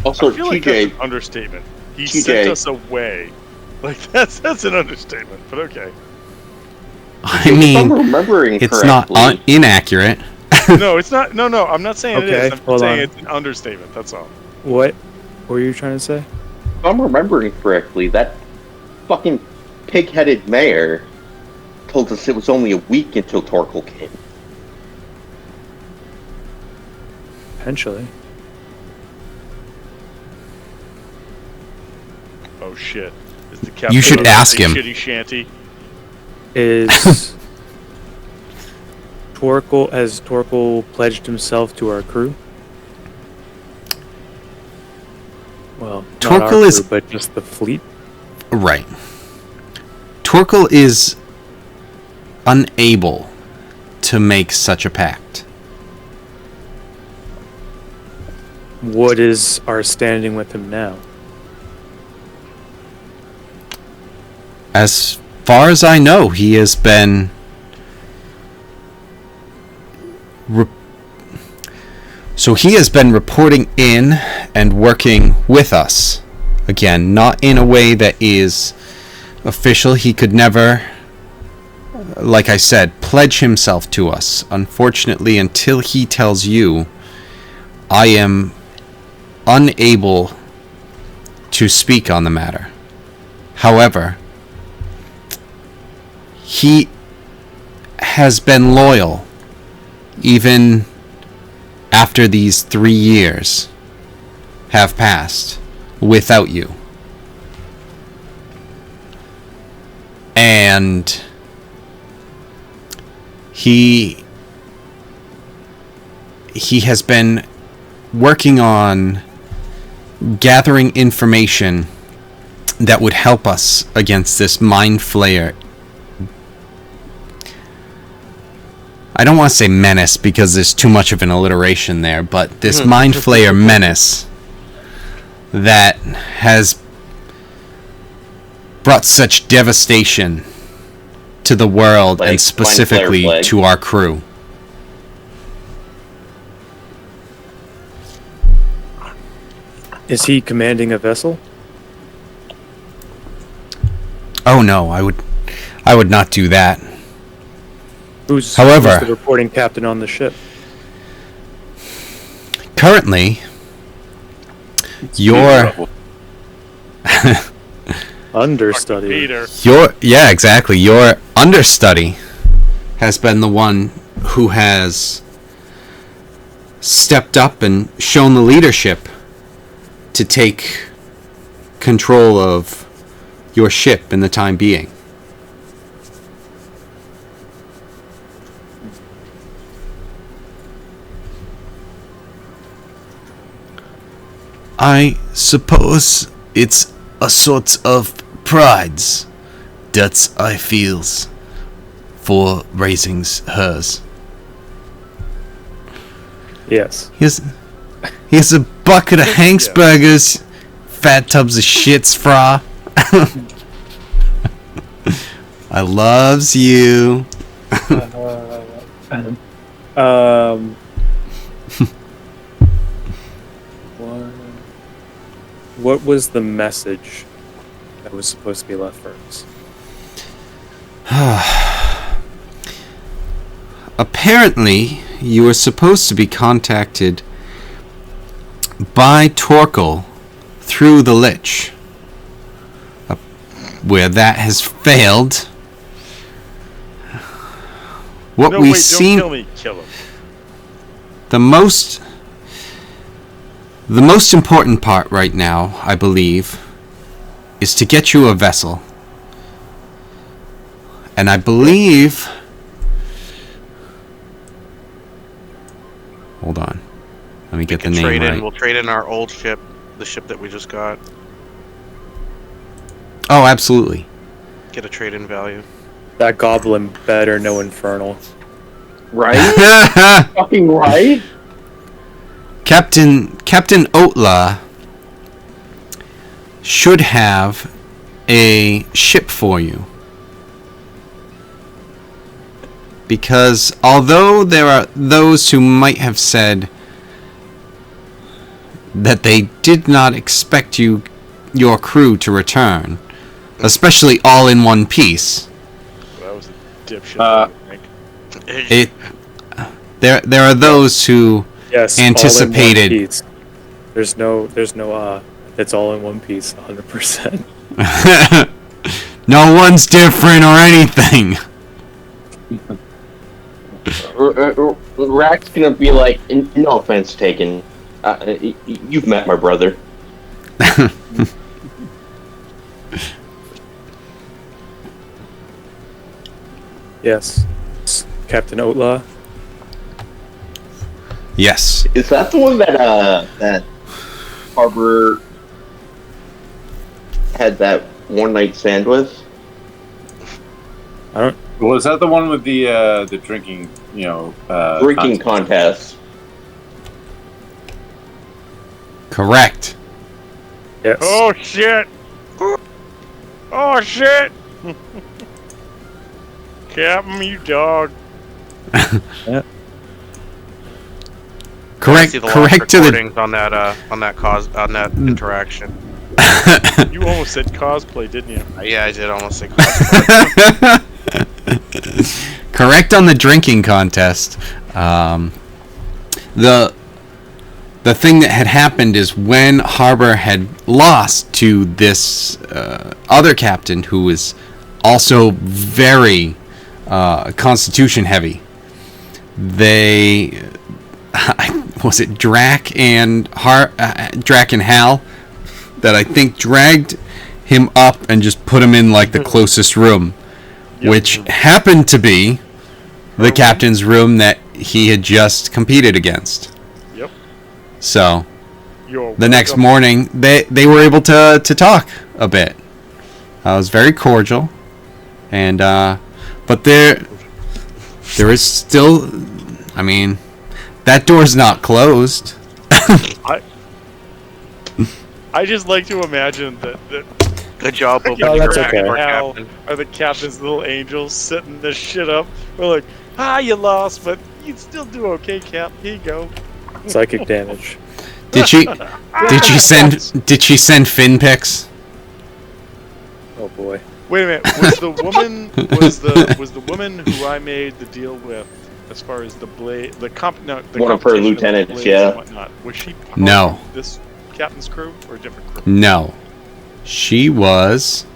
[SPEAKER 6] also,
[SPEAKER 1] I feel like that's
[SPEAKER 6] TJ,
[SPEAKER 1] an understatement. He
[SPEAKER 6] TJ.
[SPEAKER 1] sent us away. Like that's an understatement, but okay.
[SPEAKER 2] I
[SPEAKER 6] if I'm
[SPEAKER 2] mean,
[SPEAKER 6] remembering
[SPEAKER 2] it's not
[SPEAKER 6] correctly,
[SPEAKER 2] inaccurate.
[SPEAKER 1] No, it's not. No, I'm not saying it
[SPEAKER 5] Okay,
[SPEAKER 1] is. I'm
[SPEAKER 5] hold
[SPEAKER 1] saying
[SPEAKER 5] on.
[SPEAKER 1] it's an understatement. That's all.
[SPEAKER 5] What were you trying to say?
[SPEAKER 6] if I'm remembering correctly, that fucking pig-headed mayor told us it was only a week until Torkel came.
[SPEAKER 5] Potentially.
[SPEAKER 1] Oh shit! Is the captain
[SPEAKER 2] You should
[SPEAKER 1] of
[SPEAKER 2] ask
[SPEAKER 1] the
[SPEAKER 2] him.
[SPEAKER 1] Shitty shanty.
[SPEAKER 5] Is has Torkel pledged himself to our crew? Well, not our
[SPEAKER 2] Torkel is-
[SPEAKER 5] crew, but just the fleet.
[SPEAKER 2] Right. Torkel is unable to make such a pact.
[SPEAKER 5] What is our standing with him now?
[SPEAKER 2] As far as I know, he has been so he has been reporting in and working with us Again, not in a way that is official. He could never, like I said, pledge himself to us. Unfortunately, until he tells you, I am unable to speak on the matter. However, he has been loyal even after these 3 years have passed without you. And he has been working on gathering information that would help us against this mind flayer. I don't want to say menace because there's too much of an alliteration there, but this mind flayer menace that has brought such devastation to the world,
[SPEAKER 6] Like
[SPEAKER 2] and specifically
[SPEAKER 6] Mind Flayer
[SPEAKER 2] to our crew.
[SPEAKER 5] Is he commanding a vessel?
[SPEAKER 2] Oh no, I would not do that.
[SPEAKER 5] Who's the reporting captain on the ship?
[SPEAKER 2] Currently, your
[SPEAKER 5] Understudy.
[SPEAKER 1] Peter.
[SPEAKER 2] yeah, exactly. Your understudy has been the one who has stepped up and shown the leadership to take control of your ship in the time being. I suppose it's a sort of prides that I feels for raising hers.
[SPEAKER 5] Yes.
[SPEAKER 2] Here's a bucket of Hank's burgers, fat tubs of shits fra. I loves you.
[SPEAKER 5] What was the message that was supposed to be left for us?
[SPEAKER 2] Apparently, you were supposed to be contacted by Torkel through the Lich. Where that has failed. What
[SPEAKER 1] No,
[SPEAKER 2] we've
[SPEAKER 1] wait,
[SPEAKER 2] seen,
[SPEAKER 1] don't kill me. Kill him.
[SPEAKER 2] the most important part right now, I believe, is to get you a vessel. And I believe... Hold on. Let me get the name right.
[SPEAKER 3] We'll trade in our old ship, the ship that we just got.
[SPEAKER 2] Oh, absolutely.
[SPEAKER 3] Get a trade-in value.
[SPEAKER 5] That goblin better know Infernal.
[SPEAKER 6] Right? Fucking right?
[SPEAKER 2] Captain Otla should have a ship for you. Because although there are those who might have said that they did not expect your crew to return, especially all in one piece.
[SPEAKER 1] That was a dipshit. I think.
[SPEAKER 2] There are those who
[SPEAKER 5] Yes.
[SPEAKER 2] anticipated.
[SPEAKER 5] All in one piece. There's no. It's all in one piece, 100%.
[SPEAKER 2] No one's different or anything.
[SPEAKER 6] Rack's gonna be like, no offense taken. You've met my brother.
[SPEAKER 5] Yes. Captain Outlaw.
[SPEAKER 2] Yes.
[SPEAKER 6] Is that the one that Harbor had that one night stand with?
[SPEAKER 7] Well, is that the one with the drinking,
[SPEAKER 6] Drinking contest.
[SPEAKER 2] Correct.
[SPEAKER 5] Yes.
[SPEAKER 1] Oh shit! Oh shit! Captain, you dog.
[SPEAKER 2] Correct.
[SPEAKER 3] See the
[SPEAKER 2] Correct to the
[SPEAKER 3] recordings on that interaction.
[SPEAKER 1] You almost said cosplay, didn't you?
[SPEAKER 3] Yeah, I did almost say cosplay.
[SPEAKER 2] Correct on the drinking contest. The thing that had happened is when Harbor had lost to this other captain who was also very Constitution heavy. They was it Drac and Drac and Hal that I think dragged him up and just put him in like the closest room, which happened to be the captain's room that he had just competed against.
[SPEAKER 1] Yep.
[SPEAKER 2] So
[SPEAKER 1] You're
[SPEAKER 2] the next
[SPEAKER 1] welcome.
[SPEAKER 2] morning they were able to talk a bit. It was very cordial, and but there is still, I mean, that door's not closed.
[SPEAKER 1] I just like to imagine that
[SPEAKER 3] Good job,
[SPEAKER 1] Yeah,
[SPEAKER 3] opening
[SPEAKER 5] that's
[SPEAKER 3] your
[SPEAKER 5] okay.
[SPEAKER 3] back door,
[SPEAKER 1] Hal
[SPEAKER 3] Captain.
[SPEAKER 1] are the captain's little angels setting this shit up. We're like, you lost, but you still do okay, Cap. Here you go.
[SPEAKER 5] Psychic damage.
[SPEAKER 2] Did she send Finn pics?
[SPEAKER 5] Oh boy.
[SPEAKER 1] Wait a minute. Was the woman who I made the deal with, as far as the blade, the
[SPEAKER 6] One of her
[SPEAKER 1] competition
[SPEAKER 6] lieutenants,
[SPEAKER 1] blades
[SPEAKER 6] yeah.
[SPEAKER 1] and whatnot, was she part
[SPEAKER 2] No.
[SPEAKER 1] of this captain's crew or a different crew?
[SPEAKER 2] No. She was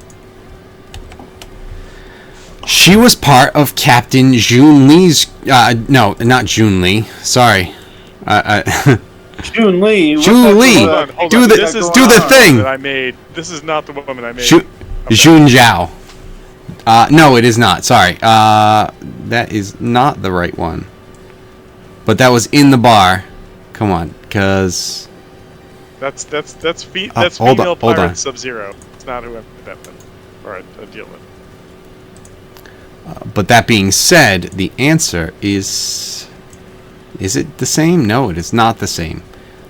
[SPEAKER 2] part of Captain Jun Lee's no, not Jun Lee. Sorry.
[SPEAKER 7] Jun Lee.
[SPEAKER 2] Jun Lee.
[SPEAKER 1] Hold
[SPEAKER 2] Do
[SPEAKER 1] on.
[SPEAKER 2] the-
[SPEAKER 1] This is
[SPEAKER 2] do
[SPEAKER 1] not
[SPEAKER 2] the
[SPEAKER 1] woman
[SPEAKER 2] thing.
[SPEAKER 1] that I made. This is not the woman I made.
[SPEAKER 2] Jun Zhao. No, it is not. Sorry. That is not the right one. But that was in the bar. Come on, cuz
[SPEAKER 1] That's
[SPEAKER 2] hold
[SPEAKER 1] female
[SPEAKER 2] on, hold
[SPEAKER 1] pirate
[SPEAKER 2] on.
[SPEAKER 1] Sub-Zero. It's not who I met with or I deal with.
[SPEAKER 2] but that being said, the answer is it the same? No, it is not the same.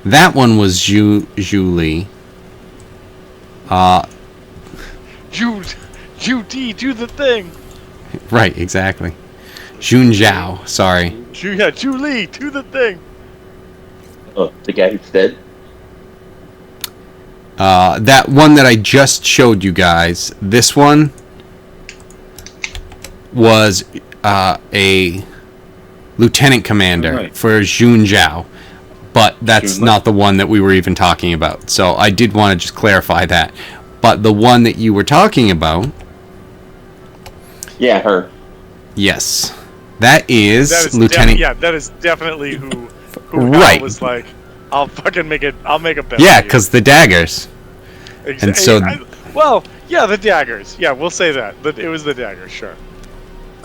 [SPEAKER 2] That one was Zhu Li.
[SPEAKER 1] Judy, do the thing.
[SPEAKER 2] Right, exactly. Jun Zhao, sorry.
[SPEAKER 1] Julie, do the thing.
[SPEAKER 6] Oh, the guy who's dead.
[SPEAKER 2] That one that I just showed you guys, this one was a lieutenant commander
[SPEAKER 7] Right.
[SPEAKER 2] for Jun Zhao, but that's
[SPEAKER 7] Jun-
[SPEAKER 2] not the one that we were even talking about. So I did want to just clarify that. But the one that you were talking about,
[SPEAKER 6] Yeah, her.
[SPEAKER 2] yes, that is
[SPEAKER 1] That is
[SPEAKER 2] Lieutenant.
[SPEAKER 1] that is definitely who
[SPEAKER 2] Right.
[SPEAKER 1] Hal was like, I'll fucking make it. I'll make a bet.
[SPEAKER 2] Yeah,
[SPEAKER 1] with you."
[SPEAKER 2] because the daggers. and so-
[SPEAKER 1] the daggers. Yeah, we'll say that. It was the daggers, sure.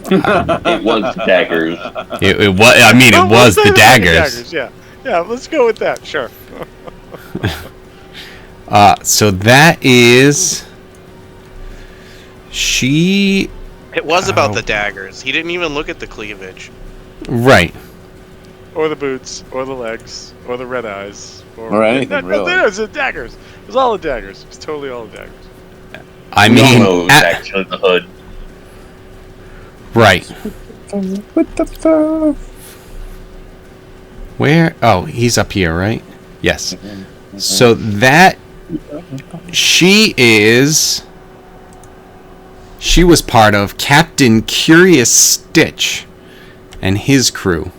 [SPEAKER 6] It was daggers.
[SPEAKER 2] It was. I mean, it
[SPEAKER 1] We'll
[SPEAKER 2] was
[SPEAKER 1] say
[SPEAKER 2] the
[SPEAKER 1] that was
[SPEAKER 2] daggers.
[SPEAKER 1] Yeah, let's go with that. Sure.
[SPEAKER 2] So that is. She.
[SPEAKER 3] It was about
[SPEAKER 2] Oh.
[SPEAKER 3] the daggers. He didn't even look at the cleavage.
[SPEAKER 2] Right.
[SPEAKER 1] Or the boots, or the legs, or the red eyes,
[SPEAKER 7] Or anything, really.
[SPEAKER 1] No, it was the daggers. It was all the daggers. It was totally all the daggers.
[SPEAKER 2] I
[SPEAKER 6] We all
[SPEAKER 2] mean,
[SPEAKER 6] know it was actually the hood.
[SPEAKER 2] right.
[SPEAKER 7] What the fuck?
[SPEAKER 2] Where? Oh, he's up here, right? Yes. So that she was part of Captain Curious Stitch and his crew.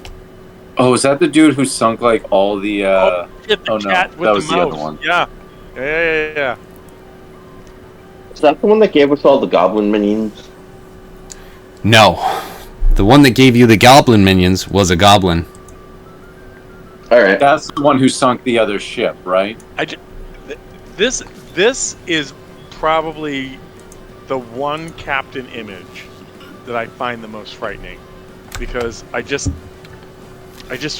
[SPEAKER 7] Oh, is that the dude who sunk like all the?
[SPEAKER 1] Shit, the
[SPEAKER 7] oh, no,
[SPEAKER 1] cat with
[SPEAKER 7] that was the other
[SPEAKER 1] mouth.
[SPEAKER 7] one.
[SPEAKER 1] Yeah. Yeah.
[SPEAKER 6] Is that the one that gave us all the goblin minions?
[SPEAKER 2] No. The one that gave you the goblin minions was a goblin.
[SPEAKER 6] Alright.
[SPEAKER 7] That's the one who sunk the other ship, right?
[SPEAKER 1] This is probably the one captain image that I find the most frightening, because I just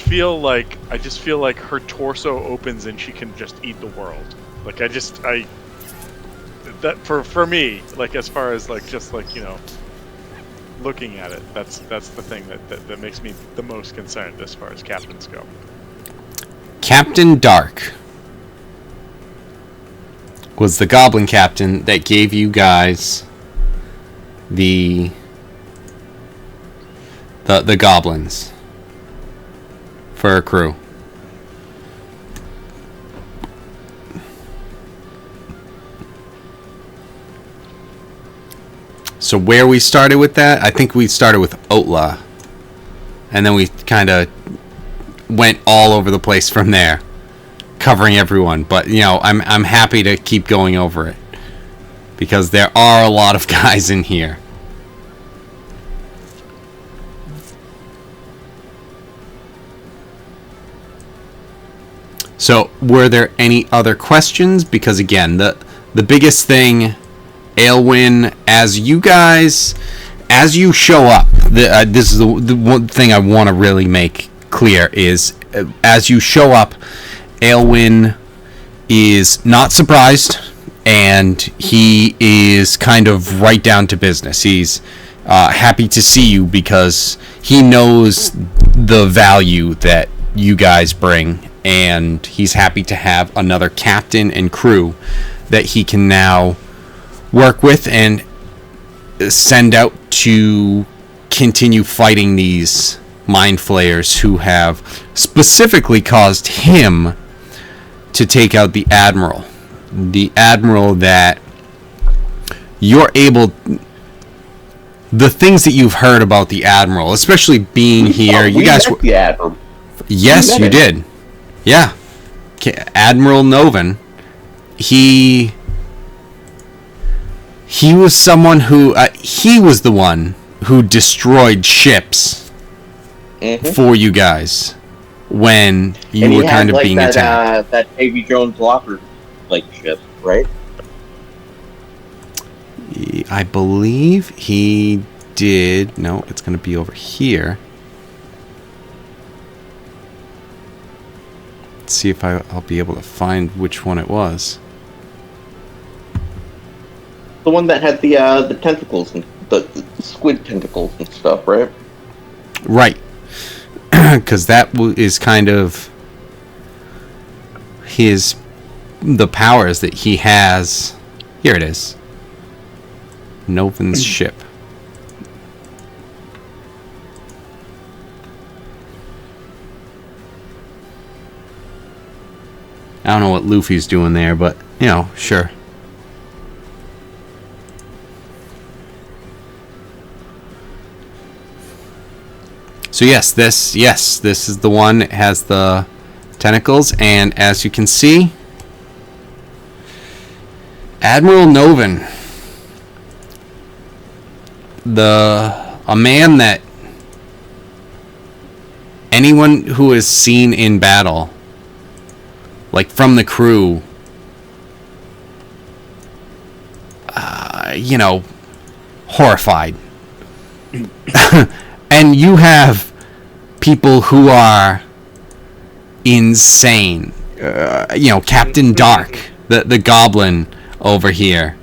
[SPEAKER 1] feel like her torso opens and she can just eat the world. Like that for me, like as far as like just like, you know, looking at it, that's the thing that makes me the most concerned as far as captains go.
[SPEAKER 2] Captain Dark was the goblin captain that gave you guys the goblins for a crew. So where we started with that, I think we started with Otla. And then we kind of went all over the place from there, covering everyone. But, I'm happy to keep going over it. Because there are a lot of guys in here. So, were there any other questions? Because again, the biggest thing, Aelwyn, as you show up, this is the one thing I want to really make clear is, as you show up, Aelwyn is not surprised, and he is kind of right down to business. He's happy to see you because he knows the value that you guys bring, and he's happy to have another captain and crew that he can now work with and send out to continue fighting these mind flayers who have specifically caused him to take out the admiral. The admiral that you're able... The things that you've heard about the admiral, especially being here, you guys
[SPEAKER 6] met the admiral.
[SPEAKER 2] Yes, you did. Yeah. Admiral Noven. He was someone who... he was the one who destroyed ships for you guys when you were kind of being attacked.
[SPEAKER 6] That Davy Jones locker ship, right?
[SPEAKER 2] I believe he did... No, it's going to be over here. See if I'll be able to find which one it was.
[SPEAKER 6] The one that had the tentacles and the squid tentacles and stuff, right?
[SPEAKER 2] Right. Because that is kind of the powers that he has. Here it is. Noven's ship. I don't know what Luffy's doing there, but, sure. So yes, this is the one that has the tentacles, and as you can see, Admiral Noven, a man that anyone who is seen in battle, like from the crew, horrified. And you have people who are insane. Captain Dark, the goblin over here.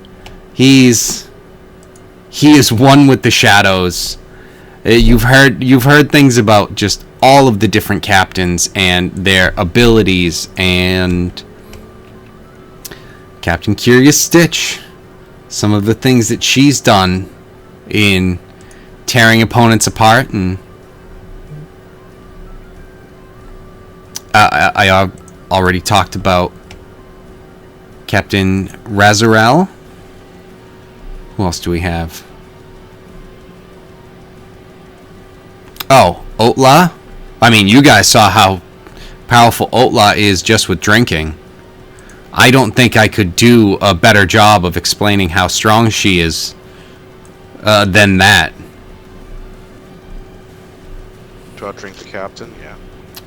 [SPEAKER 2] He is one with the shadows. You've heard things about just all of the different captains and their abilities, and Captain Curious Stitch, some of the things that she's done in tearing opponents apart, and I already talked about Captain Razorel. Who else do we have? Oh, Otla. I mean, you guys saw how powerful Otla is just with drinking. I don't think I could do a better job of explaining how strong she is than that.
[SPEAKER 3] To outdrink the captain, yeah.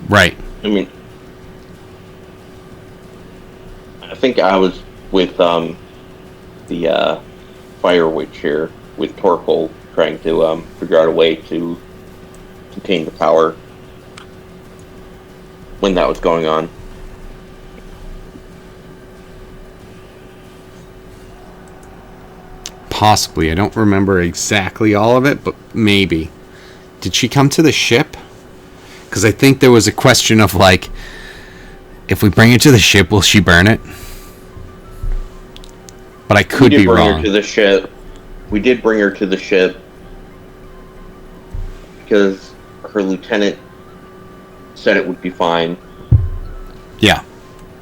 [SPEAKER 2] Right.
[SPEAKER 6] I mean, I think I was with the Fire Witch here with Torkel, trying to figure out a way to contain the power when that was going on.
[SPEAKER 2] Possibly. I don't remember exactly all of it, but maybe. Did she come to the ship? Because I think there was a question of, if we bring it to the ship, will she burn it? But I could be wrong. We did bring her to the ship.
[SPEAKER 6] We did bring her to the ship because her lieutenant said it would be fine.
[SPEAKER 2] Yeah.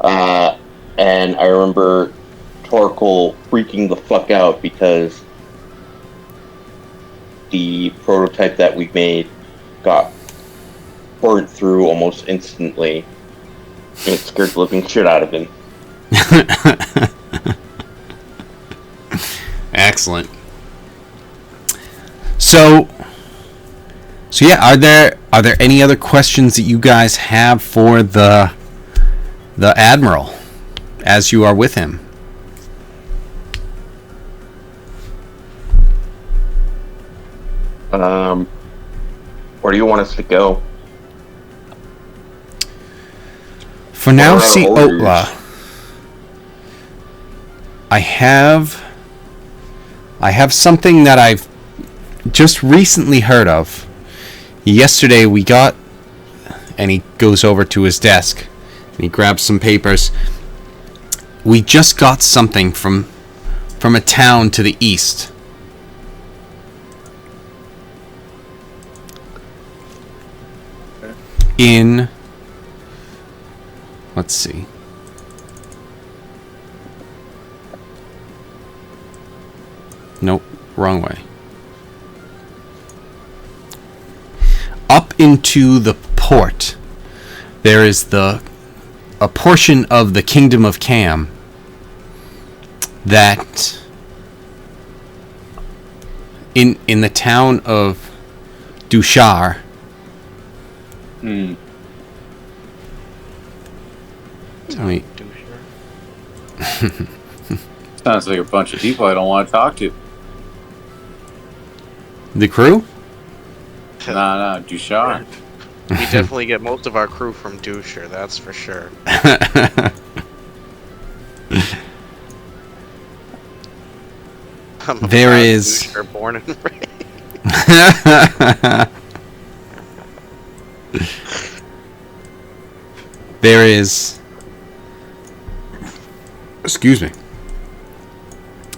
[SPEAKER 6] And I remember Torkel freaking the fuck out because the prototype that we made got burnt through almost instantly. And it scared the living shit out of him.
[SPEAKER 2] Excellent. So yeah, are there any other questions that you guys have for the Admiral as you are with him?
[SPEAKER 6] Where do you want us to go?
[SPEAKER 2] For now,
[SPEAKER 6] What are our
[SPEAKER 2] see
[SPEAKER 6] orders?
[SPEAKER 2] Otla. I have something that I've just recently heard of. Yesterday we got, and he goes over to his desk and he grabs some papers. We just got something from a town to the east. Let's see. Nope, wrong way. Up into the port, there is a portion of the Kingdom of Cam that in the town of Dushar. Wait.
[SPEAKER 7] Sounds like a bunch of people I don't want to talk to.
[SPEAKER 2] The crew?
[SPEAKER 7] Nah, Dushar.
[SPEAKER 3] We definitely get most of our crew from Dusher, that's for sure. I'm a
[SPEAKER 2] There
[SPEAKER 3] proud
[SPEAKER 2] is-
[SPEAKER 3] Dusher, born and raised.
[SPEAKER 2] There is. Excuse me.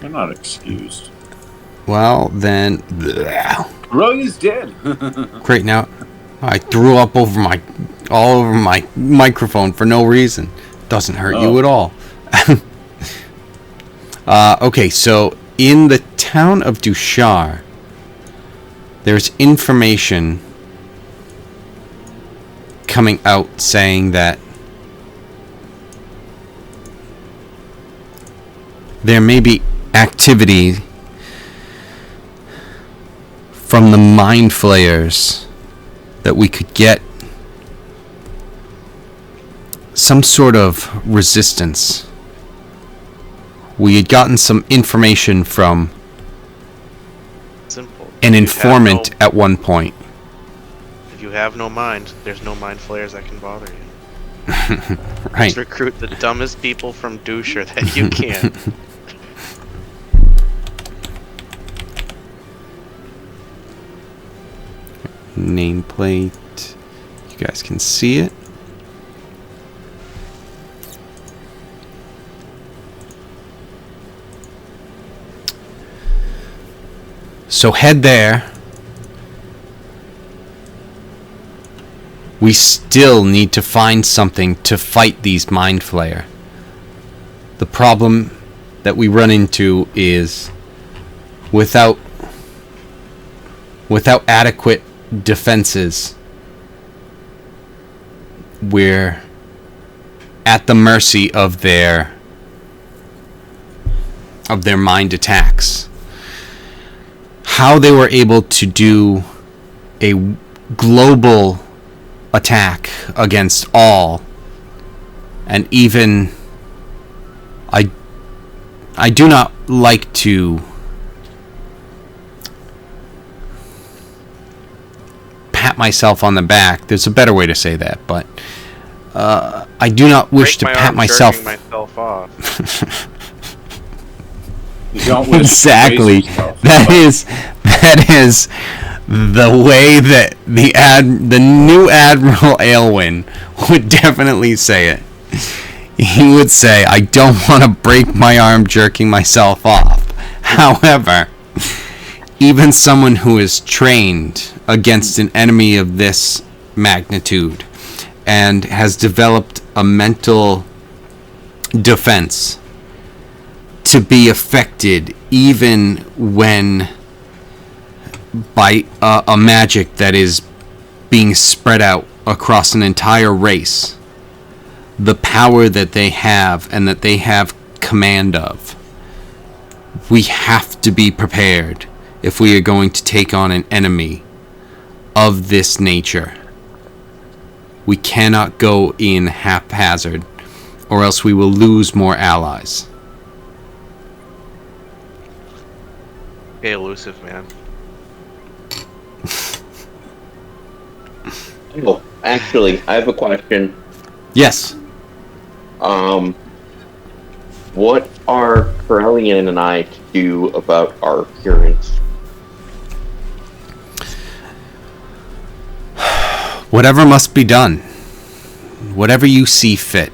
[SPEAKER 7] You're not excused.
[SPEAKER 2] Well, then.
[SPEAKER 7] Roy is dead.
[SPEAKER 2] Great, now I threw up all over my microphone for no reason. Doesn't hurt you at all. Okay, so in the town of Dushar, there's information coming out saying that there may be activity from the mind flayers that we could get some sort of resistance. We had gotten some information from
[SPEAKER 3] Simple.
[SPEAKER 2] an
[SPEAKER 3] If you have
[SPEAKER 2] informant
[SPEAKER 3] no-
[SPEAKER 2] at one point.
[SPEAKER 3] If you have no mind, there's no mind flayers that can bother you.
[SPEAKER 2] Right.
[SPEAKER 3] Just recruit the dumbest people from Dusher that you can.
[SPEAKER 2] Nameplate. You guys can see it. So head there. We still need to find something to fight these Mind Flayer. The problem that we run into is without adequate defenses, we're at the mercy of their mind attacks. How they were able to do a global attack against all, and even I do not like to pat myself on the back. There's a better way to say that, but I do not wish to
[SPEAKER 3] Break my
[SPEAKER 2] pat
[SPEAKER 3] arm
[SPEAKER 2] myself.
[SPEAKER 3] jerking myself off.
[SPEAKER 7] You don't wish to
[SPEAKER 2] Exactly.
[SPEAKER 7] raise yourself.
[SPEAKER 2] That is the way that the new Admiral Aylwin would definitely say it. He would say, "I don't want to break my arm jerking myself off." However, even someone who is trained against an enemy of this magnitude and has developed a mental defense to be affected even when by a magic that is being spread out across an entire race, the power that they have and that they have command of. We have to be prepared if we are going to take on an enemy of this nature. We cannot go in haphazard, or else we will lose more allies.
[SPEAKER 3] Hey, elusive man.
[SPEAKER 6] Oh, actually, I have a question.
[SPEAKER 2] Yes.
[SPEAKER 6] What are Corellian and I to do about our appearance?
[SPEAKER 2] Whatever must be done. Whatever you see fit.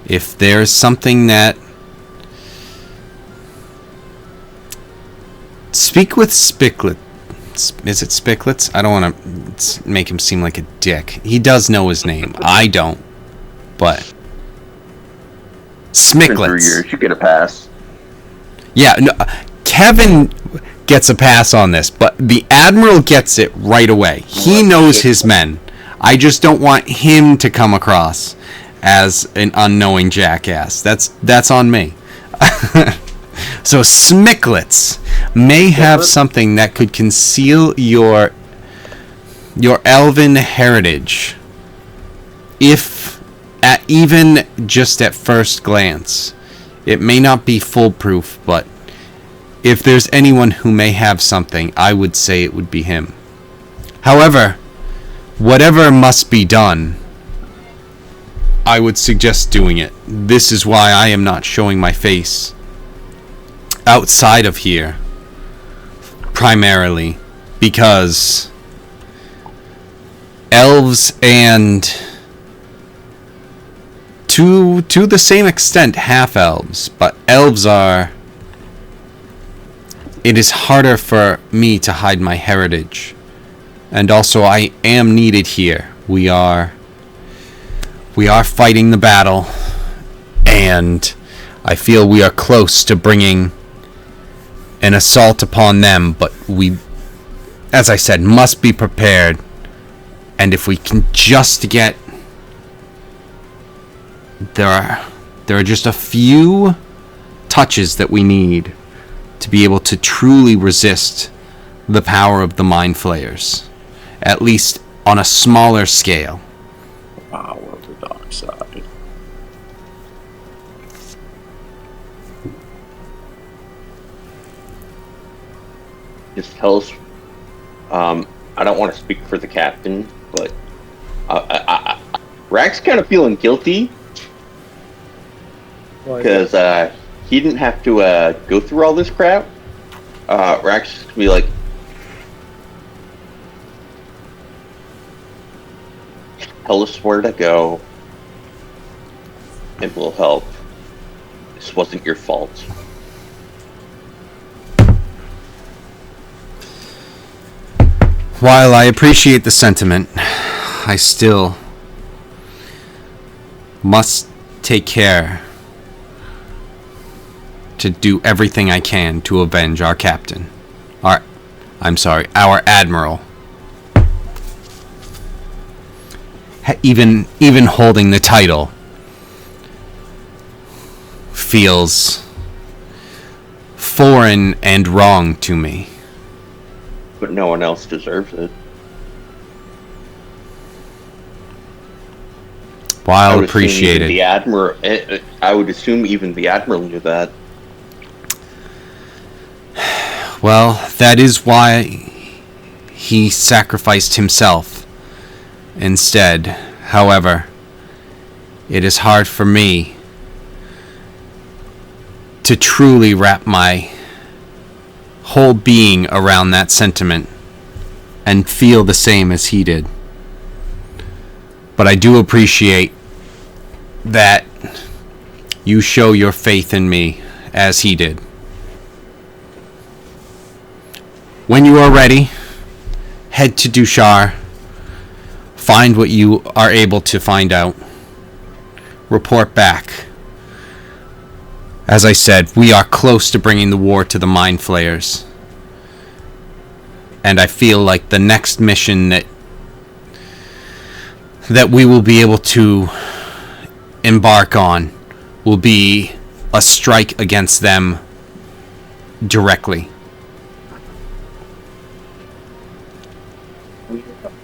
[SPEAKER 2] If there's something that... Speak with Spicklet. Is it Spicklets? I don't want to make him seem like a dick. He does know his name. I don't. But...
[SPEAKER 6] For
[SPEAKER 2] Smicklets.
[SPEAKER 6] years, you get a pass.
[SPEAKER 2] Yeah, no, Kevin gets a pass on this, but the Admiral gets it right away. He knows his men. I just don't want him to come across as an unknowing jackass. That's on me. So Smicklets may have something that could conceal your elven heritage, if even just at first glance. It may not be foolproof, but if there's anyone who may have something, I would say it would be him. However, whatever must be done, I would suggest doing it. This is why I am not showing my face outside of here, primarily, because elves and to the same extent half-elves, but elves are... It is harder for me to hide my heritage. And also I am needed here. We are fighting the battle, and I feel we are close to bringing an assault upon them, but we, as I said, must be prepared. And if we can just get... There are just a few touches that we need to be able to truly resist the power of the Mind Flayers, at least on a smaller scale.
[SPEAKER 7] Power of the dark side.
[SPEAKER 6] Just tell us. I don't want to speak for the captain, but Rack's kind of feeling guilty because he didn't have to go through all this crap. Rack's just gonna be like, tell us where to go, and we'll help. This wasn't your fault.
[SPEAKER 2] While I appreciate the sentiment, I still must take care to do everything I can to avenge our captain. Our admiral. Even holding the title feels foreign and wrong to me.
[SPEAKER 6] But no one else deserves it.
[SPEAKER 2] While I'll appreciate it.
[SPEAKER 6] The admiral, I would assume even the admiral knew that.
[SPEAKER 2] Well, that is why he sacrificed himself instead. However, it is hard for me to truly wrap my whole being around that sentiment and feel the same as he did. But I do appreciate that you show your faith in me as he did. When you are ready, head to Dushar, find what you are able to find out, report back. As I said, we are close to bringing the war to the Mind Flayers. and I feel like the next mission that we will be able to embark on will be a strike against them directly.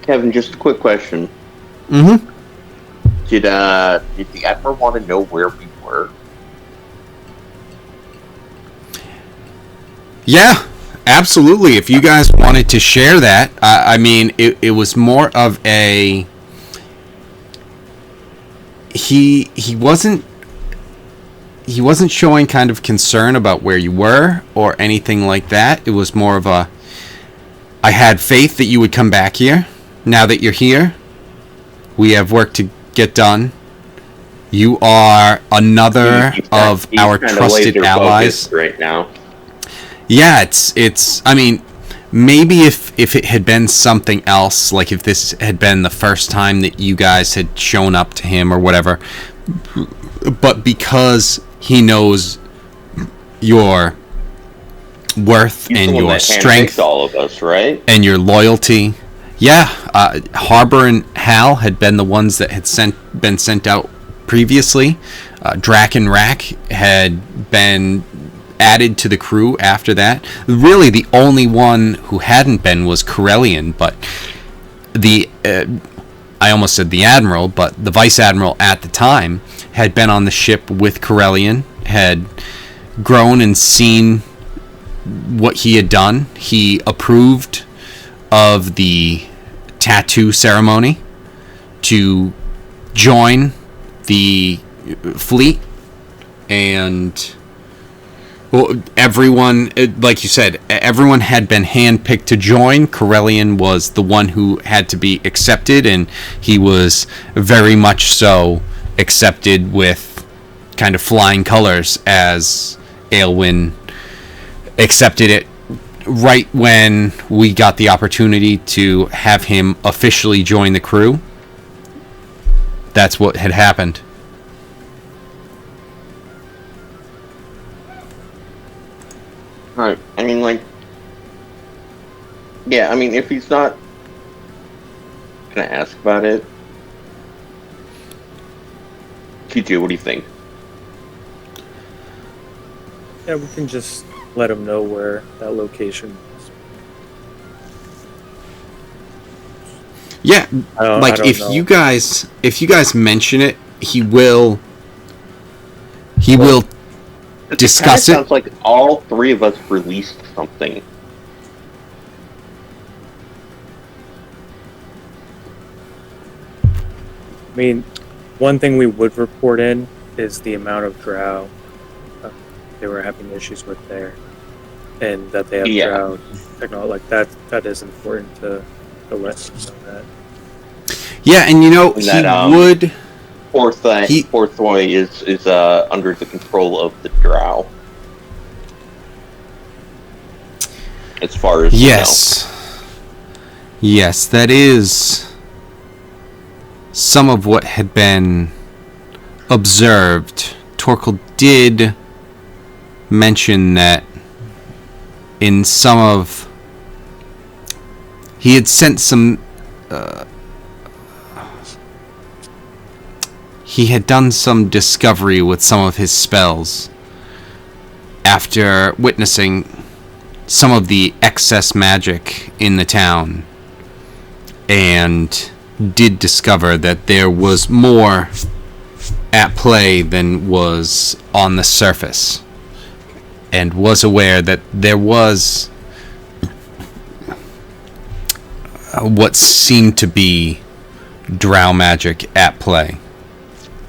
[SPEAKER 6] Kevin, just a quick question.
[SPEAKER 2] Mm-hmm.
[SPEAKER 6] Did the Admiral want to know where we were?
[SPEAKER 2] Yeah, absolutely. If you guys wanted to share that, I mean, it was more of a... He wasn't showing kind of concern about where you were or anything like that. It was more of a, I had faith that you would come back here. Now that you're here, we have work to get done. You are another of our trusted allies
[SPEAKER 6] right now.
[SPEAKER 2] Yeah, it's I mean, maybe if it had been something else, like if this had been the first time that you guys had shown up to him or whatever, but because he knows your worth and your strength,
[SPEAKER 6] all of us, right?
[SPEAKER 2] And your loyalty. Yeah, Harbor and Hal had been the ones that had been sent out previously. Drac and Rack had been added to the crew after that. Really, the only one who hadn't been was Corellian, but the I almost said the Admiral, but the Vice Admiral at the time had been on the ship with Corellian, had grown and seen what he had done. He approved of the tattoo ceremony to join the fleet, and well, everyone, like you said, everyone had been handpicked to join. Corellian was the one who had to be accepted, and he was very much so accepted with kind of flying colors as Aelwyn accepted it right when we got the opportunity to have him officially join the crew. That's what had happened.
[SPEAKER 6] Right. I mean, like, yeah, I mean, if he's not gonna ask about it, TJ, what do you think?
[SPEAKER 5] Yeah, we can just let him know where that location is.
[SPEAKER 2] Yeah, like
[SPEAKER 5] I don't
[SPEAKER 2] if
[SPEAKER 5] know.
[SPEAKER 2] you guys mention it, he will discuss
[SPEAKER 6] It
[SPEAKER 2] it.
[SPEAKER 6] sounds like all three of us released something.
[SPEAKER 5] I mean, one thing we would report in is the amount of drow they were having issues with there, and that they have drow technology. Like that is important to let them know that.
[SPEAKER 2] Yeah, and you know,
[SPEAKER 6] And
[SPEAKER 2] he
[SPEAKER 6] that,
[SPEAKER 2] would.
[SPEAKER 6] Porthoy is under the control of the drow. As far as
[SPEAKER 2] Yes. Yes, that is some of what had been observed. Torkel did mention that in some of... He had sent some... he had done some discovery with some of his spells after witnessing some of the excess magic in the town, and did discover that there was more at play than was on the surface, and was aware that there was what seemed to be drow magic at play.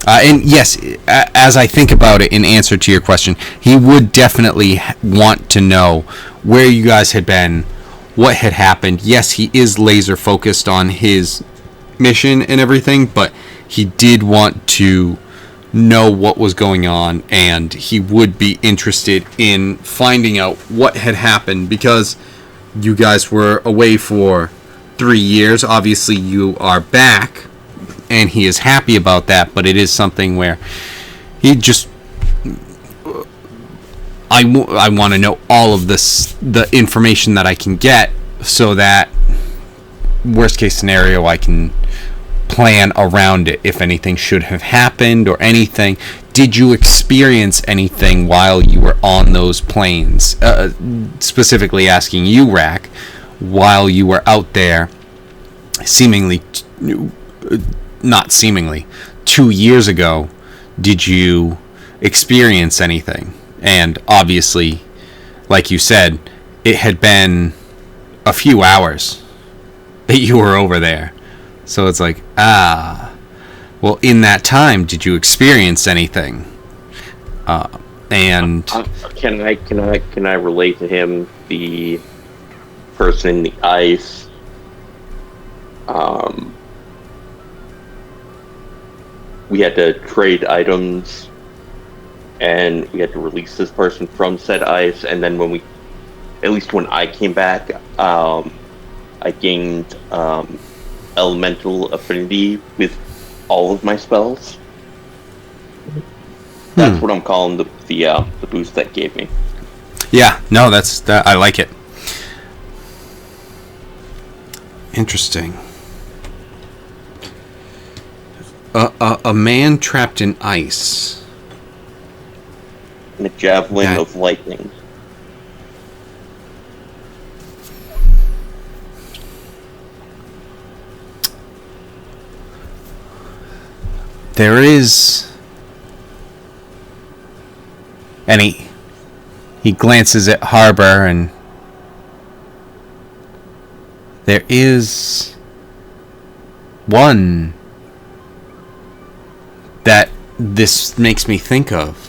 [SPEAKER 2] And yes, as I think about it in answer to your question, he would definitely want to know where you guys had been, what had happened. Yes, he is laser focused on his mission and everything, but he did want to know what was going on, and he would be interested in finding out what had happened, because you guys were away for 3 years. Obviously, you are back, and he is happy about that, but it is something where he just... I want to know all of this, the information that I can get so that worst case scenario I can plan around it if anything should have happened or anything. Did you experience anything while you were on those planes? Specifically asking you, Rack, while you were out there, not seemingly, 2 years ago, did you experience anything? And obviously, like you said, it had been a few hours that you were over there. So it's like, well, in that time, did you experience anything? And
[SPEAKER 6] Can I relate to him the person in the ice? We had to trade items, and we had to release this person from said ice. And then when I came back, I gained elemental affinity with all of my spells. That's what I'm calling the boost that gave me.
[SPEAKER 2] yeah, no, that I like it. Interesting. A man trapped in ice.
[SPEAKER 6] And a javelin
[SPEAKER 2] That-
[SPEAKER 6] of lightning.
[SPEAKER 2] There is, and he glances at Harbor, and there is one that this makes me think of.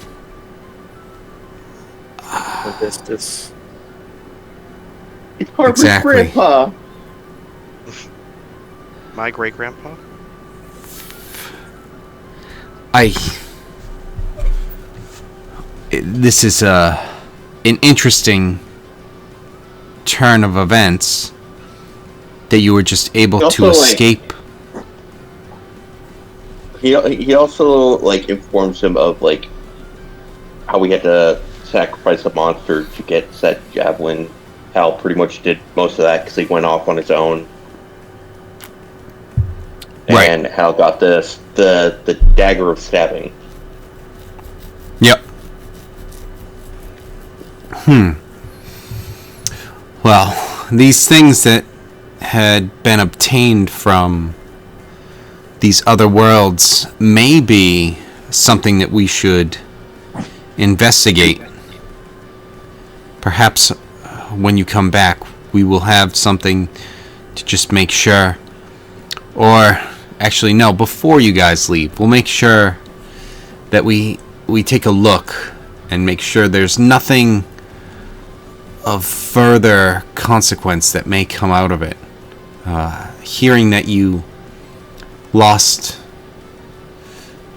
[SPEAKER 5] This.
[SPEAKER 6] It's Harper's
[SPEAKER 2] Exactly.
[SPEAKER 6] grandpa.
[SPEAKER 3] My great grandpa.
[SPEAKER 2] This is an interesting turn of events that you were just able to
[SPEAKER 6] Also, like-
[SPEAKER 2] escape.
[SPEAKER 6] He also informs him of how we had to sacrifice a monster to get said javelin. Hal pretty much did most of that because he went off on his own.
[SPEAKER 2] Right.
[SPEAKER 6] And Hal got the dagger of stabbing.
[SPEAKER 2] Yep. Well, these things that had been obtained from these other worlds may be something that we should investigate. Perhaps when you come back, we will have something to just make sure. Or, actually, no, before you guys leave, we'll make sure that we take a look and make sure there's nothing of further consequence that may come out of it. Hearing that you lost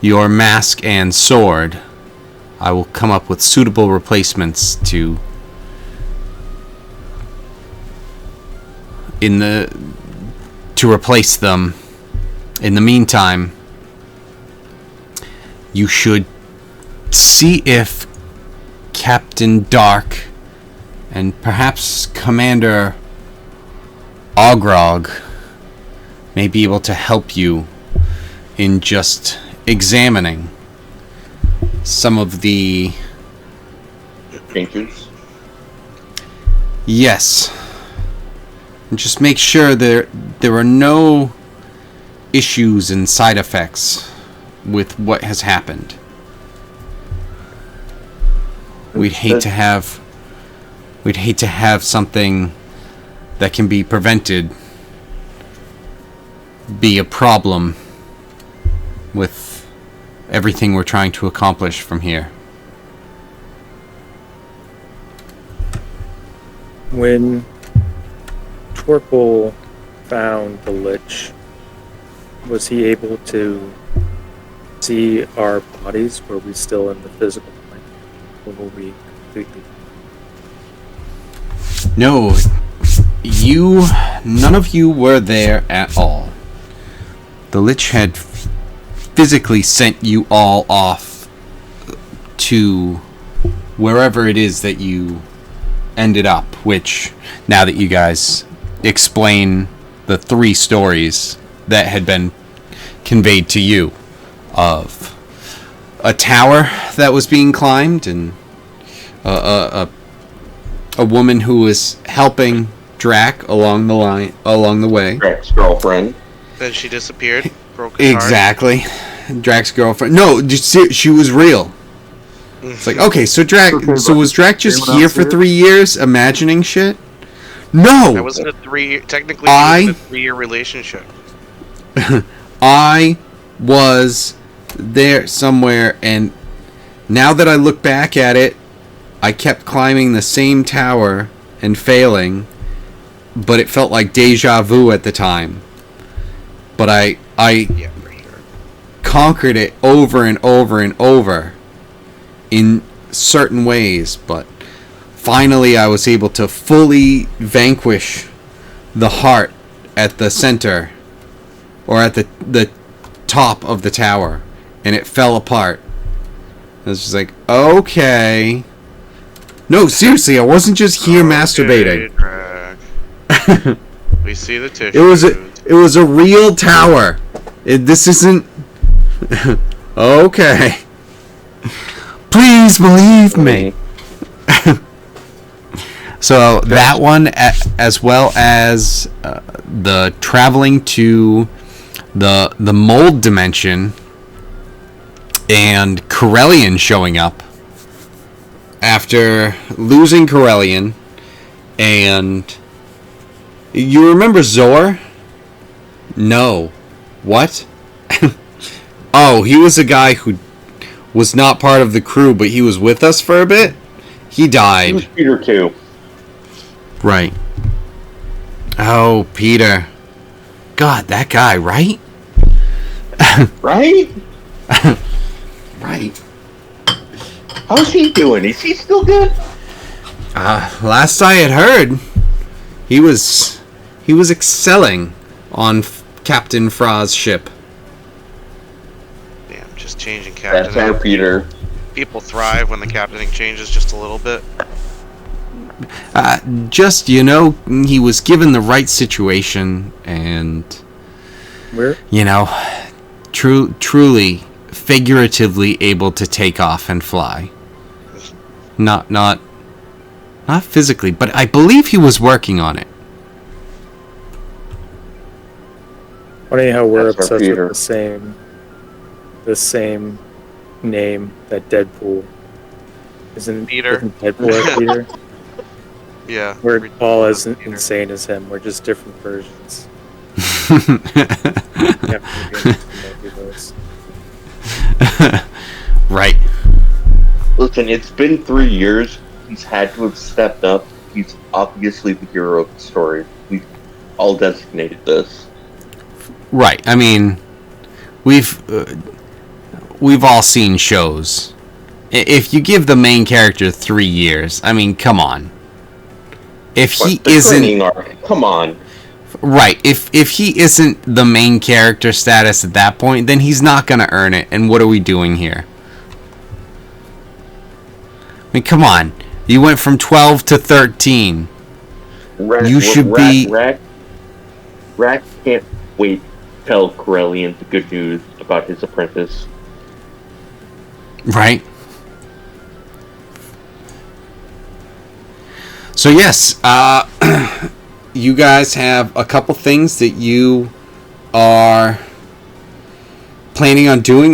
[SPEAKER 2] your mask and sword, I will come up with suitable replacements to replace them. In the meantime, you should see if Captain Dark and perhaps Commander Ogrog may be able to help you in just examining some of the...
[SPEAKER 6] Dangers.
[SPEAKER 2] Yes. And just make sure there are no issues and side effects with what has happened. We'd hate to have something that can be prevented be a problem with everything we're trying to accomplish from here.
[SPEAKER 5] When Torpal found the Lich, was he able to see our bodies? Were we still in the physical plane? Or were we completely...
[SPEAKER 2] No, none of you were there at all. The Lich had physically sent you all off to wherever it is that you ended up, which, now that you guys explain the 3 stories that had been conveyed to you of a tower that was being climbed and a woman who was helping Drac along the way.
[SPEAKER 6] Drax's girlfriend.
[SPEAKER 3] Then she disappeared. Broke his heart.
[SPEAKER 2] Exactly. Drac's girlfriend. No, she was real. It's like, okay, so was Drac just here for 3 years imagining shit? No!
[SPEAKER 3] That wasn't a 3 technically it was a 3-year relationship.
[SPEAKER 2] I was there somewhere, and now that I look back at it, I kept climbing the same tower and failing, but it felt like deja vu at the time. But I
[SPEAKER 3] Yeah, for sure.
[SPEAKER 2] conquered it over and over and over in certain ways, but finally I was able to fully vanquish the heart at the center, or at the top of the tower, and it fell apart. I was just like, okay. No, seriously, I wasn't just here masturbating.
[SPEAKER 3] Drac. We see the tissue.
[SPEAKER 2] It was a real tower. This isn't... Okay. Please believe me. So that one, as well as the traveling to the mold dimension and Corellian showing up after losing Corellian, and you remember Zor? No. What? Oh, he was a guy who was not part of the crew, but he was with us for a bit. He died.
[SPEAKER 6] He was Peter too.
[SPEAKER 2] Right. Oh, Peter. God, that guy, right?
[SPEAKER 6] Right?
[SPEAKER 2] Right.
[SPEAKER 6] How's he doing? Is he still good?
[SPEAKER 2] Last I had heard, he was excelling on Captain Fra's ship.
[SPEAKER 3] Damn, just changing captain.
[SPEAKER 6] That's our Peter.
[SPEAKER 3] People thrive when the captaining changes just a little bit.
[SPEAKER 2] Just, he was given the right situation, and truly figuratively able to take off and fly. Not physically, but I believe he was working on it.
[SPEAKER 5] Funny how we're
[SPEAKER 6] That's our
[SPEAKER 5] obsessed
[SPEAKER 6] Peter.
[SPEAKER 5] with the same name that Deadpool. Isn't
[SPEAKER 3] Peter.
[SPEAKER 5] isn't Deadpool like Peter?
[SPEAKER 3] Yeah.
[SPEAKER 5] We're all as
[SPEAKER 3] Peter.
[SPEAKER 5] insane as him. We're just different versions.
[SPEAKER 2] Right.
[SPEAKER 6] Listen, it's been 3 years. He's had to have stepped up. He's obviously the hero of the story. We've all designated this.
[SPEAKER 2] Right. I mean, we've all seen shows. If you give the main character 3 years, I mean, come on. If he
[SPEAKER 6] The
[SPEAKER 2] isn't
[SPEAKER 6] training arc, come on.
[SPEAKER 2] right, if he isn't the main character status at that point, then he's not gonna earn it. And what are we doing here? I mean, come on. You went from 12 to 13. You should be.
[SPEAKER 6] Rack can't wait to tell Corellian the good news about his apprentice.
[SPEAKER 2] Right. So yes, you guys have a couple things that you are planning on doing.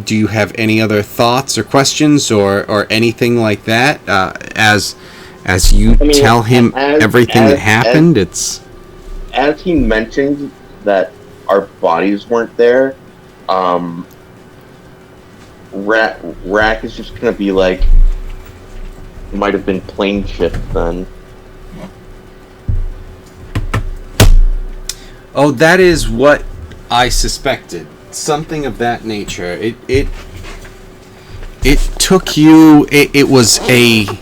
[SPEAKER 2] Do you have any other thoughts or questions or anything like that? As you tell him everything that happened, it's
[SPEAKER 6] as he mentioned that our bodies weren't there. Rack is just gonna be like, it might have been plane shift then.
[SPEAKER 2] oh, that is what I suspected. Something of that nature. It took you. It was an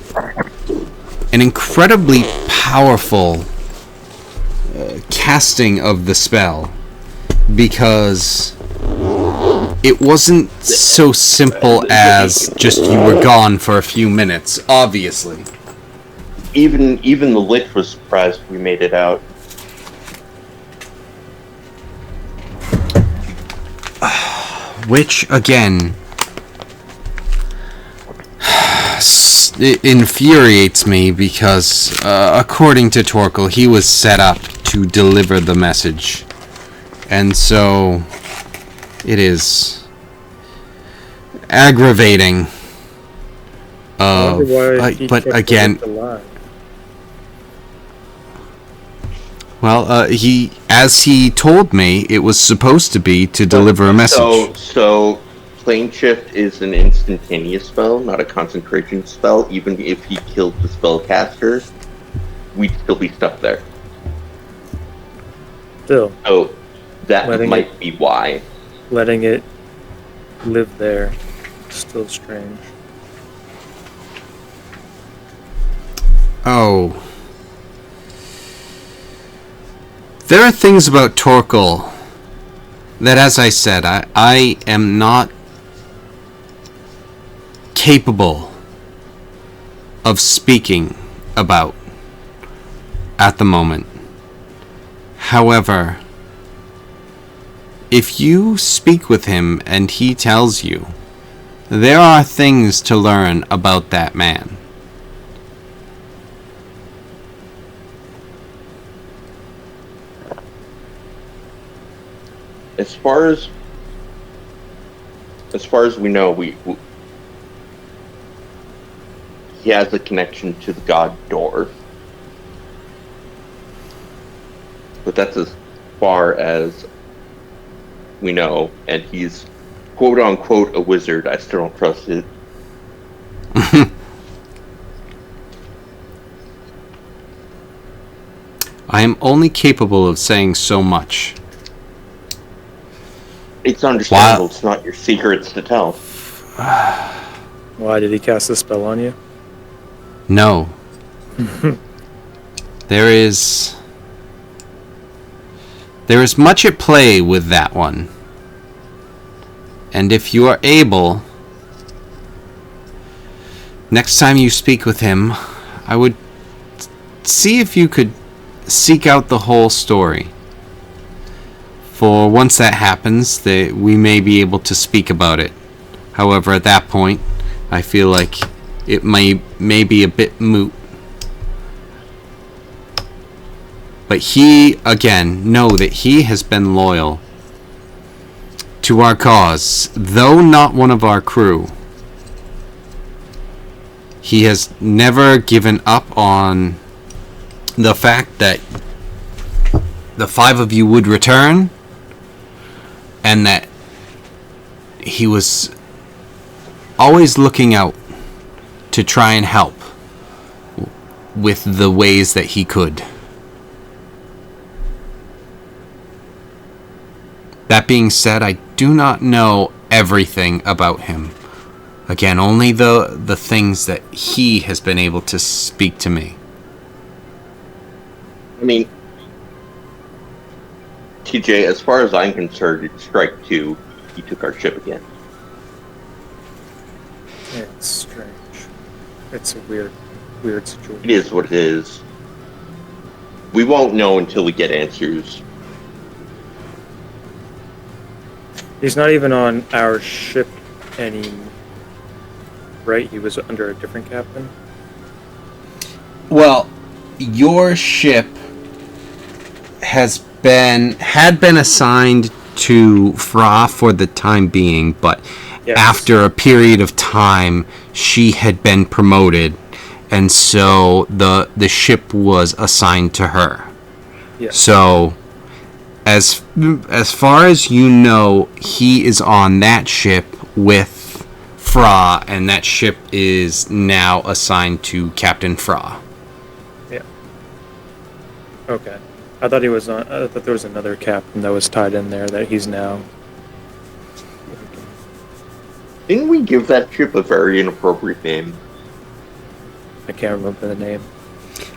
[SPEAKER 2] incredibly powerful casting of the spell, because it wasn't so simple as just you were gone for a few minutes, obviously.
[SPEAKER 6] Even the Lich was surprised we made it out.
[SPEAKER 2] Which, again, it infuriates me because, according to Torkel, he was set up to deliver the message. And so, it is aggravating. But again, well, as he told me, it was supposed to be to deliver a message.
[SPEAKER 6] So plane shift is an instantaneous spell, not a concentration spell. Even if he killed the spellcaster, we'd still be stuck there.
[SPEAKER 5] Still.
[SPEAKER 6] So that might be why.
[SPEAKER 5] Letting it live there is still strange.
[SPEAKER 2] Oh. There are things about Torkel that, as I said, I am not capable of speaking about at the moment. However, if you speak with him and he tells you, there are things to learn about that man.
[SPEAKER 6] As far as we know, he has a connection to the god Door. But that's as far as we know, and he's quote unquote a wizard. I still don't trust it.
[SPEAKER 2] I am only capable of saying so much.
[SPEAKER 6] It's understandable. It's not your secrets to tell.
[SPEAKER 5] Why did he cast a spell on you?
[SPEAKER 2] No. There is much at play with that one. And if you are able, next time you speak with him, I would see if you could seek out the whole story. For once that happens, we may be able to speak about it. However, at that point, I feel like it may be a bit moot. But he, again, know that he has been loyal to our cause, though not one of our crew. He has never given up on the fact that the 5 of you would return, and that he was always looking out to try and help with the ways that he could. That being said, I do not know everything about him. Again, only the things that he has been able to speak to me.
[SPEAKER 6] I mean, TJ, as far as I'm concerned, it's strike 2. He took our ship again.
[SPEAKER 5] It's strange. It's a weird situation.
[SPEAKER 6] It is what it is. We won't know until we get answers.
[SPEAKER 5] He's not even on our ship anymore, right? He was under a different captain?
[SPEAKER 2] Well, your ship had been assigned to Fra for the time being, but yes, after a period of time, she had been promoted, and so the ship was assigned to her.
[SPEAKER 5] Yes.
[SPEAKER 2] So, as far as you know, he is on that ship with Fra, and that ship is now assigned to Captain Fra.
[SPEAKER 5] Yeah. Okay. I thought there was another captain that was tied in there that he's now.
[SPEAKER 6] Didn't we give that ship a very inappropriate name?
[SPEAKER 5] I can't remember the name.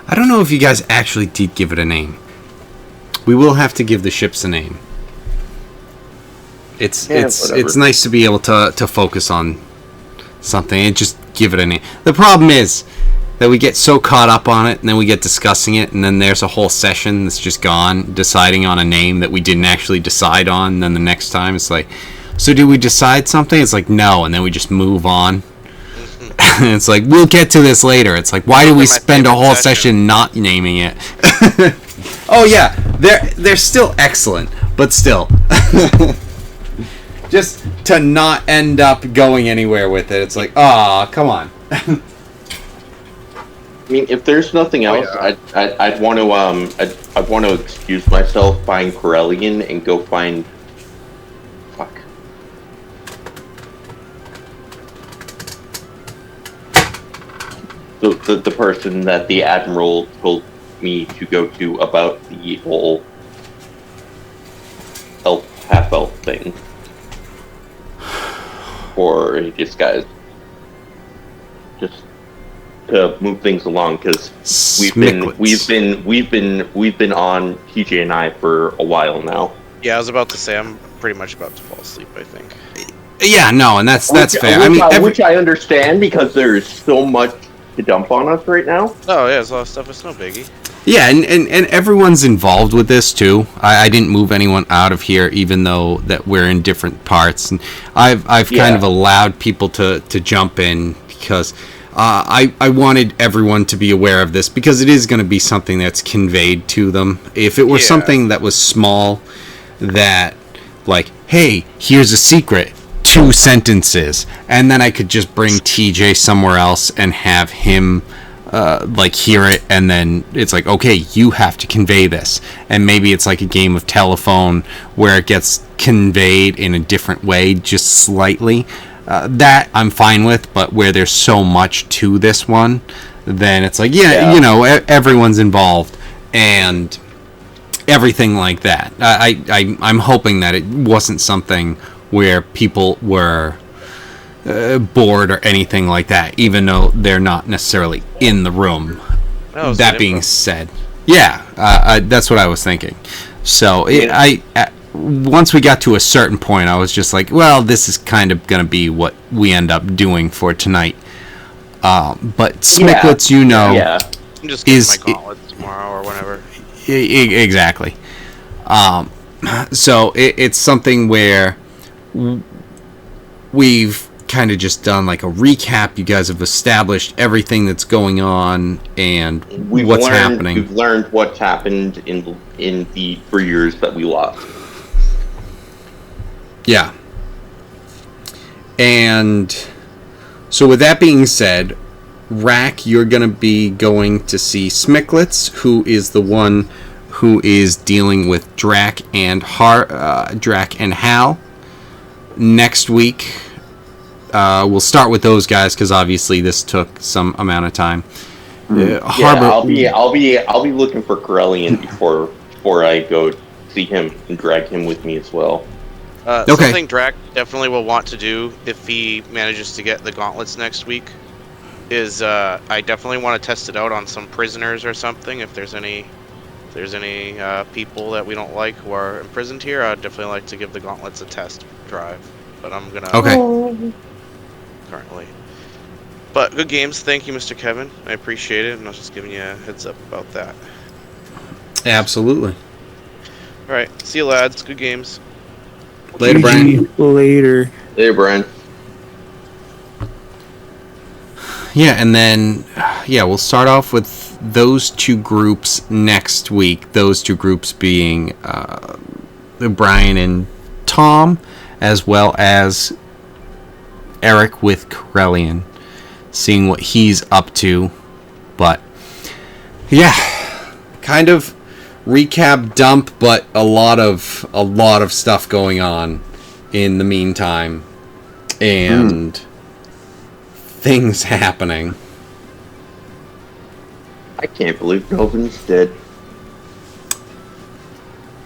[SPEAKER 2] I don't know if you guys actually did give it a name. We will have to give the ships a name. It's nice to be able to focus on something and just give it a name. The problem is that we get so caught up on it, and then we get discussing it, and then there's a whole session that's just gone deciding on a name that we didn't actually decide on, and then the next time it's like, so do we decide something? It's like, no, and then we just move on. And it's like, we'll get to this later. It's like, why do we spend a whole session not naming it? Oh yeah, they're still excellent, but still. Just to not end up going anywhere with it, it's like, ah, come on.
[SPEAKER 6] I mean, if there's nothing else, I'd want to I'd want to excuse myself, find Corellian, and go find. Fuck. The person that the admiral told me to go to about the whole half elf thing. Or a disguise. Just to move things along, because we've been on TJ and I for a while now.
[SPEAKER 3] Yeah, I was about to say I'm pretty much about to fall asleep, I think.
[SPEAKER 2] Yeah, no, and that's fair.
[SPEAKER 6] Which I understand, because there's so much to dump on us right now.
[SPEAKER 3] Oh yeah, there's a lot of stuff. It's no biggie.
[SPEAKER 2] Yeah, and everyone's involved with this too. I didn't move anyone out of here, even though that we're in different parts, and I've kind of allowed people to jump in because I wanted everyone to be aware of this, because it is going to be something that's conveyed to them. If it were something that was small, that like, hey, here's a secret, 2 sentences, and then I could just bring TJ somewhere else and have him like hear it, and then it's like, okay, you have to convey this, and maybe it's like a game of telephone where it gets conveyed in a different way, just slightly. That I'm fine with, but where there's so much to this one, then it's like, you know, everyone's involved and everything like that. I'm hoping that it wasn't something where people were bored or anything like that, even though they're not necessarily in the room. That being said, that's what I was thinking. So once we got to a certain point, I was just like, well, this is kind of going to be what we end up doing for tonight. But Smicklets,
[SPEAKER 3] I'm just getting my gauntlets tomorrow or whenever.
[SPEAKER 2] Exactly. So it's something where we've kind of just done like a recap. You guys have established everything that's going on and what's happening.
[SPEAKER 6] We've learned what's happened in the 3 years that we lost.
[SPEAKER 2] Yeah. And so with that being said, Rack, you're going to be going to see Smicklets, who is the one who is dealing with Drac and Hal. Next week, we'll start with those guys because obviously this took some amount of time.
[SPEAKER 6] Harbor. I'll be looking for Corellian before I go see him and drag him with me as well.
[SPEAKER 3] Something Drac definitely will want to do if he manages to get the gauntlets next week is I definitely want to test it out on some prisoners or something. If there's any people that we don't like who are imprisoned here, I'd definitely like to give the gauntlets a test drive. But I'm gonna currently. But good games. Thank you, Mr. Kevin. I appreciate it, and I was just giving you a heads up about that.
[SPEAKER 2] Absolutely.
[SPEAKER 3] All right, see you, lads. Good games.
[SPEAKER 2] Later, Brian.
[SPEAKER 5] Later.
[SPEAKER 6] Hey, Brian.
[SPEAKER 2] Yeah, and then we'll start off with those 2 groups next week. Those 2 groups being Brian and Tom, as well as Eric with Corellian, seeing what he's up to. But yeah, kind of recap dump, but a lot of stuff going on in the meantime, and things happening.
[SPEAKER 6] I can't believe Noven's dead.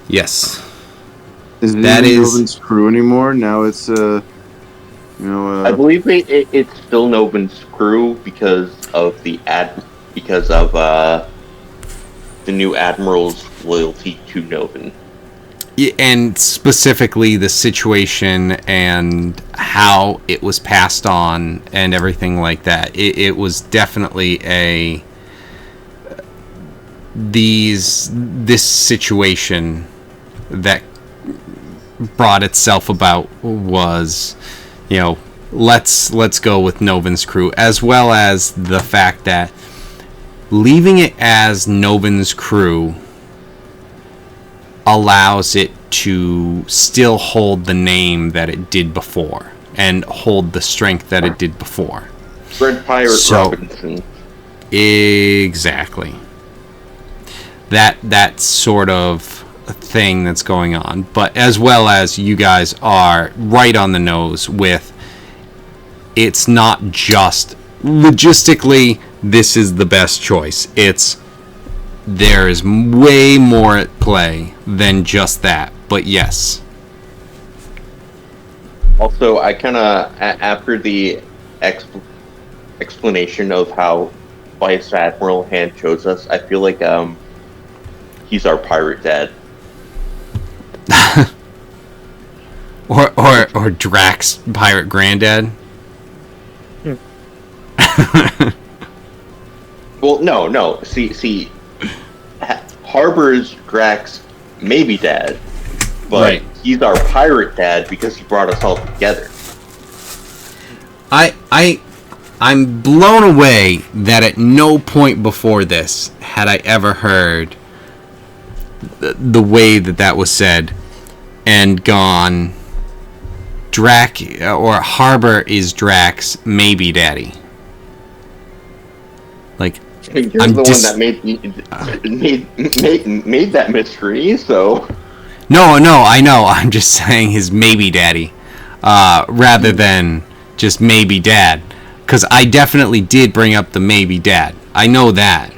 [SPEAKER 2] Yes.
[SPEAKER 8] Isn't Noven's crew anymore? Now it's I
[SPEAKER 6] believe it's still Noven's crew because of the new admiral's loyalty to Noven.
[SPEAKER 2] Yeah, and specifically the situation and how it was passed on and everything like that. It was definitely this situation that brought itself about was, you know, let's go with Noven's crew, as well as the fact that leaving it as Noven's crew allows it to still hold the name that it did before and hold the strength that it did before.
[SPEAKER 6] Red Pirate Robinson.
[SPEAKER 2] Exactly. That sort of thing that's going on. But as well as you guys are right on the nose with, it's not just logistically this is the best choice. It's there is way more at play than just that. But yes.
[SPEAKER 6] Also, I kind of, after the explanation of how Vice Admiral Han chose us, I feel like he's our pirate dad.
[SPEAKER 2] or Drax pirate granddad.
[SPEAKER 6] Well, no. See, Harbor's Drax maybe dad, but
[SPEAKER 2] right.
[SPEAKER 6] He's our pirate dad because he brought us all together.
[SPEAKER 2] I'm blown away that at no point before this had I ever heard the way that was said and gone, Drac or Harbor is Drax maybe daddy. Like,
[SPEAKER 6] You're the one that made that mystery, so.
[SPEAKER 2] No, I know. I'm just saying his maybe daddy, rather than just maybe dad. Because I definitely did bring up the maybe dad. I know that.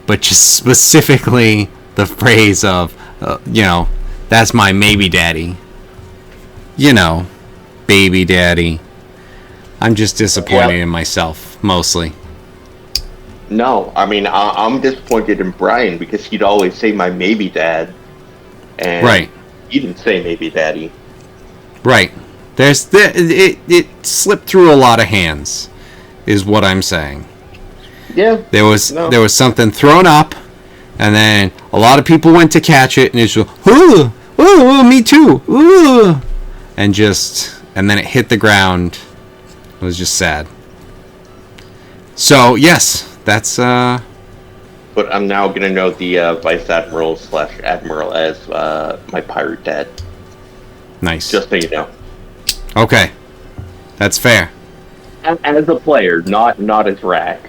[SPEAKER 2] But just specifically the phrase of, that's my maybe daddy. Baby daddy. I'm just disappointed in myself, mostly.
[SPEAKER 6] No, I mean, I'm disappointed in Brian because he'd always say my maybe dad. And
[SPEAKER 2] right.
[SPEAKER 6] He didn't say maybe daddy.
[SPEAKER 2] Right. It slipped through a lot of hands, is what I'm saying.
[SPEAKER 6] Yeah.
[SPEAKER 2] There was something thrown up, and then a lot of people went to catch it, and it's just, ooh, me too, ooh, and then it hit the ground. It was just sad. So yes, that's.
[SPEAKER 6] But I'm now gonna know the Vice Admiral / Admiral as my pirate dad.
[SPEAKER 2] Nice.
[SPEAKER 6] Just so you know.
[SPEAKER 2] Okay, that's fair.
[SPEAKER 6] As a player, not as Rack.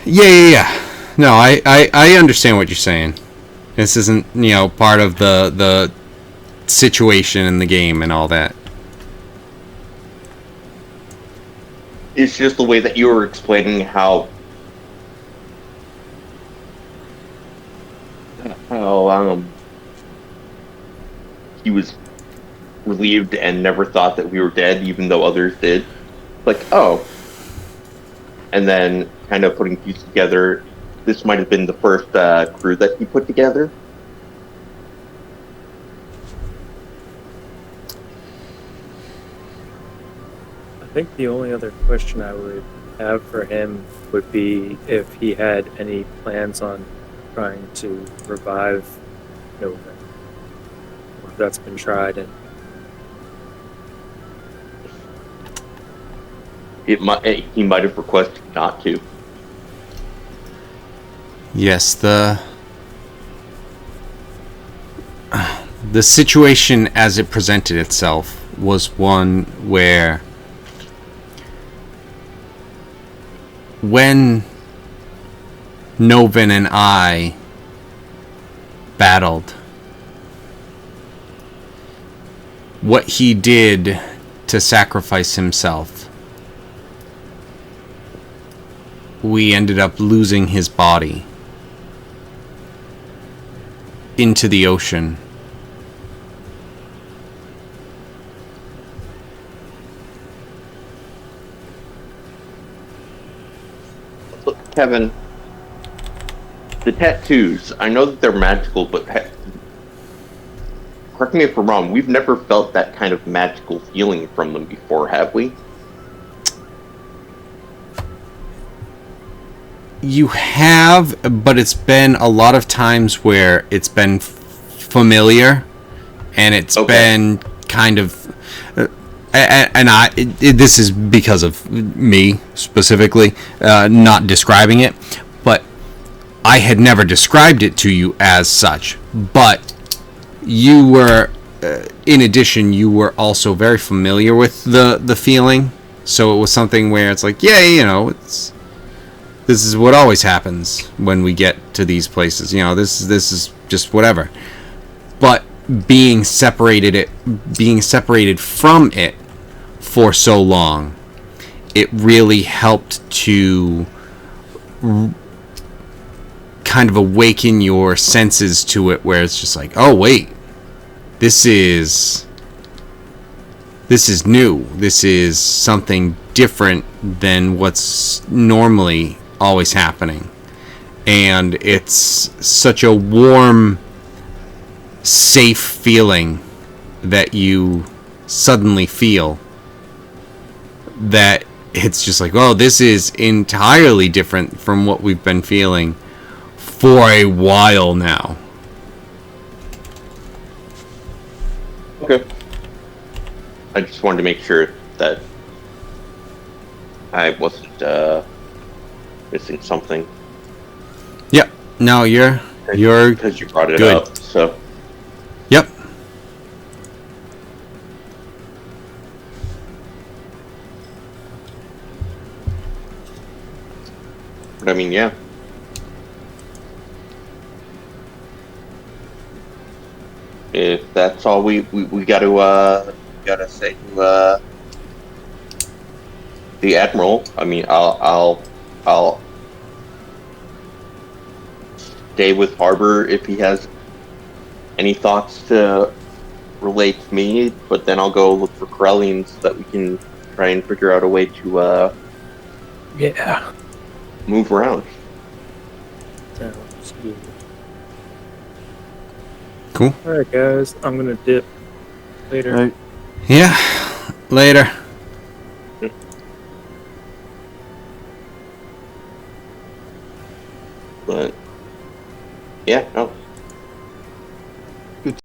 [SPEAKER 2] Yeah. No, I understand what you're saying. This isn't part of the situation in the game and all that.
[SPEAKER 6] It's just the way that you were explaining how he was relieved and never thought that we were dead, even though others did. Like, oh. And then kind of putting pieces together, this might have been the first crew that he put together.
[SPEAKER 5] I think the only other question I would have for him would be if he had any plans on trying to revive Noven. Or if that's been tried and
[SPEAKER 6] He might have requested not to.
[SPEAKER 2] Yes, the situation as it presented itself was one where when Noven and I battled, what he did to sacrifice himself, we ended up losing his body into the ocean.
[SPEAKER 6] Look, Kevin, the tattoos, I know that they're magical, but correct me if I'm wrong, we've never felt that kind of magical feeling from them before, have we?
[SPEAKER 2] You have, but it's been a lot of times where it's been familiar and it's
[SPEAKER 6] Okay.
[SPEAKER 2] been kind of. This is because of me specifically, not describing it, but I had never described it to you as such. But you were, in addition, you were also very familiar with the feeling, so it was something where it's like, yeah, this is what always happens when we get to these places. This is just whatever. But being separated from it for so long, it really helped to kind of awaken your senses to it, where it's just like, oh wait, this is new. This is something different than what's normally always happening. And it's such a warm, safe feeling that you suddenly feel, that it's just like, oh, this is entirely different from what we've been feeling for a while now.
[SPEAKER 6] Okay. I just wanted to make sure that I wasn't missing something.
[SPEAKER 2] Yep. No, you're
[SPEAKER 6] because you brought it
[SPEAKER 2] good.
[SPEAKER 6] up. So
[SPEAKER 2] Yep.
[SPEAKER 6] but I mean, yeah. If that's all we gotta say to the admiral, I mean, I'll stay with Harbor if he has any thoughts to relate to me, but then I'll go look for Corellian so that we can try and figure out a way to
[SPEAKER 5] Yeah.
[SPEAKER 6] move around.
[SPEAKER 5] Sounds good.
[SPEAKER 2] Cool.
[SPEAKER 5] Alright, guys. I'm gonna dip later.
[SPEAKER 8] Right.
[SPEAKER 2] Yeah. Later.
[SPEAKER 6] But yeah, no,